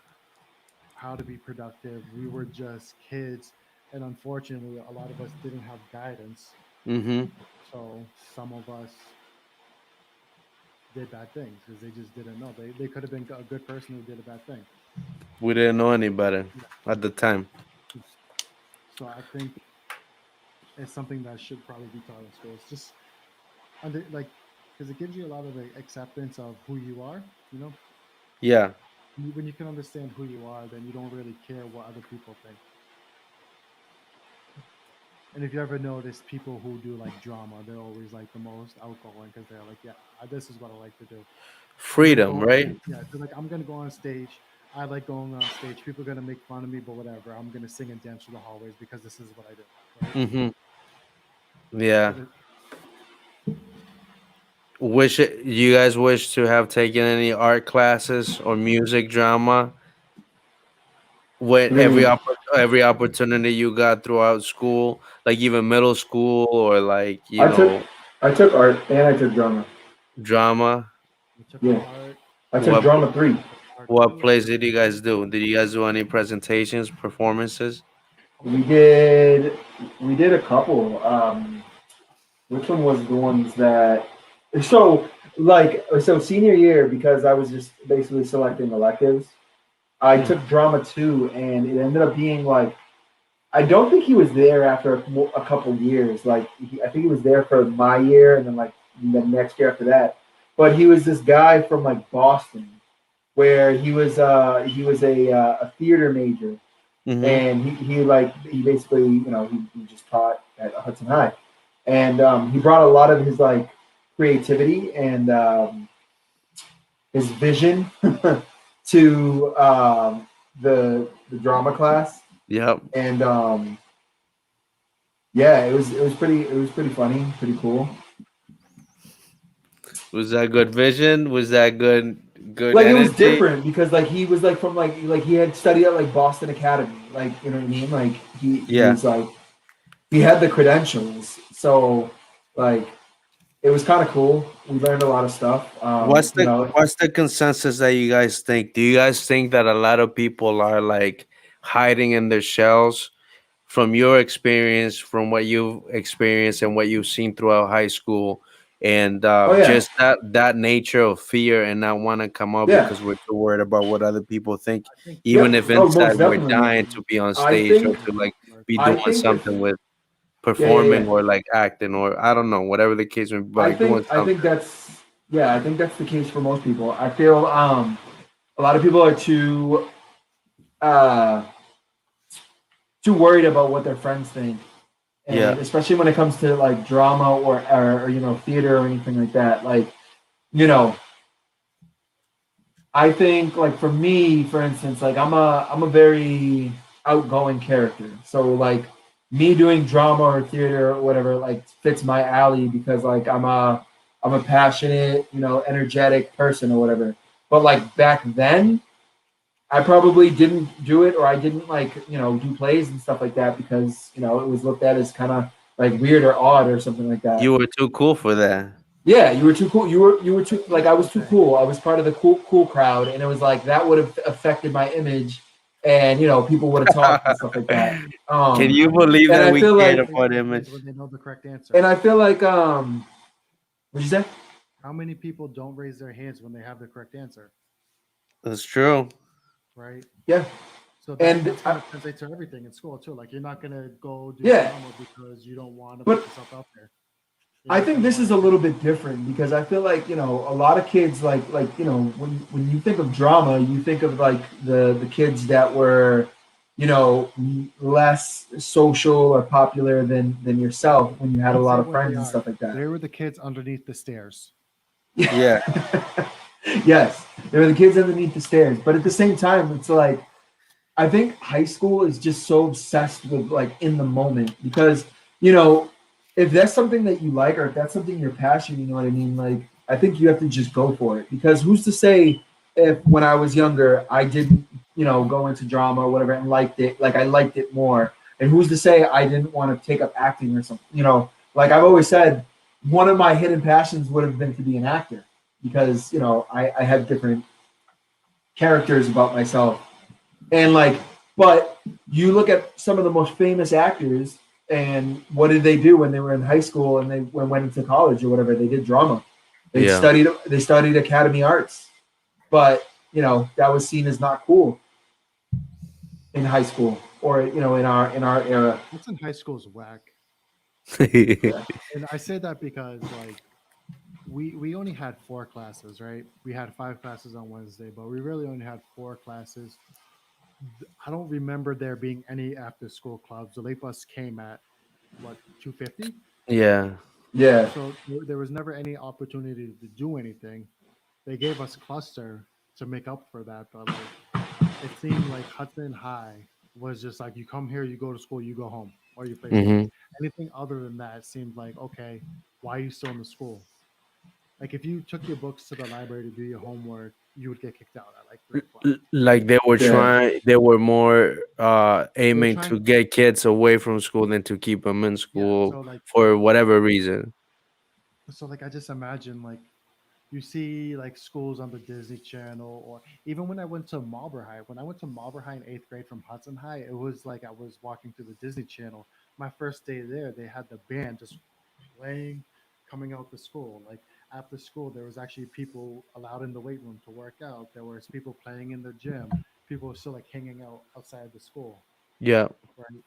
[SPEAKER 1] how to be productive. We were just kids, and unfortunately, a lot of us didn't have guidance.
[SPEAKER 2] Mm-hmm.
[SPEAKER 1] So some of us did bad things because they just didn't know. They could have been a good person who did a bad thing.
[SPEAKER 2] We didn't know any better
[SPEAKER 1] Yeah.
[SPEAKER 2] at the time.
[SPEAKER 1] So I think it's something that should probably be taught in schools. Just under like because it gives you a lot of like, acceptance of who you are.
[SPEAKER 2] Yeah.
[SPEAKER 1] When you can understand who you are, then you don't really care what other people think. And if you ever notice people who do like drama, they're always like the most outgoing because they're like, yeah, this is what I like to do. I'm gonna
[SPEAKER 2] Freedom,
[SPEAKER 1] go.
[SPEAKER 2] right?
[SPEAKER 1] Yeah, they're like, I'm gonna go on stage. I like going on stage. People are gonna make fun of me, but whatever. I'm gonna sing and dance through the hallways because this is what I do, right?
[SPEAKER 2] Mm-hmm. Yeah.
[SPEAKER 1] But
[SPEAKER 2] You guys wish to have taken any art classes or music drama when
[SPEAKER 3] What do you mean?
[SPEAKER 2] every opportunity you got throughout school, like even middle school or like
[SPEAKER 3] I took I took art and I took drama.
[SPEAKER 2] drama.
[SPEAKER 1] we took
[SPEAKER 3] Yeah.
[SPEAKER 1] art.
[SPEAKER 3] I took
[SPEAKER 2] What
[SPEAKER 3] drama three.
[SPEAKER 1] Took art
[SPEAKER 2] what
[SPEAKER 1] two. I
[SPEAKER 2] plays
[SPEAKER 1] took
[SPEAKER 2] did you guys do? Did you guys do any presentations, performances?
[SPEAKER 3] We did we did a couple. Which one was the ones that so so senior year because I was just basically selecting electives. I
[SPEAKER 2] Hmm.
[SPEAKER 3] took drama two and it ended up being like I don't think he was there after a couple years. Like I think he was there for my year and then like the next year after that. But he was this guy from like Boston where he was a theater major
[SPEAKER 2] Mm-hmm.
[SPEAKER 3] and he basically he just taught at Hudson High and he brought a lot of his like creativity and his vision to the drama class
[SPEAKER 2] Yep.
[SPEAKER 3] and yeah it was pretty funny, pretty cool.
[SPEAKER 2] Was that good vision? Was that good
[SPEAKER 3] Like it was
[SPEAKER 2] energy?
[SPEAKER 3] different because like he was like from like he had studied at like Boston Academy, like you know what I mean. Like he
[SPEAKER 2] Yeah.
[SPEAKER 3] was like he had the credentials, so like it was kind of cool. We learned a lot of stuff. You know,
[SPEAKER 2] What's the consensus that you guys think? Do you guys think that a lot of people are like hiding in their shells from your experience, from what you've experienced and what you've seen throughout high school, and
[SPEAKER 3] oh yeah,
[SPEAKER 2] just that nature of fear and not want to come up
[SPEAKER 3] yeah,
[SPEAKER 2] because we're too worried about what other people think,
[SPEAKER 1] I think
[SPEAKER 3] yeah.
[SPEAKER 2] even if
[SPEAKER 3] Oh,
[SPEAKER 2] inside
[SPEAKER 3] most
[SPEAKER 2] we're
[SPEAKER 3] definitely.
[SPEAKER 2] dying to be on
[SPEAKER 3] I
[SPEAKER 2] stage or
[SPEAKER 3] think
[SPEAKER 2] to like be
[SPEAKER 3] I
[SPEAKER 2] doing
[SPEAKER 3] think if
[SPEAKER 2] something with
[SPEAKER 3] yeah yeah
[SPEAKER 2] performing
[SPEAKER 3] yeah.
[SPEAKER 2] or like acting or I don't know, whatever the case may be, like doing
[SPEAKER 3] I think
[SPEAKER 2] something.
[SPEAKER 3] that's yeah. I think that's the case for most people. I feel a lot of people are uh too worried about what their friends think, and
[SPEAKER 2] Yeah,
[SPEAKER 3] especially when it comes to like drama or you know theater or anything like that. Like you know, I think like for me, for instance, like I'm a very outgoing character. So like me doing drama or theater or whatever like fits my alley because like I'm a passionate, you know, energetic person or whatever. But like back then, I probably didn't do it or I didn't like, you know, do plays and stuff like that because, you know, it was looked at as kind of like weird or odd or something like that.
[SPEAKER 2] you were too cool for that.
[SPEAKER 3] Yeah, you were too cool. You were too like I was too
[SPEAKER 1] Okay.
[SPEAKER 3] cool. I was part of the cool crowd, and it was like that would have affected my image, and you know people would have talked and stuff like that.
[SPEAKER 2] Can
[SPEAKER 1] But
[SPEAKER 2] you
[SPEAKER 1] how many
[SPEAKER 2] believe
[SPEAKER 3] And
[SPEAKER 2] that
[SPEAKER 3] I
[SPEAKER 2] we
[SPEAKER 3] feel
[SPEAKER 2] cared
[SPEAKER 3] like
[SPEAKER 1] raise
[SPEAKER 2] about
[SPEAKER 1] their
[SPEAKER 2] image?
[SPEAKER 1] hands when they know the correct answer?
[SPEAKER 3] and I feel like what'd you say?
[SPEAKER 1] How many people don't raise their hands when they have the correct answer?
[SPEAKER 2] That's true.
[SPEAKER 1] Right.
[SPEAKER 3] Yeah,
[SPEAKER 1] So
[SPEAKER 3] and
[SPEAKER 1] that's gonna translate to everything in school too. Like you're not gonna go do
[SPEAKER 3] yeah,
[SPEAKER 1] drama because you don't want to put
[SPEAKER 3] but
[SPEAKER 1] yourself out there. You're
[SPEAKER 3] I
[SPEAKER 1] not
[SPEAKER 3] think
[SPEAKER 1] gonna
[SPEAKER 3] this
[SPEAKER 1] want
[SPEAKER 3] is a
[SPEAKER 1] to.
[SPEAKER 3] little bit different because I feel like you know a lot of kids like you know when you think of drama, you think of like the kids that were you know less social or popular than yourself when you had a
[SPEAKER 1] Let's
[SPEAKER 3] lot
[SPEAKER 1] say
[SPEAKER 3] of
[SPEAKER 1] what they
[SPEAKER 3] friends and
[SPEAKER 1] are.
[SPEAKER 3] stuff like that.
[SPEAKER 1] They were the kids underneath the stairs.
[SPEAKER 2] Yeah.
[SPEAKER 3] Yes, they were the kids underneath the stairs, but at the same time, it's like I think high school is just so obsessed with like in the moment because you know if that's something that you like or if that's something you're passionate, you know what I mean. Like I think you have to just go for it because who's to say if when I was younger I didn't you know go into drama or whatever and liked it like I liked it more, and who's to say I didn't want to take up acting or something. You know, like I've always said, one of my hidden passions would have been to be an actor because you know I had different characters about myself and like, but you look at some of the most famous actors, and what did they do when they were in high school and they went into college or whatever? They did drama.
[SPEAKER 2] Yeah.
[SPEAKER 3] They studied academy arts, but you know that was seen as not cool in high school or you know in our era.
[SPEAKER 1] What's in high school is whack.
[SPEAKER 3] Yeah,
[SPEAKER 1] And I say that because like we only had four classes, right? We had five classes on Wednesday, but we really only had four classes. I don't remember there being any after school clubs. The late bus came at what 2:50,
[SPEAKER 2] Yeah.
[SPEAKER 3] yeah,
[SPEAKER 1] so there was never any opportunity to do anything. They gave us cluster to make up for that, but like it seemed like Hudson High was just like you come here, you go to school, you go home, or you play
[SPEAKER 2] Hmm.
[SPEAKER 1] sports. Anything other than that seemed like okay, why are you still in the school? Like if you took your books to the library to do your homework, you would get kicked out at like 3 o'clock,
[SPEAKER 2] Like
[SPEAKER 1] right?
[SPEAKER 3] yeah.
[SPEAKER 2] they were more
[SPEAKER 1] They were
[SPEAKER 2] aiming
[SPEAKER 1] trying
[SPEAKER 2] to get kids away from school than to keep them in
[SPEAKER 1] yeah,
[SPEAKER 2] school
[SPEAKER 1] so like
[SPEAKER 2] for whatever reason.
[SPEAKER 1] I just imagine like you see like schools on the Disney Channel, or even when I went to Marlboro High. When I went to Marlboro High in eighth grade from Hudson High, it was like I was walking through the Disney Channel. My first day there, they had the band just playing, coming out the school. Like after school, there was actually people allowed in the weight room to work out. There was people playing in the gym. People were still like hanging out outside the school,
[SPEAKER 2] Yeah.
[SPEAKER 1] right?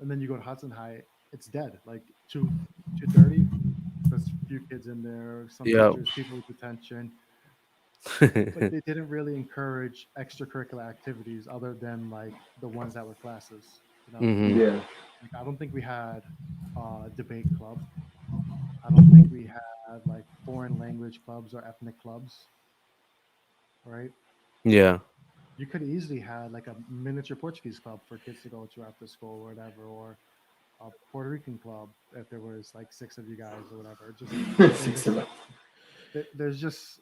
[SPEAKER 1] And then you go to Hudson High, it's dead. Like 2:30, there's a few kids in there, some
[SPEAKER 2] Yeah.
[SPEAKER 1] teachers, people with detention. Like they didn't really encourage extracurricular activities other than like the ones that were classes. You know,
[SPEAKER 2] Hmm.
[SPEAKER 3] Yeah.
[SPEAKER 1] like I don't think we had debate club. I don't think we had like foreign language clubs or ethnic clubs, right?
[SPEAKER 2] Yeah.
[SPEAKER 1] You could easily had like a miniature Portuguese club for kids to go to after school or whatever, or a Puerto Rican club if there was like six of you guys or whatever. Just there's
[SPEAKER 3] Six
[SPEAKER 1] just
[SPEAKER 3] of them.
[SPEAKER 1] there's just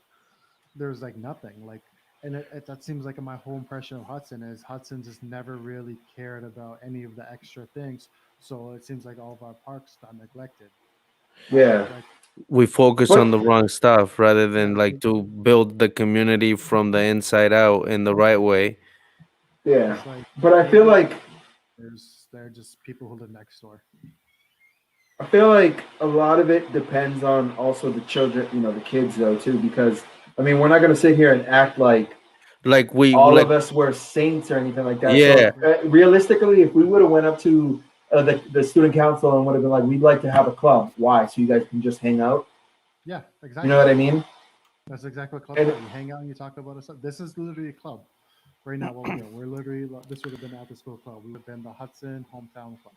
[SPEAKER 1] there's like nothing like, and that seems like my whole impression of Hudson is Hudson just never really cared about any of the extra things. So it seems like all of our parks got neglected.
[SPEAKER 3] Yeah,
[SPEAKER 1] Like
[SPEAKER 2] We focus on
[SPEAKER 3] but
[SPEAKER 2] the wrong stuff rather
[SPEAKER 1] yeah,
[SPEAKER 2] than like to build the community from the inside out in the right way.
[SPEAKER 3] yeah,
[SPEAKER 1] it's like
[SPEAKER 3] but I feel
[SPEAKER 1] maybe
[SPEAKER 3] like
[SPEAKER 1] they're just people who live next door.
[SPEAKER 3] a lot of it depends on also the children, the kids though too, because I mean we're not gonna sit here and act like
[SPEAKER 2] Like we
[SPEAKER 3] all
[SPEAKER 2] like
[SPEAKER 3] of us were saints or anything like that.
[SPEAKER 2] yeah,
[SPEAKER 3] So realistically, if we would have went up to the student council and would have been like, we'd like to have a club. Why? So you guys can just hang out.
[SPEAKER 1] Yeah,
[SPEAKER 3] You know
[SPEAKER 1] exactly.
[SPEAKER 3] what I mean?
[SPEAKER 1] That's exactly what clubs
[SPEAKER 3] And
[SPEAKER 1] are. You hang out and you talk about stuff. This is literally a club right now. What we're doing, we're literally this would have been after school club. We would have been the Hudson Hometown Club,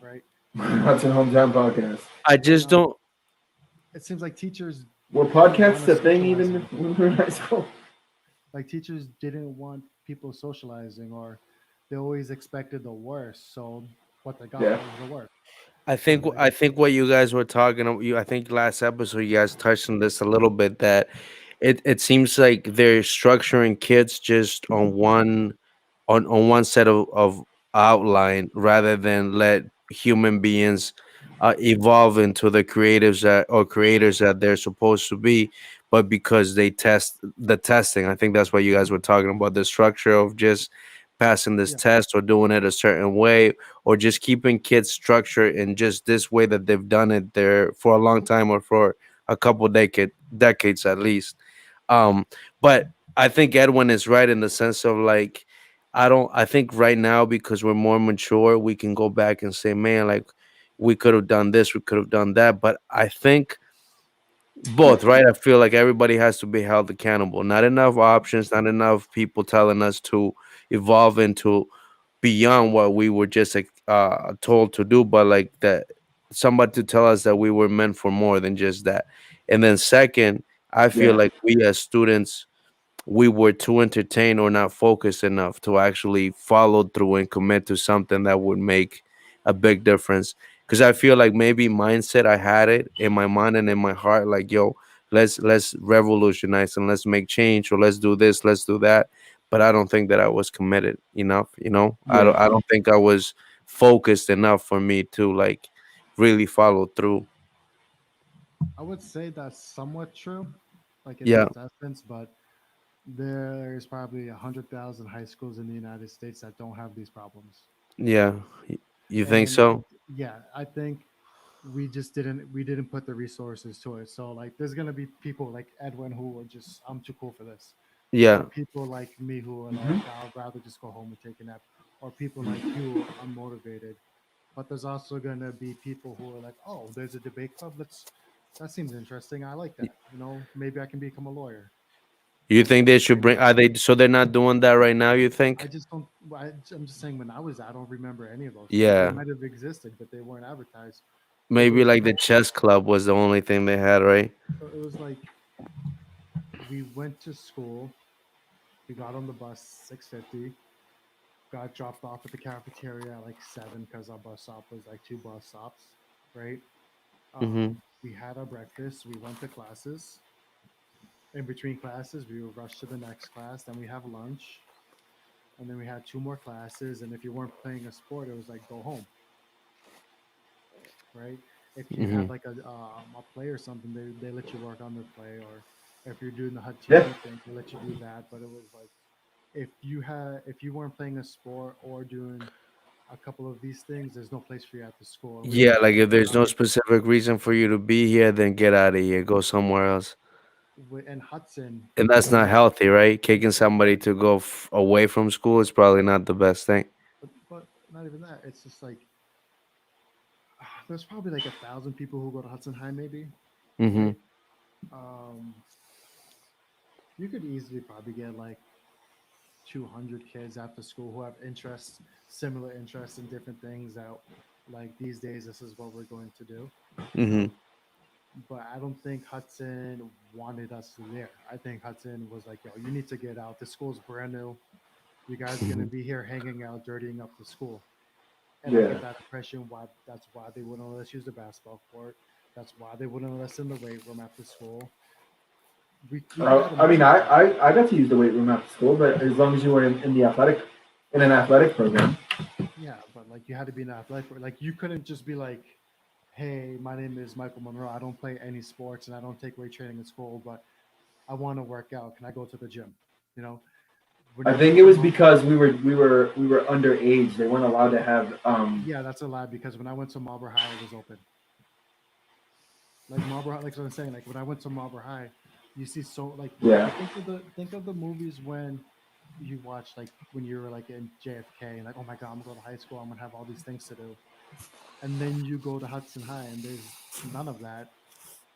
[SPEAKER 1] right?
[SPEAKER 3] what's a hometown podcast?
[SPEAKER 2] I
[SPEAKER 1] And
[SPEAKER 2] just don't.
[SPEAKER 1] it seems like teachers
[SPEAKER 3] Were
[SPEAKER 1] didn't want
[SPEAKER 3] podcasts
[SPEAKER 1] to
[SPEAKER 3] a thing
[SPEAKER 1] socialize
[SPEAKER 3] even
[SPEAKER 1] enough.
[SPEAKER 3] when we were in high school?
[SPEAKER 1] Like teachers didn't want people socializing, or they always expected the worst. So what they got
[SPEAKER 3] Yeah,
[SPEAKER 1] was the worst.
[SPEAKER 2] I
[SPEAKER 1] Because
[SPEAKER 2] think
[SPEAKER 1] like,
[SPEAKER 2] I think what you guys were talking about, I think last episode you guys touched on this a little bit that it seems like they're structuring kids just on one set of outline rather than let human beings evolve into the creatives that or creators that they're supposed to be, but because they test the testing. I think that's what you guys were talking about, the structure of just passing this
[SPEAKER 1] yeah,
[SPEAKER 2] test or doing it a certain way or just keeping kids structured in just this way that they've done it there for a long time or for a couple decades at least. But I think Edwin is right in the sense of like I think right now because we're more mature, we can go back and say, man, like we could have done this, we could have done that. But I think
[SPEAKER 3] yeah,
[SPEAKER 2] both, right? I feel like everybody has to be held accountable. Not enough options, not enough people telling us to evolve into beyond what we were just like, told to do, but like that somebody to tell us that we were meant for more than just that. And then second, I feel
[SPEAKER 3] yeah,
[SPEAKER 2] like we as students we were too entertained or not focused enough to actually follow through and commit to something that would make a big difference. Because I feel like maybe mindset I had it in my mind and in my heart, like yo, let's revolutionize and let's make change or let's do this, let's do that. But I don't think that I was committed enough.
[SPEAKER 3] yeah.
[SPEAKER 2] I don't think I was focused enough for me to like really follow through.
[SPEAKER 1] I would say that's somewhat true, like in
[SPEAKER 2] Yeah,
[SPEAKER 1] its essence, but there's probably 100,000 high schools in the United States that don't have these problems.
[SPEAKER 2] yeah. You think
[SPEAKER 1] And
[SPEAKER 2] so?
[SPEAKER 1] yeah, I think we didn't put the resources to it. So like there's gonna be people like Edwin who are just I'm too cool for this. Or
[SPEAKER 2] Yeah.
[SPEAKER 1] people like me who are
[SPEAKER 3] Hmm.
[SPEAKER 1] like I'd rather just go home and take a nap. Or people like you unmotivated. But there's also gonna be people who are like, oh, there's a debate club. That seems interesting. I like that. Maybe I can become a lawyer.
[SPEAKER 2] You
[SPEAKER 1] And
[SPEAKER 2] think
[SPEAKER 1] that's
[SPEAKER 2] they
[SPEAKER 1] the
[SPEAKER 2] should
[SPEAKER 1] same.
[SPEAKER 2] bring? Are they so they're not doing that right now? You
[SPEAKER 1] I
[SPEAKER 2] think?
[SPEAKER 1] just don't. I'm just saying when I don't remember any of those things. They
[SPEAKER 2] Yeah,
[SPEAKER 1] might have existed, but they weren't advertised. Like it
[SPEAKER 2] maybe
[SPEAKER 1] was
[SPEAKER 2] like the
[SPEAKER 1] great.
[SPEAKER 2] chess club was the only thing they had, right?
[SPEAKER 1] So it was like we went to school. We got on the bus 6:50. Got dropped off at the cafeteria at like 7 because our bus stop was like two bus stops, right?
[SPEAKER 2] Mm-hmm.
[SPEAKER 1] We had our breakfast. We went to classes. In between classes, we would rush to the next class. Then we have lunch, and then we had two more classes. And if you weren't playing a sport, it was like go home, right? If you
[SPEAKER 2] Mm-hmm.
[SPEAKER 1] had like a play or something, they let you work on the play, or if you're doing the HUD
[SPEAKER 3] Yeah,
[SPEAKER 1] TV thing, they let you do that. But it was like if you weren't playing a sport or doing a couple of these things, there's no place for you at the school. And we
[SPEAKER 2] Yeah,
[SPEAKER 1] would
[SPEAKER 2] like
[SPEAKER 1] just
[SPEAKER 2] if
[SPEAKER 1] sit
[SPEAKER 2] there's no
[SPEAKER 1] around.
[SPEAKER 2] specific reason for you to be here, then get out of here, go somewhere else.
[SPEAKER 1] And Hudson,
[SPEAKER 2] And that's not
[SPEAKER 1] we
[SPEAKER 2] healthy, right? Kicking somebody to go away from school is probably not the best thing.
[SPEAKER 1] but not even that. It's just like there's probably like 1,000 people who go to Hudson High, maybe,
[SPEAKER 2] Mm-hmm.
[SPEAKER 1] right? Um, you could easily probably get like 200 kids after school who have interests, similar interests in different things that, like these days, this is what we're going to do.
[SPEAKER 2] Mm-hmm.
[SPEAKER 1] But I don't think Hudson wanted us there. I think Hudson was like, yo, you need to get out. The school's brand new. You guys are going to
[SPEAKER 2] Mm-hmm.
[SPEAKER 1] be here hanging out, dirtying up the school. And I
[SPEAKER 3] Yeah.
[SPEAKER 1] get that impression why that's why they wouldn't let us use the basketball court. That's why they wouldn't let us in the weight room after school. We got to
[SPEAKER 3] I mean,
[SPEAKER 1] move.
[SPEAKER 3] I got to use the weight room after school, but as long as you were in an athletic program.
[SPEAKER 1] Yeah, but like you had to be an athletic. Like you couldn't just be like, "Hey, my name is Michael Monroe. I don't play any sports and I don't take weight training in school, but I want to work out. Can I go to the gym?" You know, when
[SPEAKER 3] I
[SPEAKER 1] you
[SPEAKER 3] think
[SPEAKER 1] went
[SPEAKER 3] it
[SPEAKER 1] to
[SPEAKER 3] was
[SPEAKER 1] Marlboro,
[SPEAKER 3] because we were underage. They weren't allowed to have
[SPEAKER 1] yeah, that's a lie because when I went to Marlboro High, it was open. Like Marlboro, like what I'm saying, like when I went to Marlboro High, you see so like
[SPEAKER 3] yeah.
[SPEAKER 1] you think of the movies when you watch like when you were like in JFK and like, oh my god, I'm going to high school, I'm gonna have all these things to do, and then you go to Hudson High and there's none of that.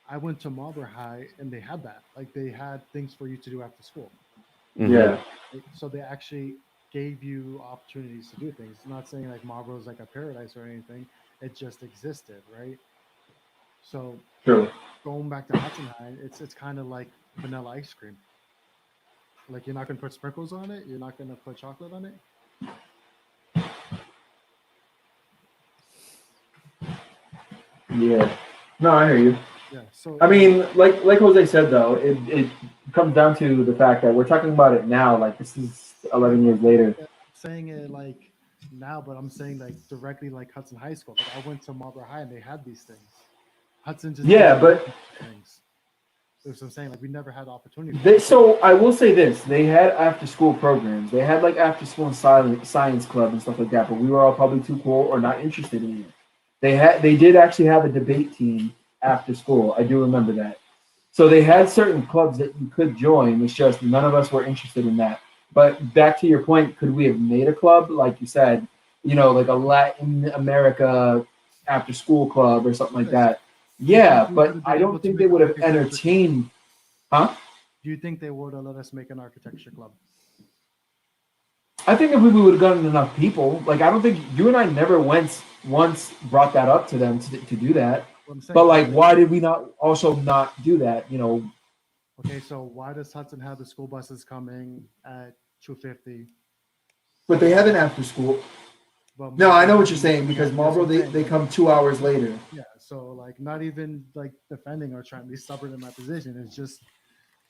[SPEAKER 1] I went to Marlboro High and they had that, like they had things for you to do after school.
[SPEAKER 2] Mm-hmm.
[SPEAKER 3] Yeah.
[SPEAKER 1] So they actually gave you opportunities to do things. It's not saying like Marlboro's like a paradise or anything. It just existed, right? So
[SPEAKER 3] True.
[SPEAKER 1] going back to Hudson High, it's kind of like vanilla ice cream. Like you're not gonna put sprinkles on it. You're not gonna put chocolate on it.
[SPEAKER 3] Yeah. No, I hear you.
[SPEAKER 1] Yeah. So
[SPEAKER 3] I
[SPEAKER 1] and
[SPEAKER 3] mean, like Jose said though, it comes down to the fact that we're talking about it now. Like this is
[SPEAKER 1] yeah,
[SPEAKER 3] 11
[SPEAKER 1] but
[SPEAKER 3] years later.
[SPEAKER 1] I'm saying it like now, but I'm saying like directly like Hudson High School. Like I went to Marlboro High and they had these things. Hudson just
[SPEAKER 3] Yeah,
[SPEAKER 1] didn't
[SPEAKER 3] but
[SPEAKER 1] have these things. That's what I'm saying. Like we never had the opportunity for
[SPEAKER 3] they,
[SPEAKER 1] it.
[SPEAKER 3] so I will say this: they had after school programs. They had like after school science club and stuff like that. But we were all probably too cool or not interested in it. They did actually have a debate team after school. I do remember that. So they had certain clubs that you could join. It's just none of us were interested in that. But back to your point, could we have made a club, like you said, like a Latin America after school club or something like
[SPEAKER 1] Yes.
[SPEAKER 3] that?
[SPEAKER 1] Do you think
[SPEAKER 3] Yeah,
[SPEAKER 1] we would
[SPEAKER 3] but
[SPEAKER 1] have
[SPEAKER 3] I
[SPEAKER 1] been able
[SPEAKER 3] don't
[SPEAKER 1] to
[SPEAKER 3] think they
[SPEAKER 1] make an
[SPEAKER 3] would have
[SPEAKER 1] architecture club?
[SPEAKER 3] entertained, huh?
[SPEAKER 1] Do you think they would have let us make an architecture club?
[SPEAKER 3] I think if we would have gotten enough people, like I don't think you and I never once brought that up to them to do that.
[SPEAKER 1] What I'm
[SPEAKER 3] But
[SPEAKER 1] saying,
[SPEAKER 3] like, why did we not also not do that?
[SPEAKER 1] okay, so why does Hudson have the school buses coming at 2:50,
[SPEAKER 3] But they have an after school.
[SPEAKER 1] but
[SPEAKER 3] No, I
[SPEAKER 1] Marlboro
[SPEAKER 3] know
[SPEAKER 1] has
[SPEAKER 3] what you're
[SPEAKER 1] them
[SPEAKER 3] saying
[SPEAKER 1] coming
[SPEAKER 3] because
[SPEAKER 1] at? That's what
[SPEAKER 3] Marlboro
[SPEAKER 1] I'm saying.
[SPEAKER 3] they
[SPEAKER 1] Like,
[SPEAKER 3] come 2 hours later.
[SPEAKER 1] yeah, so like not even like defending or trying to be stubborn in my position. It's just,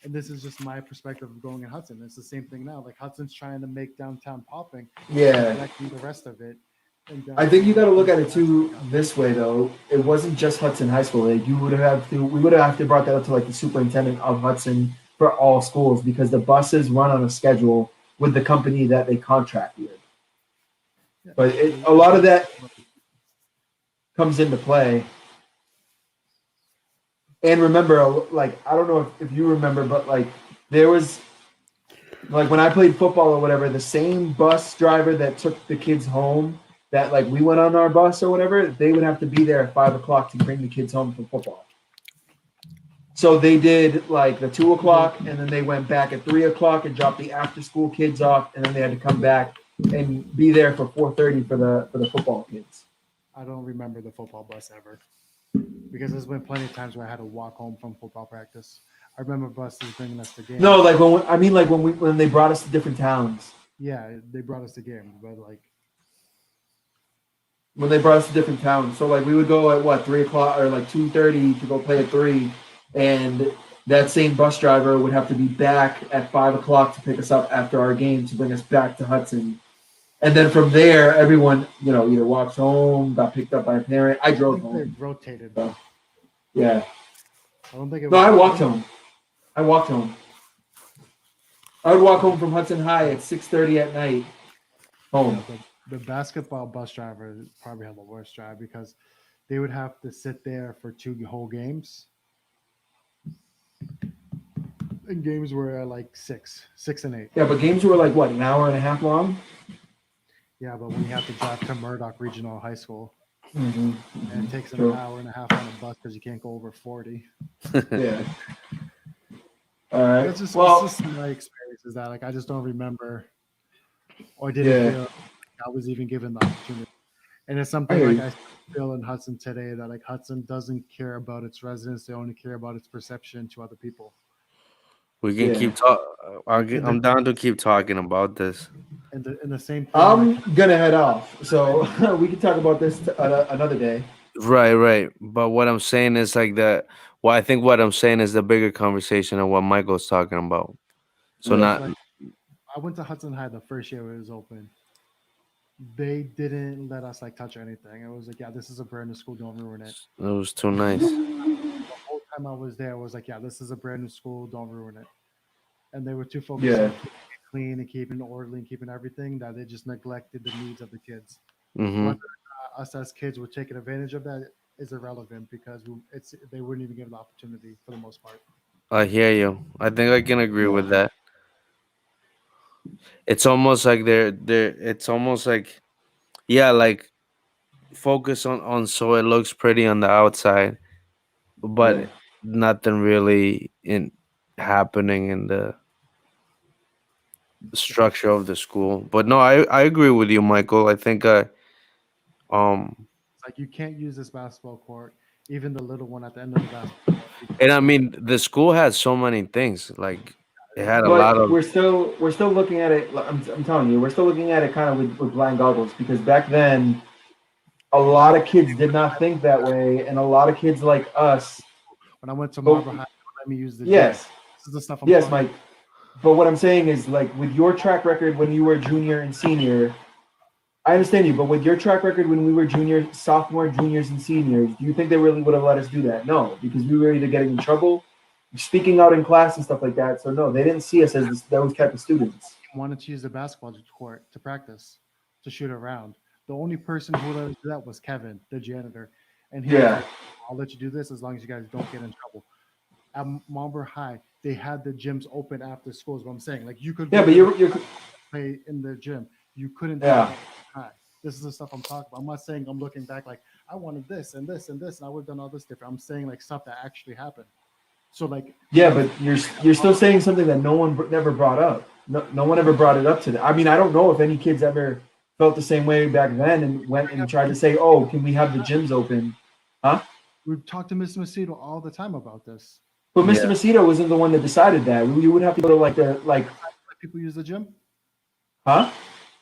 [SPEAKER 1] and this is just my perspective of going in Hudson. It's the same thing now. Like Hudson's trying to make downtown popping by
[SPEAKER 3] Yeah,
[SPEAKER 1] neglecting the rest of it, and
[SPEAKER 3] I think you
[SPEAKER 1] downtown
[SPEAKER 3] got to look
[SPEAKER 1] being
[SPEAKER 3] at it
[SPEAKER 1] naturally
[SPEAKER 3] too
[SPEAKER 1] up.
[SPEAKER 3] this way though. It wasn't just Hudson High School. Like, we would have to brought that up to like the superintendent of Hudson for all schools because the buses run on a schedule with the company that they contract with.
[SPEAKER 1] Yeah,
[SPEAKER 3] But a
[SPEAKER 1] it's
[SPEAKER 3] lot of
[SPEAKER 1] not.
[SPEAKER 3] that comes into play. And remember, like I don't know if you remember, but like there was like when I played football or whatever, the same bus driver that took the kids home, that like we went on our bus or whatever, they would have to be there at 5 o'clock to bring the kids home from football. So they did like the 2 o'clock, and then they went back at 3 o'clock and dropped the after school kids off, and then they had to come back and be there for 4:30 for the football kids.
[SPEAKER 1] I don't remember the football bus ever because there's been plenty of times where I had to walk home from football practice. I remember buses bringing us to
[SPEAKER 3] No,
[SPEAKER 1] games.
[SPEAKER 3] like when they brought us to different towns.
[SPEAKER 1] Yeah, they brought us to games, but like,
[SPEAKER 3] When they brought us to different towns. So like we would go at what 3 o'clock or like 2:30 to go play at 3, and that same bus driver would have to be back at 5 o'clock to pick us up after our game to bring us back to Hudson. And then from there, everyone either walks home, got picked up by a parent. I
[SPEAKER 1] I
[SPEAKER 3] drove
[SPEAKER 1] think they
[SPEAKER 3] home.
[SPEAKER 1] rotated
[SPEAKER 3] So
[SPEAKER 1] though.
[SPEAKER 3] yeah,
[SPEAKER 1] I don't think it
[SPEAKER 3] no,
[SPEAKER 1] was.
[SPEAKER 3] I
[SPEAKER 1] I
[SPEAKER 3] walked
[SPEAKER 1] don't.
[SPEAKER 3] home. I walked home. I would walk home from Hudson High at 6:30 at night.
[SPEAKER 1] Yeah,
[SPEAKER 3] Home.
[SPEAKER 1] the basketball bus driver probably had the worst drive because they would have to sit there for two whole games, and games were like six and eight.
[SPEAKER 3] Yeah, but games were like what, an hour and a half long.
[SPEAKER 1] Yeah, but when you have to drive to Murdoch Regional High School, and it takes an
[SPEAKER 3] True.
[SPEAKER 1] hour and a half on a bus because you can't go over 40.
[SPEAKER 3] Yeah. All right.
[SPEAKER 1] That's just it's
[SPEAKER 3] Well,
[SPEAKER 1] just my experience is that like I just don't remember or didn't
[SPEAKER 3] yeah,
[SPEAKER 1] feel like I was even given the opportunity. And it's
[SPEAKER 3] I
[SPEAKER 1] something
[SPEAKER 3] hear
[SPEAKER 1] like
[SPEAKER 3] you.
[SPEAKER 1] I feel in Hudson today that like Hudson doesn't care about its residents; they only care about its perception to other people.
[SPEAKER 2] We can
[SPEAKER 3] Yeah.
[SPEAKER 2] keep talk.
[SPEAKER 1] And
[SPEAKER 2] I'm down to keep talking about this.
[SPEAKER 1] And the same thing.
[SPEAKER 3] I'm gonna head off, so we can talk about this another day.
[SPEAKER 2] Right, right. But what I'm saying is like that. Well, I think what I'm saying is the bigger conversation of what Michael's talking about. So
[SPEAKER 3] Yeah.
[SPEAKER 2] not
[SPEAKER 1] like I went to Hudson High the first year it was open. They didn't let us like touch anything. It was like, yeah, this is a brand new school, don't ruin it.
[SPEAKER 2] it was too nice.
[SPEAKER 1] The whole time I was there, I was like, yeah, this is a brand new school, don't ruin it. And they were too focused
[SPEAKER 3] Yeah.
[SPEAKER 1] on keeping it clean and keeping it orderly and keeping everything that they just neglected the needs of the kids.
[SPEAKER 2] Mm-hmm.
[SPEAKER 1] Whether us as kids were taking advantage of that is irrelevant because they wouldn't even give the opportunity for the most part.
[SPEAKER 2] I hear you. I think I can agree
[SPEAKER 3] Yeah.
[SPEAKER 2] with that. It's almost like they're. It's almost like yeah, like focus on so it looks pretty on the outside,
[SPEAKER 3] Yeah.
[SPEAKER 2] but nothing really in happening in the structure of the school. But no, I agree with you, Michael. I think um
[SPEAKER 1] It's like you can't use this basketball court, even the little one at the end of the basketball court,
[SPEAKER 2] and
[SPEAKER 1] because
[SPEAKER 2] I mean the school has so many things. Like it had a lot
[SPEAKER 3] But
[SPEAKER 2] of
[SPEAKER 3] we're still looking at it. I'm telling you, we're still looking at it kind of with blind goggles because back then a lot of kids did not think that way, and a lot of kids like us.
[SPEAKER 1] when I went to
[SPEAKER 3] But
[SPEAKER 1] Marlboro High, they let me use the gym.
[SPEAKER 3] yes,
[SPEAKER 1] This is the stuff I'm
[SPEAKER 3] yes,
[SPEAKER 1] talking.
[SPEAKER 3] Mike. But what I'm saying is, like, with your track record when you were junior and senior, I understand you. But with your track record when we were junior, sophomore, juniors, and seniors, do you think they really would have let us do that? No, because we were either getting in trouble, speaking out in class and stuff like that. So no, they didn't see us as those type of students.
[SPEAKER 1] Wanted to use the basketball court to practice, to shoot around. The only person who let us do that was Kevin, the janitor, and he was
[SPEAKER 3] Yeah,
[SPEAKER 1] like, "I'll let you do this as long as you guys don't get in trouble." At Marlboro High, they had the gyms open after school. Is what I'm saying. Like you could
[SPEAKER 3] yeah,
[SPEAKER 1] go
[SPEAKER 3] but
[SPEAKER 1] to the
[SPEAKER 3] you're
[SPEAKER 1] play in the gym. You couldn't do that
[SPEAKER 3] yeah.
[SPEAKER 1] at High. This is the stuff I'm talking about. I'm not saying I'm looking back like I wanted this and this and this, and I would have done all this different. I'm saying like stuff that actually happened. So like
[SPEAKER 3] Yeah,
[SPEAKER 1] one
[SPEAKER 3] but you're still saying something that no one never brought up. No one ever brought it up to them. I mean, I don't know if any kids ever felt the same way back then and went and tried to say, "Oh, can we have the gyms open?" Huh?
[SPEAKER 1] we've talked to Mr. Macedo all the time about this.
[SPEAKER 3] But Mr.
[SPEAKER 2] yeah.
[SPEAKER 3] Macedo wasn't the one that decided that. We would have to go to like the like,
[SPEAKER 1] Let people use the gym.
[SPEAKER 3] huh?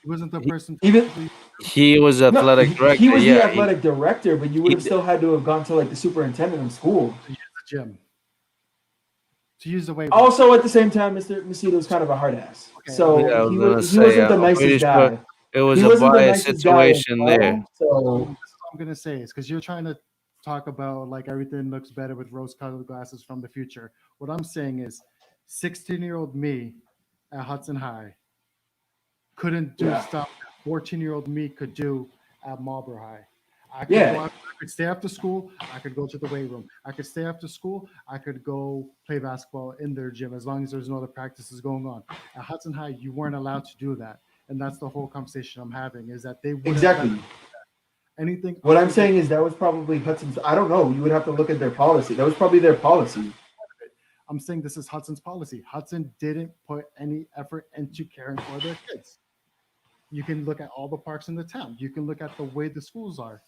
[SPEAKER 1] He wasn't the
[SPEAKER 2] He,
[SPEAKER 1] person telling
[SPEAKER 3] Even
[SPEAKER 1] people use
[SPEAKER 2] he was
[SPEAKER 3] no,
[SPEAKER 2] athletic
[SPEAKER 3] he
[SPEAKER 2] director.
[SPEAKER 3] was the
[SPEAKER 2] Yeah,
[SPEAKER 3] athletic director, but you would
[SPEAKER 2] he
[SPEAKER 3] have still had to have gone to like the superintendent of school.
[SPEAKER 1] to use the gym, to use the weight room.
[SPEAKER 3] Also, at the same time, Mr. Macedo was kind of a hard ass,
[SPEAKER 1] Okay,
[SPEAKER 3] so
[SPEAKER 2] yeah, I was gonna
[SPEAKER 3] he
[SPEAKER 2] say
[SPEAKER 3] wasn't the
[SPEAKER 2] I'm pretty
[SPEAKER 3] nicest
[SPEAKER 2] sure
[SPEAKER 3] guy.
[SPEAKER 2] it was
[SPEAKER 3] He
[SPEAKER 2] a
[SPEAKER 3] wasn't the
[SPEAKER 2] biased
[SPEAKER 3] nicest guy in
[SPEAKER 2] situation there.
[SPEAKER 3] flow. So
[SPEAKER 1] this is what I'm gonna say is because you're trying to talk about like everything looks better with rose-colored glasses from the future. What I'm saying is, 16-year-old me at Hudson High couldn't do
[SPEAKER 3] yeah,
[SPEAKER 1] stuff that 14-year-old me could do at Marlboro High. I could go
[SPEAKER 3] yeah,
[SPEAKER 1] out, I could stay after school, I could go to the weight room. I could stay after school, I could go play basketball in their gym as long as there's no other practices going on. At Hudson High, you weren't allowed to do that. And that's the whole conversation I'm having is that they wouldn't let
[SPEAKER 3] exactly.
[SPEAKER 1] anything
[SPEAKER 3] What I'm
[SPEAKER 1] other than
[SPEAKER 3] saying is that was probably Hudson's. I don't know. You would have to look at their policy. That was probably their policy.
[SPEAKER 1] it. I'm saying this is Hudson's policy. Hudson didn't put any effort into caring for their kids. You can look at all the parks in the town. You can look at the way the schools are.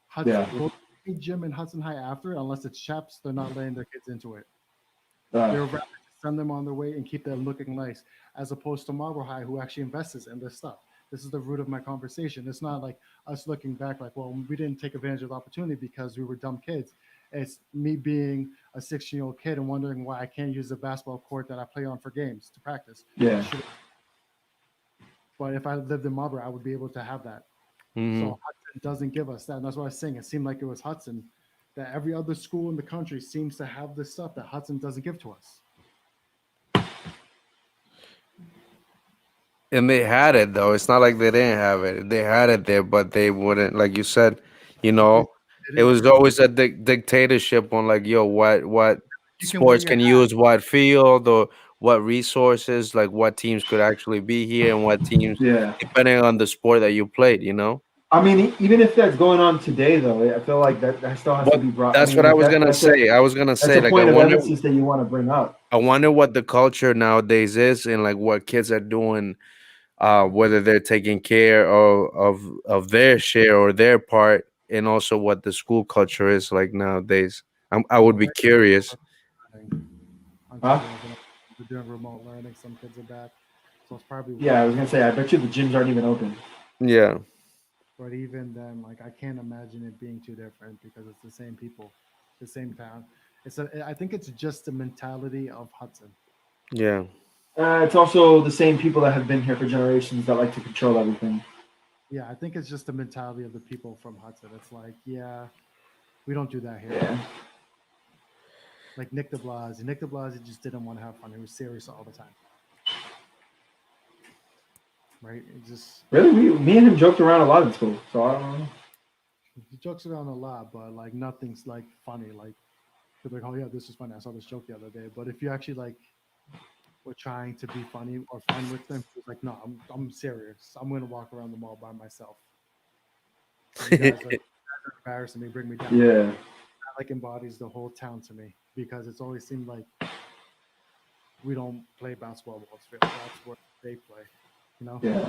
[SPEAKER 1] Hudson,
[SPEAKER 3] Yeah.
[SPEAKER 1] go to any gym in Hudson High after, unless it's chaps, they're not letting their kids into it.
[SPEAKER 3] Uh,
[SPEAKER 1] They're rather just send them on their way and keep them looking nice, as opposed to Marlboro High, who actually invests in this stuff. This is the root of my conversation. It's not like us looking back, like, well, we didn't take advantage of the opportunity because we were dumb kids. It's me being a 16-year-old kid and wondering why I can't use the basketball court that I play on for games to practice.
[SPEAKER 3] yeah.
[SPEAKER 1] But if I lived in Marlboro, I would be able to have that.
[SPEAKER 2] Hmm.
[SPEAKER 1] So Hudson doesn't give us that. And that's what I was saying. It seemed like it was Hudson that every other school in the country seems to have this stuff that Hudson doesn't give to us.
[SPEAKER 2] And they had it though. It's not like they didn't have it. They had it there, but they wouldn't. Like you said, you
[SPEAKER 1] The place
[SPEAKER 2] know,
[SPEAKER 1] they
[SPEAKER 2] it
[SPEAKER 1] didn't,
[SPEAKER 2] was always a dictatorship on like, yo, what
[SPEAKER 1] you can wear
[SPEAKER 2] sports
[SPEAKER 1] your
[SPEAKER 2] can
[SPEAKER 1] hat.
[SPEAKER 2] use what field or what resources, like what teams could actually be here and what teams,
[SPEAKER 3] Yeah.
[SPEAKER 2] depending on the sport that you played. You know.
[SPEAKER 3] I mean, even if that's going on today, though, I feel like that still has to
[SPEAKER 2] But
[SPEAKER 3] be brought. I
[SPEAKER 2] that's
[SPEAKER 3] mean,
[SPEAKER 2] what I
[SPEAKER 3] like
[SPEAKER 2] was
[SPEAKER 3] that
[SPEAKER 2] gonna say. I was gonna
[SPEAKER 3] that's
[SPEAKER 2] say
[SPEAKER 3] a
[SPEAKER 2] like
[SPEAKER 3] point of emphasis that you want to bring up.
[SPEAKER 2] I wonder what the culture nowadays is and like what kids are doing, whether they're taking care of their share or their part, and also what the school culture is like nowadays. I would
[SPEAKER 1] Well,
[SPEAKER 2] be
[SPEAKER 1] right now,
[SPEAKER 2] curious.
[SPEAKER 1] they're learning.
[SPEAKER 3] Huh?
[SPEAKER 1] Unfortunately, they're doing remote learning. Some kids are back. So it's probably
[SPEAKER 3] Yeah, I was gonna say. I bet you the gyms aren't even open.
[SPEAKER 2] Yeah.
[SPEAKER 1] But even then, like I can't imagine it being too different because it's the same people, the same town. I think it's just the mentality of Hudson.
[SPEAKER 2] Yeah.
[SPEAKER 3] It's also the same people that have been here for generations that like to control everything.
[SPEAKER 1] Yeah, I think it's just the mentality of the people from Hudson. It's like, yeah, we don't do that here.
[SPEAKER 3] Yeah.
[SPEAKER 1] Like Nick DeBlasi. Nick DeBlasi just didn't want to have fun. He was serious all the time. Right? It just
[SPEAKER 3] Really, me and him joked around a lot in school, so I don't know.
[SPEAKER 1] he jokes around a lot, but like nothing's like funny. Like they're like, oh yeah, this is funny. I saw this joke the other day. But if you actually like were trying to be funny or fun with them, he was like, no, I'm serious. I'm gonna walk around the mall by myself. You guys are embarrassing me. Bring me down.
[SPEAKER 3] Yeah.
[SPEAKER 1] That like embodies the whole town to me because it's always seemed like we don't play basketball balls field. That's where they play. You know,
[SPEAKER 3] Yeah.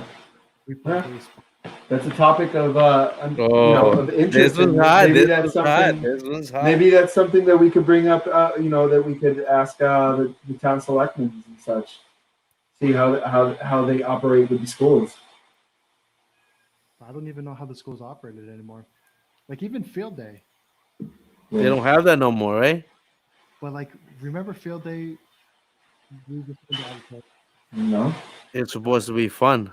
[SPEAKER 1] we play
[SPEAKER 3] Yeah.
[SPEAKER 1] baseball.
[SPEAKER 3] That's a topic of
[SPEAKER 2] Oh,
[SPEAKER 3] of interest.
[SPEAKER 2] this was
[SPEAKER 3] And
[SPEAKER 2] hot.
[SPEAKER 3] maybe
[SPEAKER 2] This
[SPEAKER 3] that's
[SPEAKER 2] was hot.
[SPEAKER 3] something.
[SPEAKER 2] This was hot.
[SPEAKER 3] Maybe that's something that we could bring up. That we could ask the town selectmen and such. See how they operate with the schools.
[SPEAKER 1] I don't even know how the schools operated anymore. Like even field day.
[SPEAKER 2] They don't have that no more, right?
[SPEAKER 1] But like, remember field day? We just went to Albuquerque.
[SPEAKER 3] No.
[SPEAKER 2] It's supposed to be fun.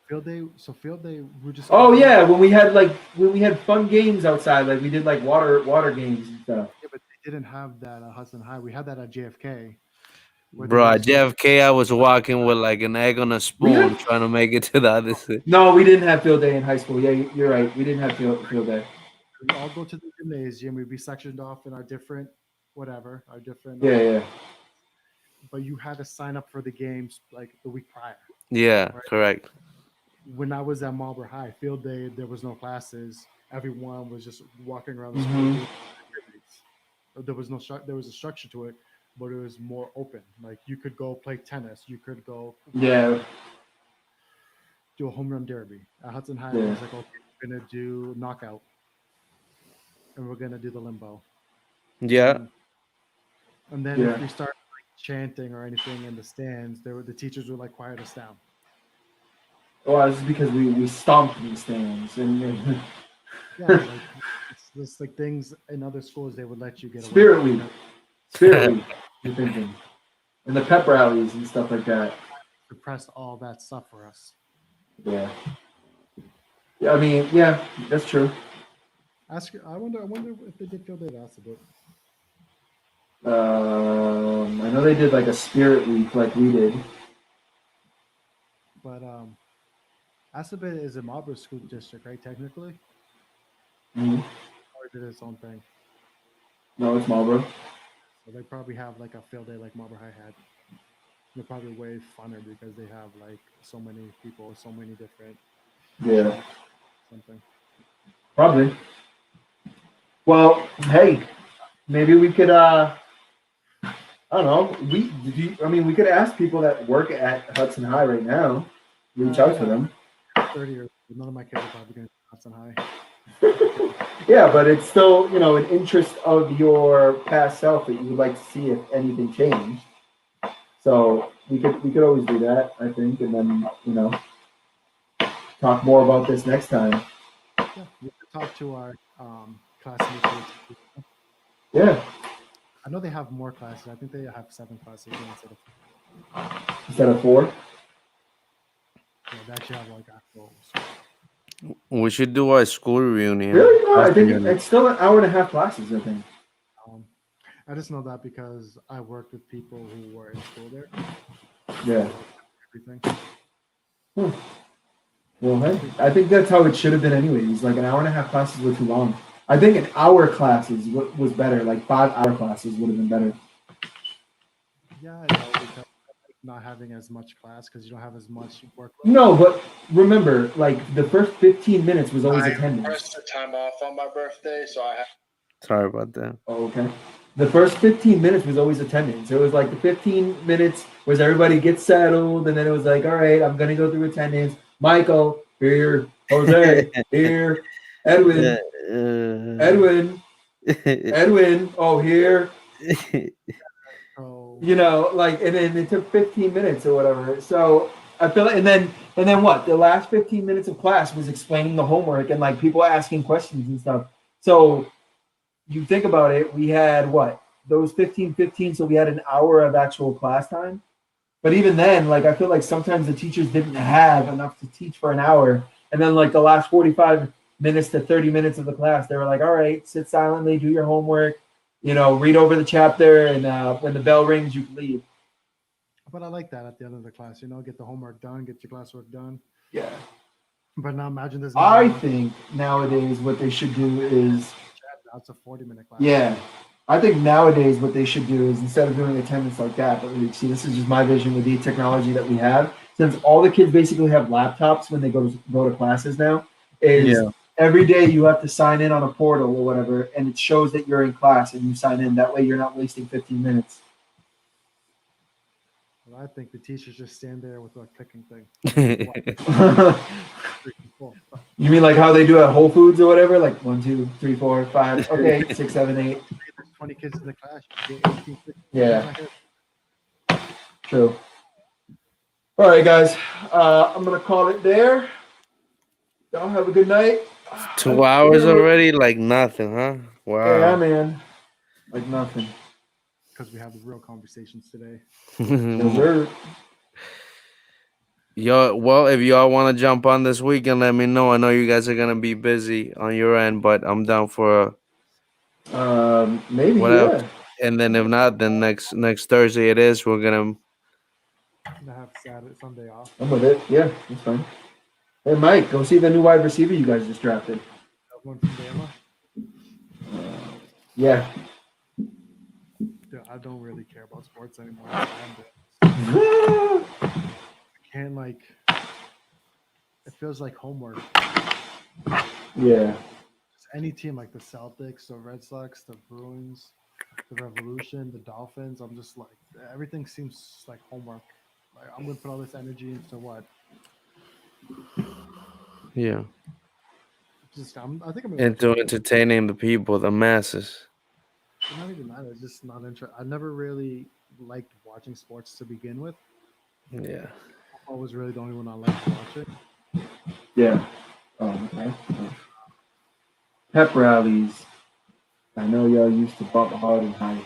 [SPEAKER 1] Field day. So field day, we just.
[SPEAKER 3] Oh yeah, when we had fun games outside, like we did like water games and stuff.
[SPEAKER 1] Yeah, but they didn't have that at Hudson High. We had that at JFK. Where
[SPEAKER 2] Bro,
[SPEAKER 1] there
[SPEAKER 2] at
[SPEAKER 1] was
[SPEAKER 2] JFK, I was walking with like an egg on a spoon
[SPEAKER 3] Really?
[SPEAKER 2] trying to make it to the other side.
[SPEAKER 3] No, we didn't have field day in high school. Yeah, you're right. We didn't have field day.
[SPEAKER 1] we all go to the gymnasium. We'd be sectioned off in our different, whatever, our different.
[SPEAKER 3] Yeah, yeah.
[SPEAKER 1] But you had to sign up for the games like the week prior.
[SPEAKER 2] Yeah,
[SPEAKER 1] Right.
[SPEAKER 2] correct.
[SPEAKER 1] When I was at Marlboro High, field day, there was no classes. Everyone was just walking around the school.
[SPEAKER 3] Mhm.
[SPEAKER 1] Doing activities. There was there was a structure to it, but it was more open. Like you could go play tennis. You could go
[SPEAKER 3] Yeah.
[SPEAKER 1] do a home run derby. At Hudson High,
[SPEAKER 3] Yeah.
[SPEAKER 1] it was like, okay, we're gonna do knockout, and we're gonna do the limbo.
[SPEAKER 2] Yeah.
[SPEAKER 1] And then
[SPEAKER 3] Yeah.
[SPEAKER 1] if we start like chanting or anything in the stands, the teachers would like quiet us down.
[SPEAKER 3] Well, this is because we stomped in the stands and
[SPEAKER 1] Yeah, like it's just like things in other schools they would let you get away
[SPEAKER 3] Spirit
[SPEAKER 1] with,
[SPEAKER 3] Week. Spirit Week. You're thinking, and the pep rallies and stuff like that.
[SPEAKER 1] suppress all that stuff for us.
[SPEAKER 3] Yeah. Yeah, I mean, yeah, that's true.
[SPEAKER 1] I wonder if they did feel that asked a bit.
[SPEAKER 3] I know they did like a Spirit Week, like we did.
[SPEAKER 1] But Assabet is a Marlboro school district, right? Technically,
[SPEAKER 3] Mhm.
[SPEAKER 1] or did its own thing.
[SPEAKER 3] No, it's Marlboro.
[SPEAKER 1] So they probably have like a field day like Marlboro High had. They're probably way funner because they have like so many people, so many different
[SPEAKER 3] Yeah,
[SPEAKER 1] something.
[SPEAKER 3] probably. Well, hey, maybe we could. I don't know. We could ask people that work at Hudson High right now. Reach out to them.
[SPEAKER 1] 30 years, none of my kids are probably going to Hudson High.
[SPEAKER 3] Yeah, but it's still, an interest of your past self that you would like to see if anything changed. So we could always do that, I think, and then talk more about this next time.
[SPEAKER 1] Yeah, we could talk to our classmates.
[SPEAKER 3] Yeah,
[SPEAKER 1] I know they have more classes. I think they have 7 classes instead of
[SPEAKER 3] instead of 4.
[SPEAKER 1] they actually have like actual.
[SPEAKER 2] We should do a school reunion.
[SPEAKER 3] Really? No, I
[SPEAKER 2] Class
[SPEAKER 3] think
[SPEAKER 2] reunion.
[SPEAKER 3] it's still an hour and a half classes. I think.
[SPEAKER 1] I just know that because I worked with people who were in school there.
[SPEAKER 3] Yeah.
[SPEAKER 1] Everything.
[SPEAKER 3] Well, hey, I think that's how it should have been anyways. Like an hour and a half classes were too long. I think an hour classes was better. Like 5-hour classes would have been better.
[SPEAKER 1] Yeah, I know because not having as much class because you don't have as much work.
[SPEAKER 3] No, but remember, like the first 15 minutes was always attendance.
[SPEAKER 5] Pressed the time off on my birthday, so I have.
[SPEAKER 2] Sorry about that.
[SPEAKER 3] Oh, okay. The first 15 minutes was always attendance. It was like the 15 minutes was everybody gets settled, and then it was like, all right, I'm gonna go through attendance. Michael, here. Jose, here. Edwin, Edwin, Edwin. Oh, here.
[SPEAKER 1] So
[SPEAKER 3] And then it took 15 minutes or whatever. So I feel like, and then what? The last 15 minutes of class was explaining the homework and like people asking questions and stuff. So you think about it, we had what? Those 15, so we had an hour of actual class time. But even then, like I feel like sometimes the teachers didn't have enough to teach for an hour. And then like the last 45 minutes to 30 minutes of the class, they were like, all right, sit silently, do your homework, read over the chapter, and when the bell rings, you can leave.
[SPEAKER 1] But I like that at the end of the class, get the homework done, get your classwork done.
[SPEAKER 3] Yeah.
[SPEAKER 1] But now imagine this.
[SPEAKER 3] I think nowadays what they should do is
[SPEAKER 1] That's a 40-minute class.
[SPEAKER 3] Yeah. I think nowadays what they should do is instead of doing attendance like that, but see, this is just my vision with the technology that we have. Since all the kids basically have laptops when they go to classes now, is every day you have to sign in on a portal or whatever, and it shows that you're in class and you sign in. That way you're not wasting 15 minutes.
[SPEAKER 1] Well, I think the teachers just stand there with a clicking thing.
[SPEAKER 3] You mean like how they do at Whole Foods or whatever? Like 1, 2, 3, 4, 5, okay, 6, 7, 8.
[SPEAKER 1] There's 20 kids in the class. You get 18, 15.
[SPEAKER 3] Yeah. True. All right, guys. I'm gonna call it there. Y'all have a good night.
[SPEAKER 2] 2 hours already, like nothing, huh? Wow.
[SPEAKER 3] Yeah, man. Like nothing.
[SPEAKER 1] Because we have the real conversations today.
[SPEAKER 2] Yo, well, if y'all want to jump on this weekend, let me know. I know you guys are gonna be busy on your end, but I'm down for
[SPEAKER 3] maybe
[SPEAKER 2] whatever.
[SPEAKER 3] Yeah.
[SPEAKER 2] And then if not, then next Thursday it is. We're gonna
[SPEAKER 1] have Sunday off.
[SPEAKER 3] I'm with it. Yeah, that's fine. Hey, Mike, go see the new wide receiver you guys just drafted.
[SPEAKER 1] That one from Bama.
[SPEAKER 3] Yeah.
[SPEAKER 1] Dude, I don't really care about sports anymore. I can't it feels like homework.
[SPEAKER 3] Yeah.
[SPEAKER 1] Just any team like the Celtics, the Red Sox, the Bruins, the Revolution, the Dolphins. I'm just like, everything seems like homework. Like, I'm going to put all this energy into what?
[SPEAKER 2] Yeah.
[SPEAKER 1] I think I'm
[SPEAKER 2] into entertaining the people, the masses.
[SPEAKER 1] It's not even that. It's just not interesting. I never really liked watching sports to begin with.
[SPEAKER 2] Yeah.
[SPEAKER 1] I was really the only one I liked watching.
[SPEAKER 3] Yeah. Oh, okay. Pep rallies. I know y'all used to bump hard and high.